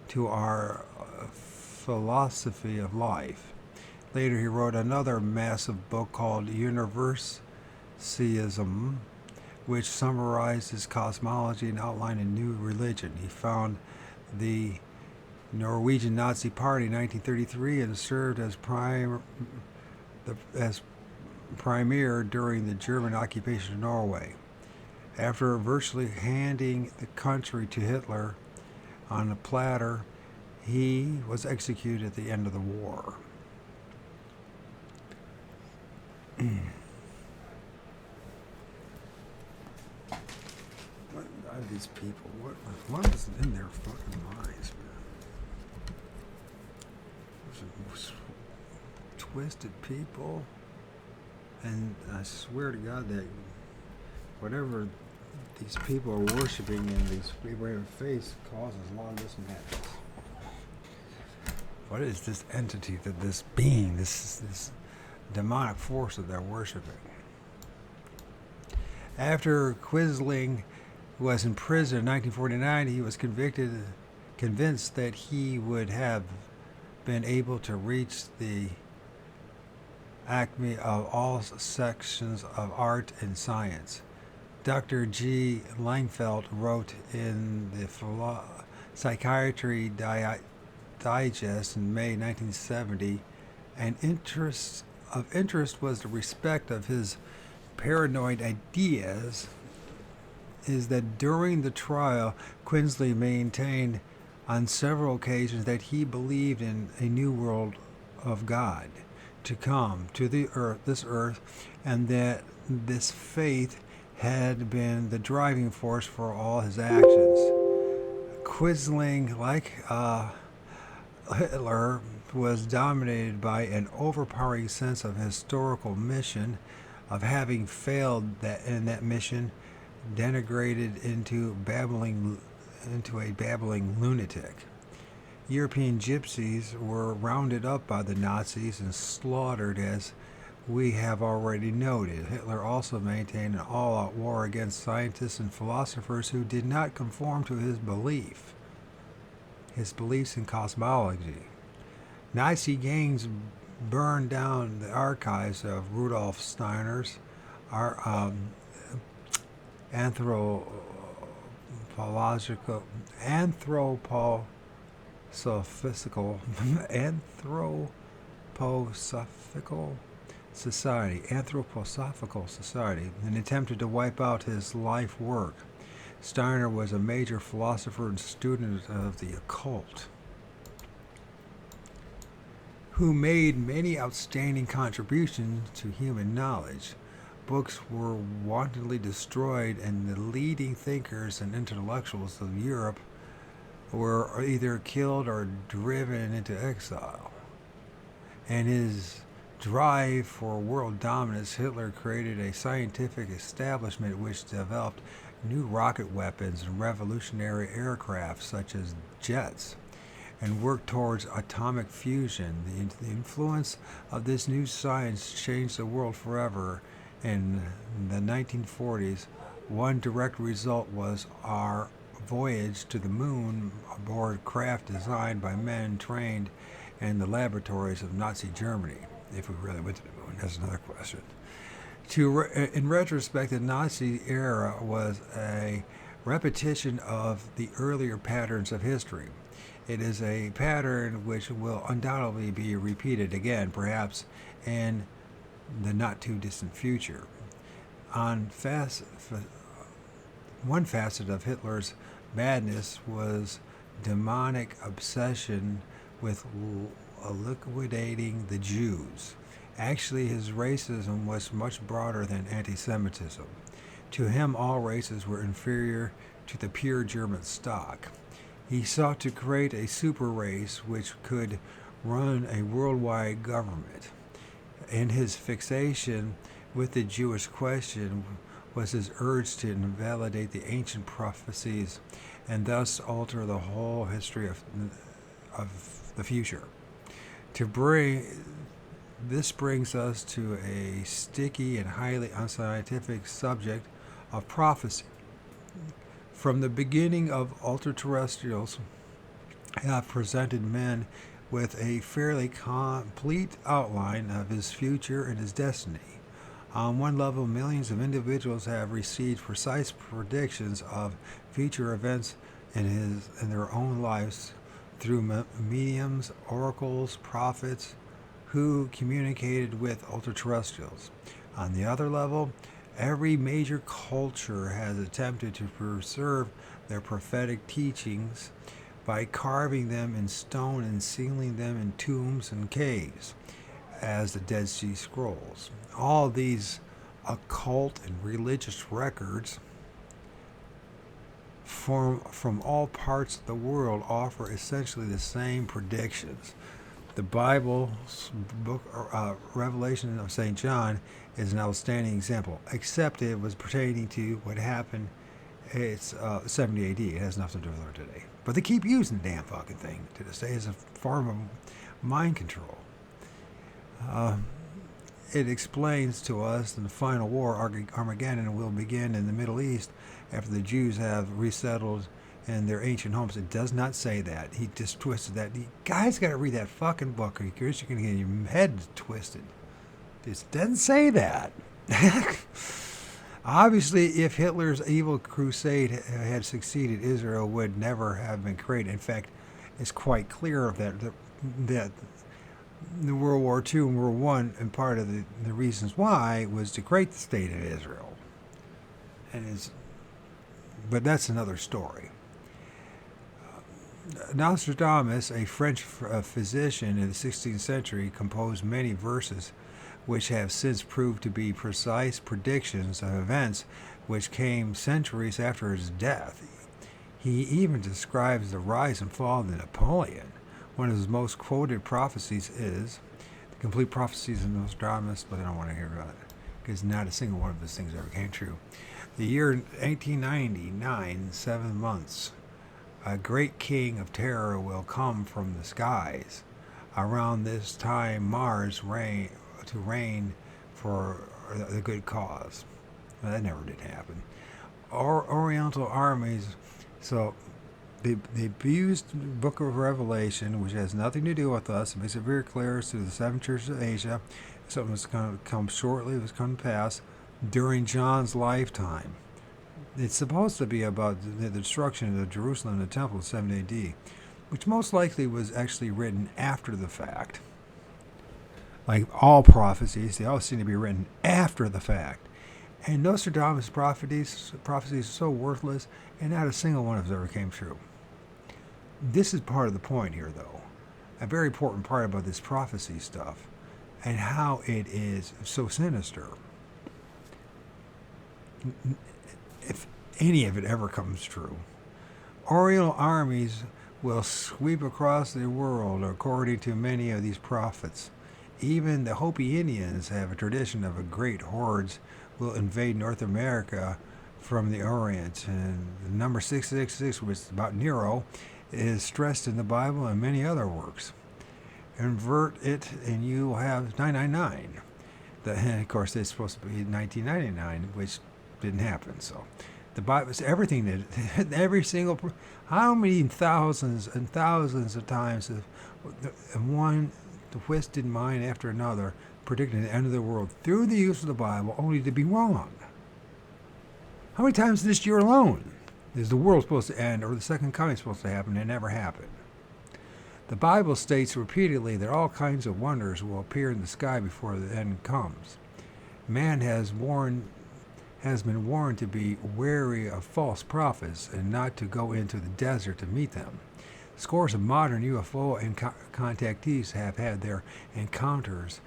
to our philosophy of life. Later, he wrote another massive book called Universalism, which summarized his cosmology and outlined a new religion. He founded the Norwegian Nazi Party in 1933 and served as premier during the German occupation of Norway. After virtually handing the country to Hitler on a platter, he was executed at the end of the war. What are these people? What is in their fucking minds, man? Those twisted people. And I swear to God that whatever these people are worshiping in these Abraham face causes a lot of this madness. What is this entity, that this being, this demonic force that they're worshiping? After Quisling was in prison in 1949, he was convinced that he would have been able to reach the acme of all sections of art and science. Dr. G. Langfeld wrote in the Psychiatry Digest in May 1970, of interest was the respect of his paranoid ideas is that during the trial, Quisling maintained on several occasions that he believed in a new world of God to come to the earth, this earth, and that this faith had been the driving force for all his actions. Quisling, like Hitler, was dominated by an overpowering sense of historical mission, of having failed in that mission, denigrated into a babbling lunatic. European gypsies were rounded up by the Nazis and slaughtered, as we have already noted. Hitler also maintained an all-out war against scientists and philosophers who did not conform to his beliefs in cosmology. Nazi gangs burned down the archives of Rudolf Steiner's anthroposophical society, and attempted to wipe out his life work. Steiner was a major philosopher and student of the occult, who made many outstanding contributions to human knowledge. Books were wantonly destroyed, and the leading thinkers and intellectuals of Europe were either killed or driven into exile. and his drive for world dominance, Hitler created a scientific establishment which developed new rocket weapons and revolutionary aircraft such as jets, and worked towards atomic fusion. The influence of this new science changed the world forever. In the 1940s, one direct result was our voyage to the moon aboard craft designed by men trained in the laboratories of Nazi Germany. If we really went to the moon, that's another question. In retrospect, the Nazi era was a repetition of the earlier patterns of history. It is a pattern which will undoubtedly be repeated again, perhaps in the not too distant future. One facet of Hitler's madness was demonic obsession with liquidating the Jews. Actually, his racism was much broader than anti-Semitism. To him, all races were inferior to the pure German stock. He sought to create a super race which could run a worldwide government. And his fixation with the Jewish question was his urge to invalidate the ancient prophecies and thus alter the whole history of the future. This brings us to a sticky and highly unscientific subject of prophecy. From the beginning of ultra-terrestrials have presented men with a fairly complete outline of his future and his destiny. On one level, millions of individuals have received precise predictions of future events in their own lives through mediums, oracles, prophets, who communicated with ultra-terrestrials. On the other level, every major culture has attempted to preserve their prophetic teachings by carving them in stone and sealing them in tombs and caves, as the Dead Sea Scrolls. All these occult and religious records from all parts of the world offer essentially the same predictions. The Bible's book, Revelation of St. John, is an outstanding example, except it was pertaining to what happened. It's 70 AD. It has nothing to do with our today. But they keep using the damn fucking thing to this day as a form of mind control. It explains to us that the final war, Armageddon, will begin in the Middle East after the Jews have resettled in their ancient homes. It does not say that. He just twisted that. You guys got to read that fucking book, or you're going to get your head twisted. It doesn't say that. Obviously, if Hitler's evil crusade had succeeded, Israel would never have been created. In fact, it's quite clear that the World War II and World War I, and part of the reasons why, was to create the state of Israel. But that's another story. Nostradamus, a French physician in the 16th century, composed many verses which have since proved to be precise predictions of events which came centuries after his death. He even describes the rise and fall of Napoleon. One of his most quoted prophecies is the complete prophecies of Nostradamus, but I don't want to hear about it because not a single one of those things ever came true. The year 1899, 7 months. A great king of terror will come from the skies. Around this time, Mars reign for the good cause. Well, that never did happen. Oriental armies, so they abused the Book of Revelation, which has nothing to do with us. It makes it very clear to the 7 churches of Asia. Something that's going to come shortly, was going to pass during John's lifetime. It's supposed to be about the destruction of Jerusalem and the temple in 70 AD, which most likely was actually written after the fact. Like all prophecies, they all seem to be written after the fact. And Nostradamus' prophecies are so worthless, and not a single one of them ever came true. This is part of the point here, though. A very important part about this prophecy stuff, and how it is so sinister. If any of it ever comes true, Oriental armies will sweep across the world, according to many of these prophets. Even the Hopi Indians have a tradition of a great hordes will invade North America from the Orient. And the number 666, which is about Nero, is stressed in the Bible and many other works. Invert it and you will have 999. And of course, it's supposed to be 1999, which didn't happen. So the Bible, everything that, every single, how many thousands and thousands of times have one twisted mind after another predicting the end of the world through the use of the Bible, only to be wrong? How many times this year alone is the world supposed to end or the second coming supposed to happen and it never happened? The Bible states repeatedly that all kinds of wonders will appear in the sky before the end comes. Man has been warned to be wary of false prophets and not to go into the desert to meet them. Scores of modern UFO contactees have had their encounters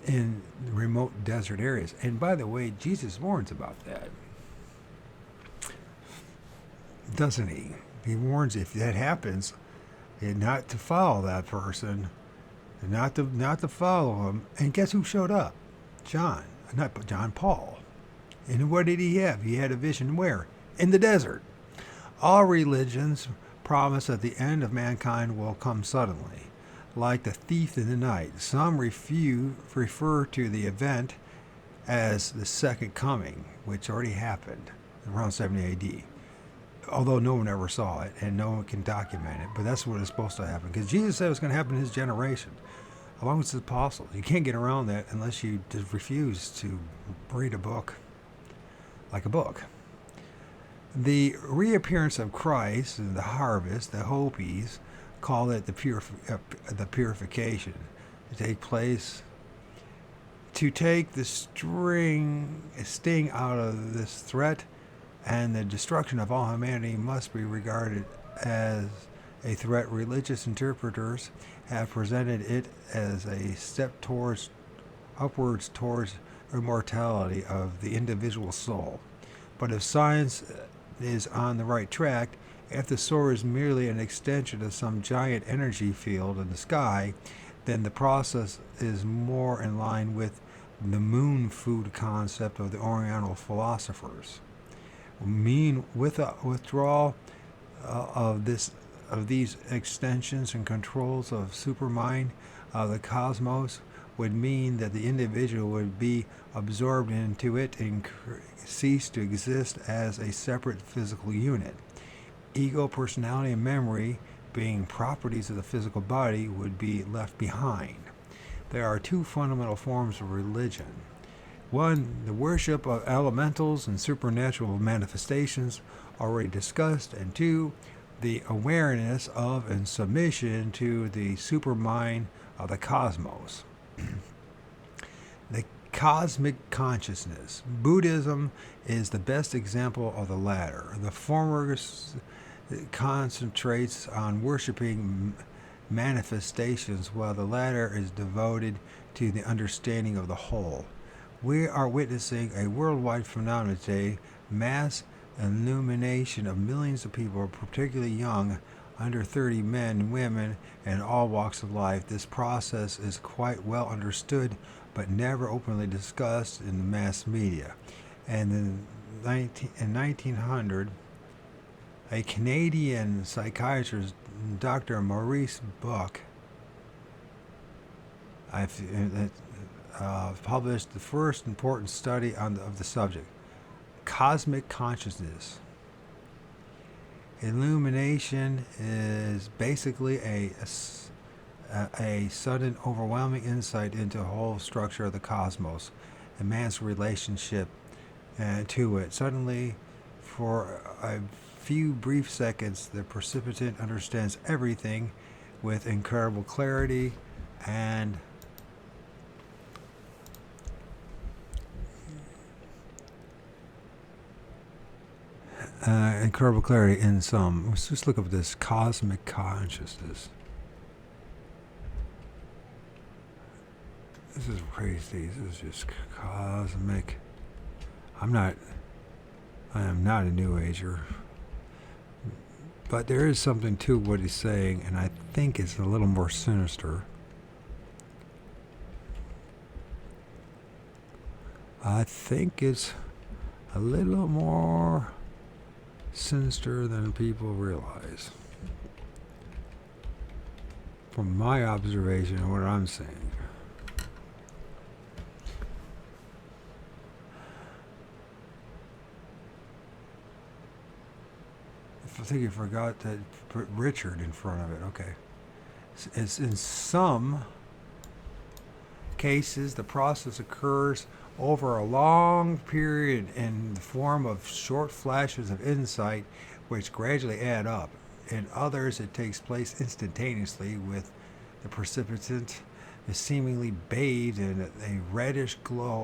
in remote desert areas. And by the way, Jesus warns about that, doesn't he? He warns if that happens, not to follow that person, not to follow him. And guess who showed up? John, not John, Paul. And what did he have? He had a vision where? In the desert. All religions promise that the end of mankind will come suddenly, like the thief in the night. Some refer to the event as the second coming, which already happened around 70 AD. Although no one ever saw it and no one can document it, but that's what is supposed to happen. Because Jesus said it was going to happen in his generation, along with his apostles. You can't get around that unless you just refuse to read a book like a book. The reappearance of Christ and the harvest, the Hopis call it the purification, to take place, to take the sting out of this threat, and the destruction of all humanity must be regarded as a threat. Religious interpreters have presented it as a step upwards towards immortality of the individual soul. But if science is on the right track, if the soul is merely an extension of some giant energy field in the sky, then the process is more in line with the moon food concept of the Oriental philosophers. Withdrawal of these extensions and controls of supermind of the cosmos would mean that the individual would be absorbed into it and cease to exist as a separate physical unit. Ego, personality, and memory, being properties of the physical body, would be left behind. There are two fundamental forms of religion. One, the worship of elementals and supernatural manifestations, already discussed. And two, the awareness of and submission to the supermind of the cosmos. The cosmic consciousness. Buddhism is the best example of the latter. The former concentrates on worshiping manifestations, while the latter is devoted to the understanding of the whole. We are witnessing a worldwide phenomenon today, mass illumination of millions of people, particularly young, under 30 men and women in all walks of life. This process is quite well understood, but never openly discussed in the mass media. And in 1900, a Canadian psychiatrist, Dr. Maurice Buck, published the first important study of the subject, cosmic consciousness. Illumination is basically a sudden, overwhelming insight into the whole structure of the cosmos and man's relationship to it. Suddenly, for a few brief seconds, the precipitant understands everything with incredible clarity and incredible clarity in some. Let's just look up this cosmic consciousness. This is crazy. This is just cosmic. I am not a New Ager. But there is something to what he's saying, and I think it's a little more sinister. I think it's a little more sinister than people realize. From my observation and what I'm seeing. I think you forgot to put Richard in front of it. Okay. It's in some cases, the process occurs over a long period in the form of short flashes of insight which gradually add up. In others, it takes place instantaneously, with the precipitant is seemingly bathed in a reddish glow,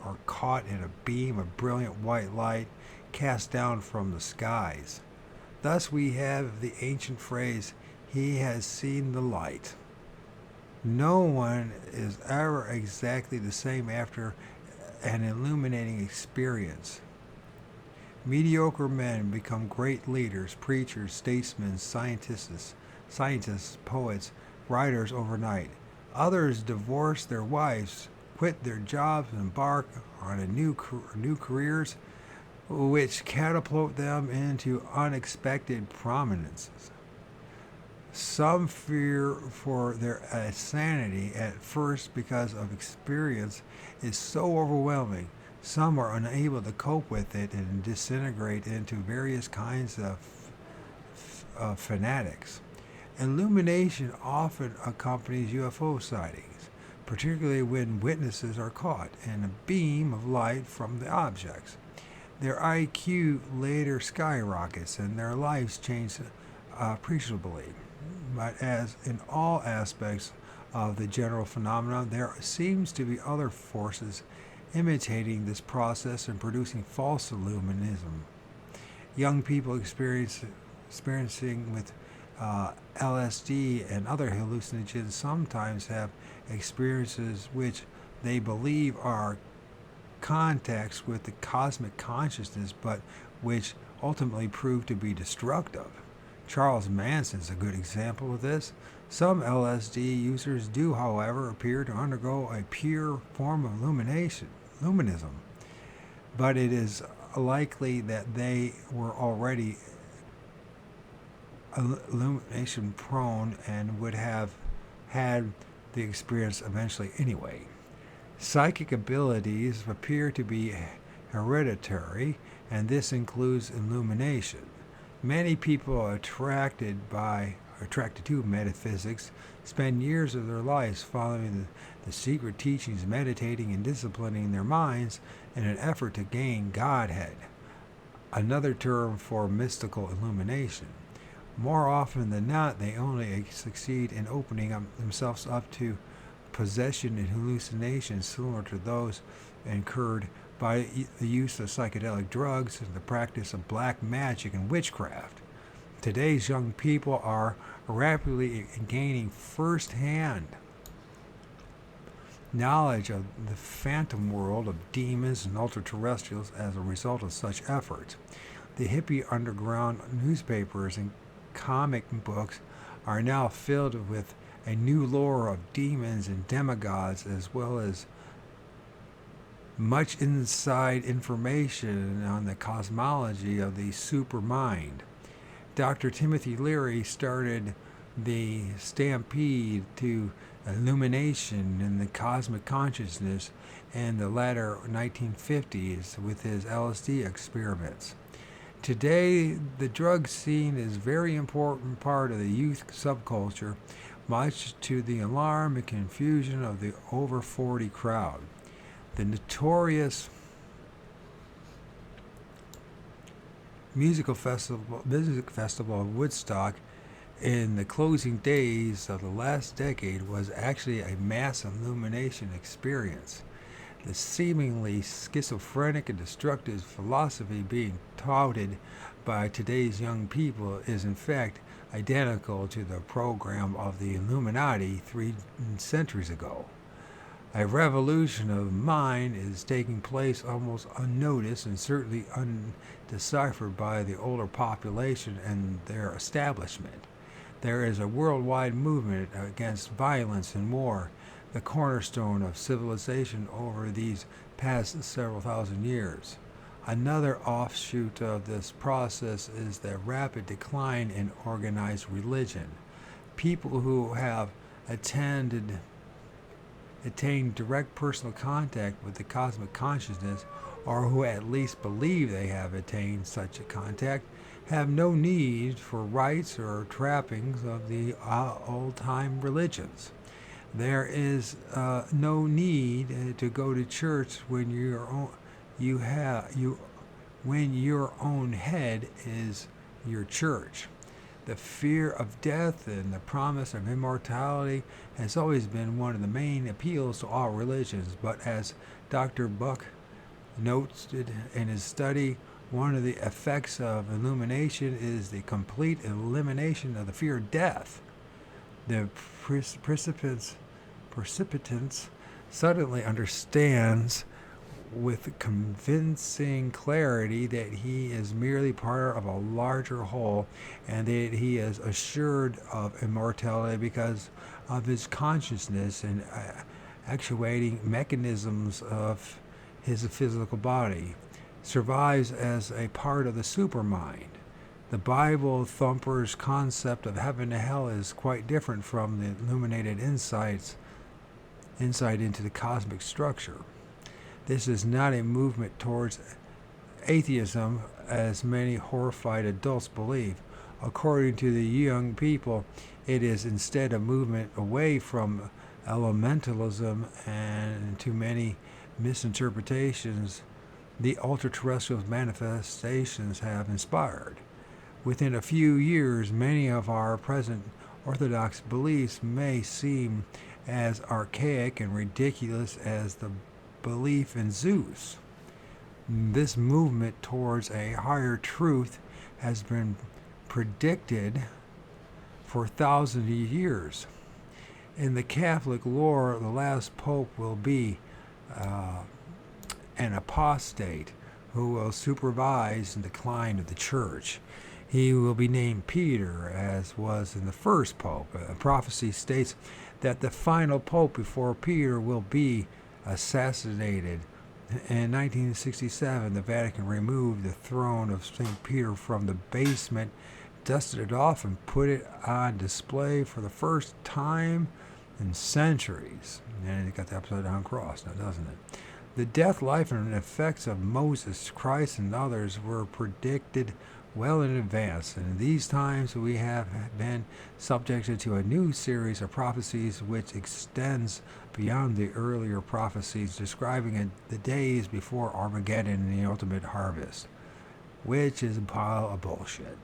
or caught in a beam of brilliant white light cast down from the skies. Thus we have the ancient phrase, "He has seen the light." No one is ever exactly the same after an illuminating experience. Mediocre men become great leaders, preachers, statesmen, scientists, poets, writers overnight. Others divorce their wives, quit their jobs, and embark on new careers which catapult them into unexpected prominences. Some fear for their sanity at first because of experience is so overwhelming. Some are unable to cope with it and disintegrate into various kinds of fanatics. Illumination often accompanies UFO sightings, particularly when witnesses are caught in a beam of light from the objects. Their IQ later skyrockets and their lives change appreciably. But as in all aspects of the general phenomenon, there seems to be other forces imitating this process and producing false illuminism. Young people experiencing with LSD and other hallucinogens sometimes have experiences which they believe are contacts with the cosmic consciousness, but which ultimately prove to be destructive. Charles Manson is a good example of this. Some LSD users do, however, appear to undergo a pure form of luminism, but it is likely that they were already illumination prone and would have had the experience eventually anyway. Psychic abilities appear to be hereditary, and this includes illumination. Many people attracted to metaphysics spend years of their lives following the secret teachings, meditating and disciplining their minds in an effort to gain Godhead, another term for mystical illumination. More often than not, they only succeed in opening themselves up to possession and hallucinations similar to those incurred by the use of psychedelic drugs and the practice of black magic and witchcraft. Today's young people are rapidly gaining first-hand knowledge of the phantom world of demons and ultra-terrestrials as a result of such efforts. The hippie underground newspapers and comic books are now filled with a new lore of demons and demigods, as well as much inside information on the cosmology of the supermind. Dr. Timothy Leary started the stampede to illumination and the cosmic consciousness in the latter 1950s with his LSD experiments. Today, the drug scene is a very important part of the youth subculture, much to the alarm and confusion of the over 40 crowd. The notorious music festival of Woodstock in the closing days of the last decade was actually a mass illumination experience. The seemingly schizophrenic and destructive philosophy being touted by today's young people is in fact identical to the program of the Illuminati 3 centuries ago. A revolution of mind is taking place almost unnoticed and certainly undeciphered by the older population and their establishment. There is a worldwide movement against violence and war. the cornerstone of civilization over these past several thousand years. Another offshoot of this process is the rapid decline in organized religion. People who have attained direct personal contact with the cosmic consciousness, or who at least believe they have attained such a contact, have no need for rites or trappings of the old-time religions. There is no need to go to church when when your own head is your church. The fear of death and the promise of immortality has always been one of the main appeals to all religions, but as Dr. Buck noted in his study, one of the effects of illumination is the complete elimination of the fear of death. The precipitants suddenly understands with convincing clarity that he is merely part of a larger whole, and that he is assured of immortality because of his consciousness and actuating mechanisms of his physical body, survives as a part of the supermind. The Bible thumper's concept of heaven and hell is quite different from the illuminated insight into the cosmic structure. This is not a movement towards atheism, as many horrified adults believe. According to the young people, it is instead a movement away from elementalism and to many misinterpretations the ultra-terrestrial manifestations have inspired. Within a few years, many of our present orthodox beliefs may seem as archaic and ridiculous as the belief in Zeus. This movement towards a higher truth has been predicted for thousands of years. In the Catholic lore, the last pope will be an apostate who will supervise the decline of the church. He will be named Peter, as was in the first pope. A prophecy states that the final pope before Peter will be assassinated. In 1967, the Vatican removed the throne of St. Peter from the basement, dusted it off, and put it on display for the first time in centuries. And it got the upside down cross now, doesn't it? The death, life, and effects of Moses, Christ, and others were predicted well in advance. And in these times, we have been subjected to a new series of prophecies which extends beyond the earlier prophecies describing the days before Armageddon and the ultimate harvest, which is a pile of bullshit.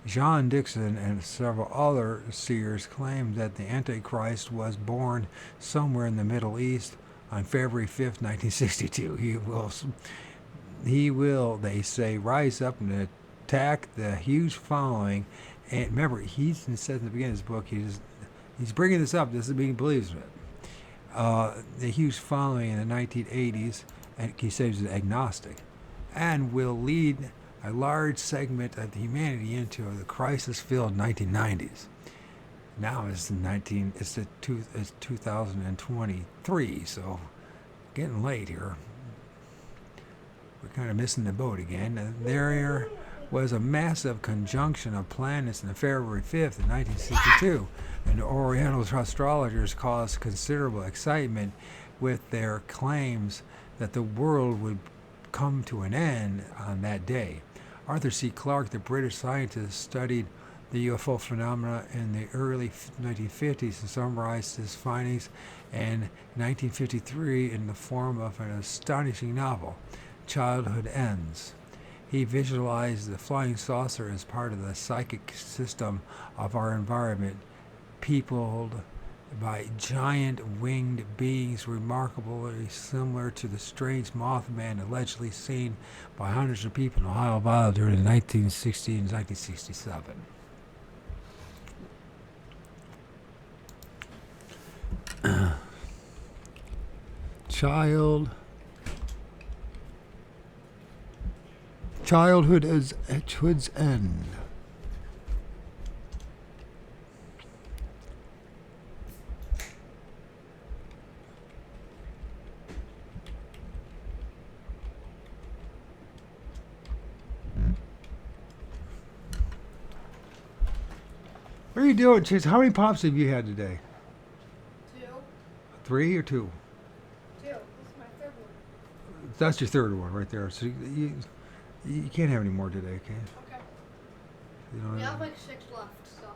John Dixon and several other seers claim that the Antichrist was born somewhere in the Middle East on February 5th, 1962. He will, they say, rise up and attack the huge following. And remember, he said in the beginning of his book, he's bringing this up. This is being believes in it. The huge following in the 1980s, and he says he's agnostic, and will lead a large segment of humanity into the crisis-filled 1990s. Now it's 2023, so getting late here. We're kind of missing the boat again. There was a massive conjunction of planets on February 5th, 1962, and the Oriental astrologers caused considerable excitement with their claims that the world would come to an end on that day. Arthur C. Clarke, the British scientist, studied the UFO phenomena in the early 1950s and summarized his findings in 1953 in the form of an astonishing novel, Childhood Ends. He visualized the flying saucer as part of the psychic system of our environment, peopled by giant winged beings remarkably similar to the strange Mothman allegedly seen by hundreds of people in Ohio Valley during the 1960s and 1967. Childhood is at its end. What are you doing, Chase? How many pops have you had today?
2.
3 or 2?
2. This is my third one.
That's your third one right there. So you can't have any more today, okay?
Okay.
You know,
We have like 6 left, so.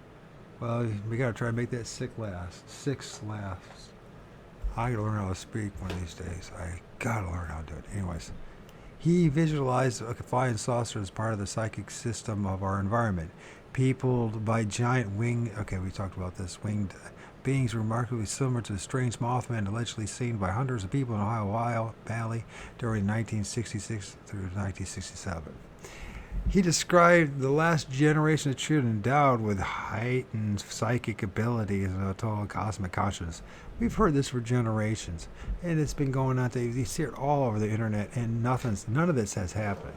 well, we gotta try to make that 6 last. 6 last. I gotta learn how to speak one of these days. I gotta learn how to do it. Anyways, he visualized a flying saucer as part of the psychic system of our environment, peopled by giant winged. Okay, we talked about this. Winged beings remarkably similar to the strange Mothman allegedly seen by hundreds of people in Ohio Valley during 1966 through 1967. He described the last generation of children endowed with heightened psychic abilities and a total cosmic consciousness. We've heard this for generations, and it's been going on. You see it all over the internet, and none of this has happened.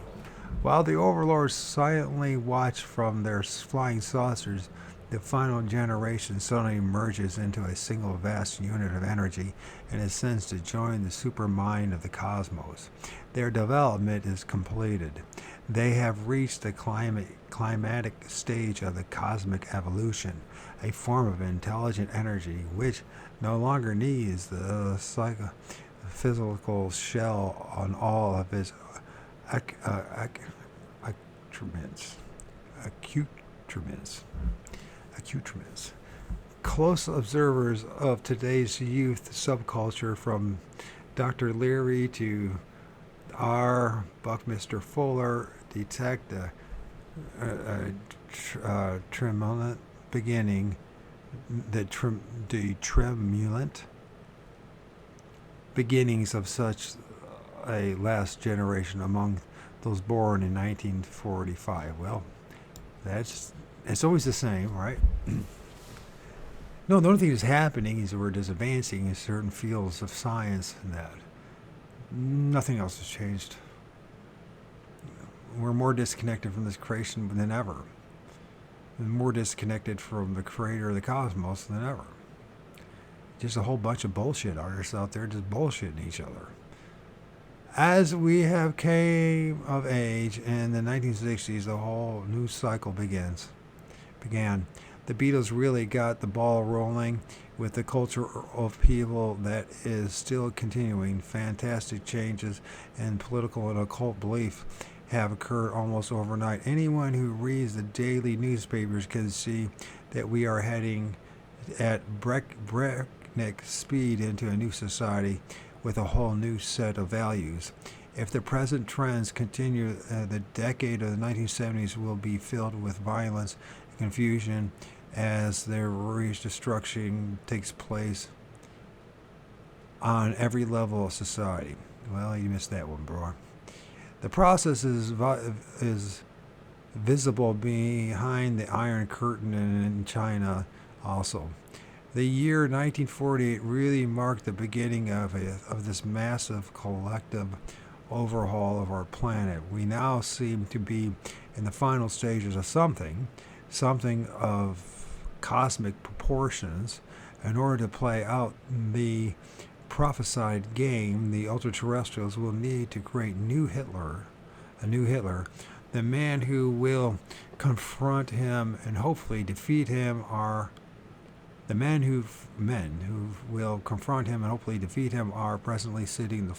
While the overlords silently watch from their flying saucers, the final generation suddenly merges into a single vast unit of energy and ascends to join the supermind of the cosmos. Their development is completed. They have reached the climatic stage of the cosmic evolution, a form of intelligent energy which no longer needs the physical shell on all of its accoutrements. Close observers of today's youth subculture, from Dr. Leary to R. Buckminster Fuller, detect a tremulent beginning, the tremulent beginnings of such a last generation among those born in 1945. Well, it's always the same, right? No, the only thing that's happening is we're just advancing in certain fields of science, and that nothing else has changed. We're more disconnected from this creation than ever. We're more disconnected from the creator of the cosmos than ever. Just a whole bunch of bullshit artists out there just bullshitting each other. As we have came of age in the 1960s, the whole new cycle began. The Beatles really got the ball rolling with the culture of people that is still continuing. Fantastic changes in political and occult belief have occurred almost overnight. Anyone who reads the daily newspapers can see that we are heading at breakneck speed into a new society with a whole new set of values. If the present trends continue, the decade of the 1970s will be filled with violence and confusion as their destruction takes place on every level of society. Well, you missed that one, bro. The process is visible behind the Iron Curtain and in China also. The year 1948 really marked the beginning of this massive collective overhaul of our planet. We now seem to be in the final stages of something of cosmic proportions. In order to play out the prophesied game, the ultra-terrestrials will need to create a new Hitler, the man who will confront him and hopefully defeat him are men who will confront him and hopefully defeat him are presently sitting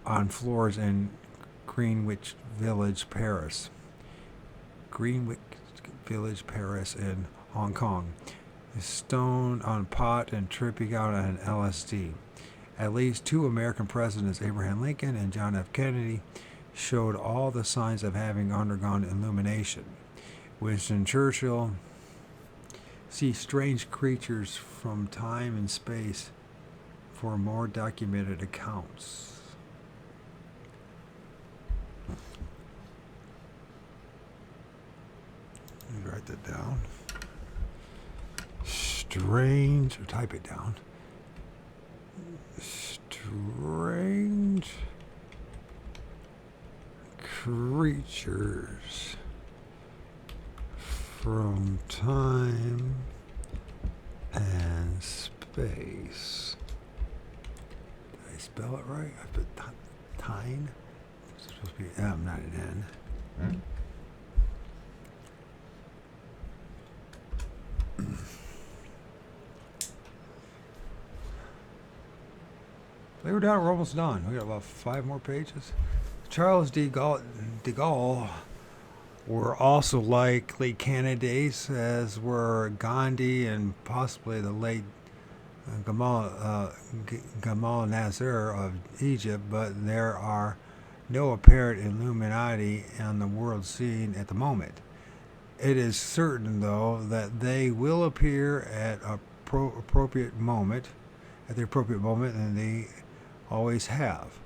on floors in Greenwich Village, Paris. Greenwich Village, Paris, in Hong Kong. Stoned on pot and tripping out on LSD. At least 2 American presidents, Abraham Lincoln and John F. Kennedy, showed all the signs of having undergone illumination. Winston Churchill see strange creatures from time and space for more documented accounts. Let me write that down. Strange, or type it down. Strange creatures from time and space. Did I spell it right? I put time. It's supposed to be M, not an N. We're almost done. We got about 5 more pages. Charles de Gaulle were also likely candidates, as were Gandhi and possibly the late Gamal Nasser of Egypt, but there are no apparent Illuminati on the world scene at the moment. It is certain, though, that they will appear at appropriate moment, and they always have.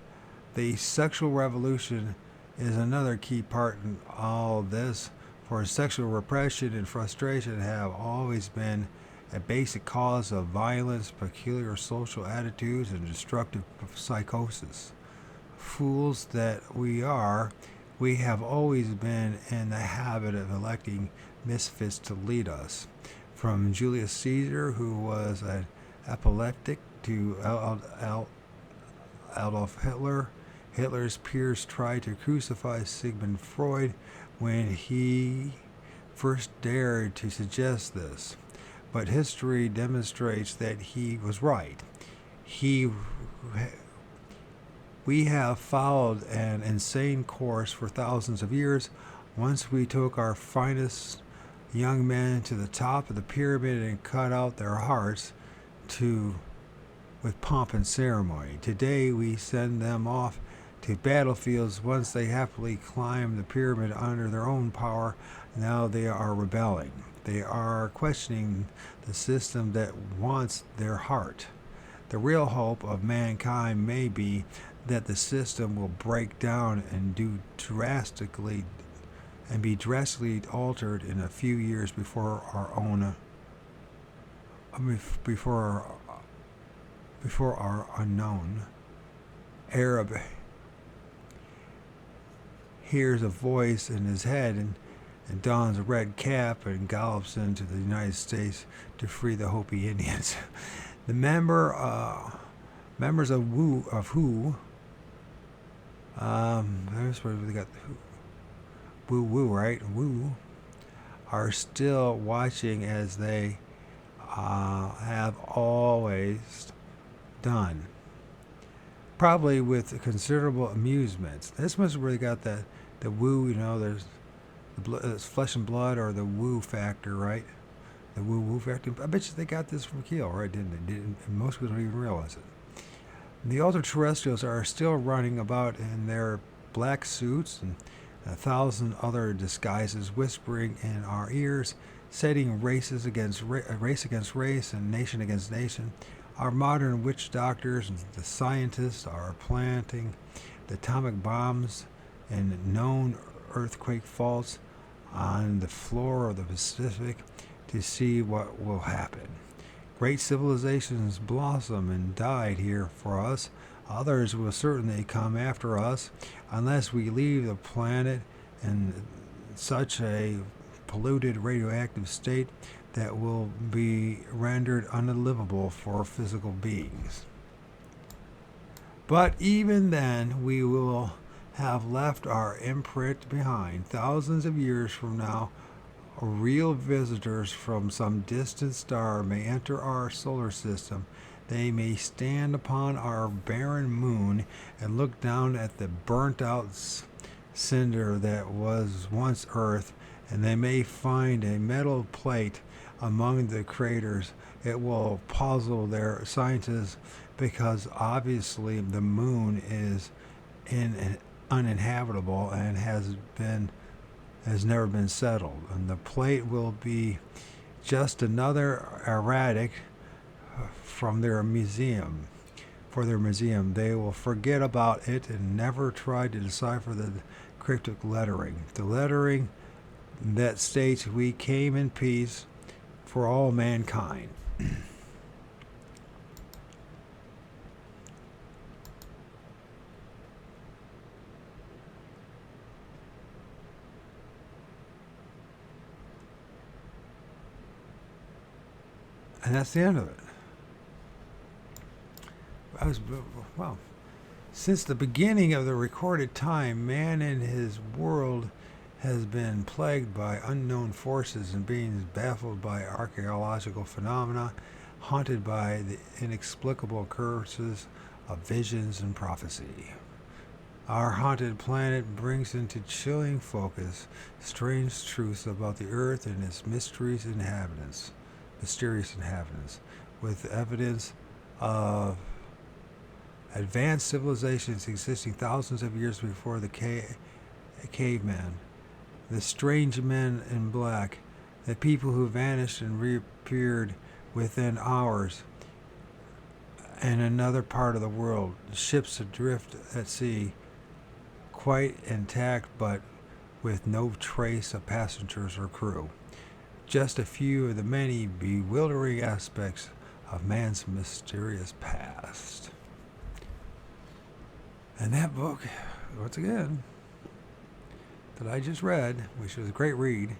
The sexual revolution is another key part in all this, for sexual repression and frustration have always been a basic cause of violence, peculiar social attitudes, and destructive psychosis. Fools that we are, we have always been in the habit of electing misfits to lead us. From Julius Caesar, who was an epileptic, to Adolf Hitler. Hitler's peers tried to crucify Sigmund Freud when he first dared to suggest this, but history demonstrates that he was right. We have followed an insane course for thousands of years. Once we took our finest young men to the top of the pyramid and cut out their hearts with pomp and ceremony. Today we send them off to battlefields once they happily climb the pyramid under their own power. Now they are rebelling. They are questioning the system that wants their heart. The real hope of mankind may be that the system will break down and be drastically altered in a few years before our unknown. Arab hears a voice in his head and dons a red cap and gallops into the United States to free the Hopi Indians. The members of who there's where we got woo, right? Woo are still watching, as they have always done, probably with considerable amusement. This must have really got the woo. There's it's flesh and blood, or the woo factor, right? The woo factor. I bet you they got this from Keel, right? Didn't they? And most people don't even realize it. The ultra-terrestrials are still running about in their black suits and 1,000 other disguises, whispering in our ears, setting race against race and nation against nation. Our modern witch doctors and the scientists are planting the atomic bombs in known earthquake faults on the floor of the Pacific to see what will happen. Great civilizations blossom and died here for us. Others will certainly come after us unless we leave the planet in such a polluted radioactive state that will be rendered unlivable for physical beings. But even then, we will have left our imprint behind. Thousands of years from now, real visitors from some distant star may enter our solar system. They may stand upon our barren moon and look down at the burnt-out cinder that was once Earth, and they may find a metal plate among the craters. It will puzzle their scientists because obviously the moon is uninhabitable and has never been settled, and the plate will be just another erratic from their museum. For their museum, they will forget about it and never try to decipher the cryptic lettering. The lettering that states we came in peace for all mankind. And that's the end of it. Well, since the beginning of the recorded time, man in his world has been plagued by unknown forces and beings, baffled by archaeological phenomena, haunted by the inexplicable curses of visions and prophecy. Our haunted planet brings into chilling focus strange truths about the Earth and its mysterious inhabitants, with evidence of advanced civilizations existing thousands of years before the caveman, the strange men in black, the people who vanished and reappeared within hours in another part of the world, ships adrift at sea, quite intact but with no trace of passengers or crew. Just a few of the many bewildering aspects of man's mysterious past. And that book, once again, that I just read, which was a great read,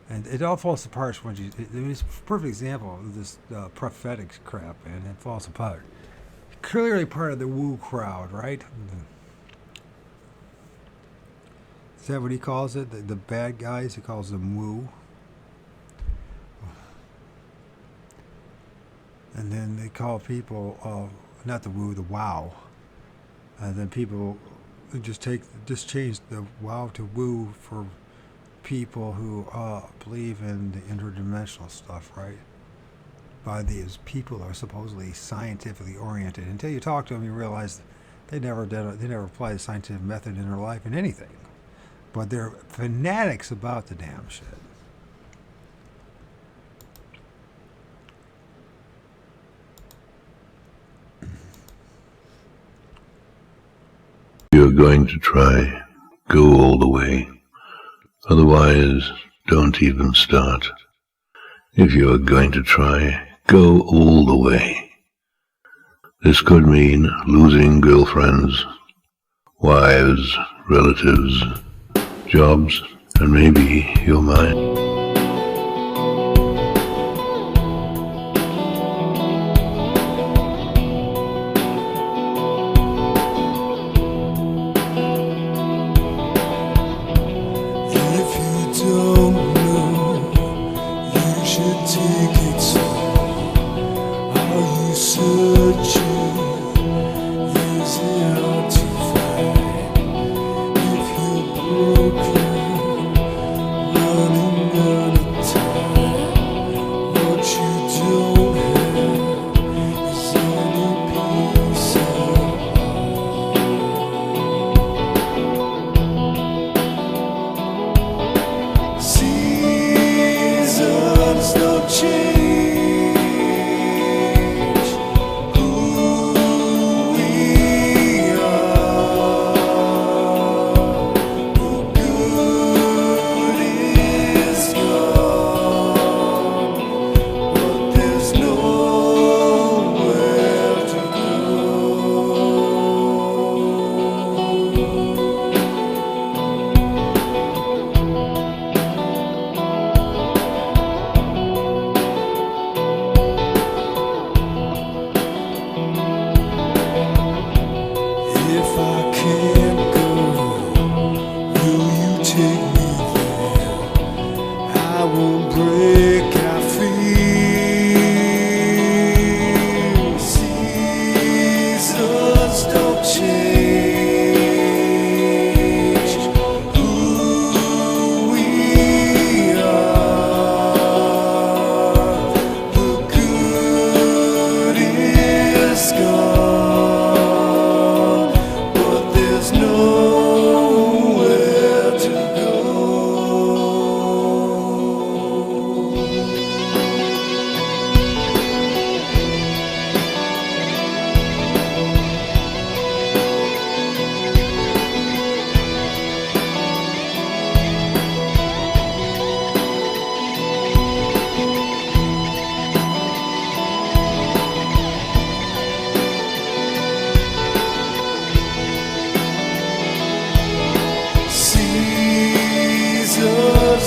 and it all falls apart when it's a perfect example of this prophetic crap, and it falls apart. Clearly part of the woo crowd, right? Is that what he calls it? The bad guys, he calls them woo. And then they call people, not the woo, the wow. And then people just change the wow to woo for people who believe in the interdimensional stuff, right? By these people are supposedly scientifically oriented. Until you talk to them, you realize they never applied a scientific method in their life in anything. But they're fanatics about the damn shit.
If you're going to try, go all the way. Otherwise, don't even start. If you're going to try, go all the way. This could mean losing girlfriends, wives, relatives, jobs, and maybe your mind.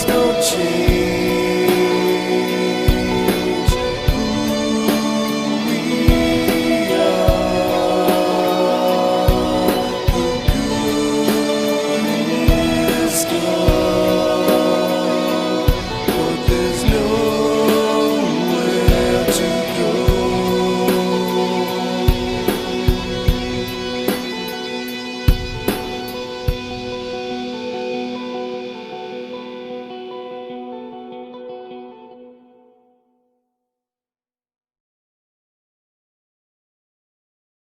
Don't change.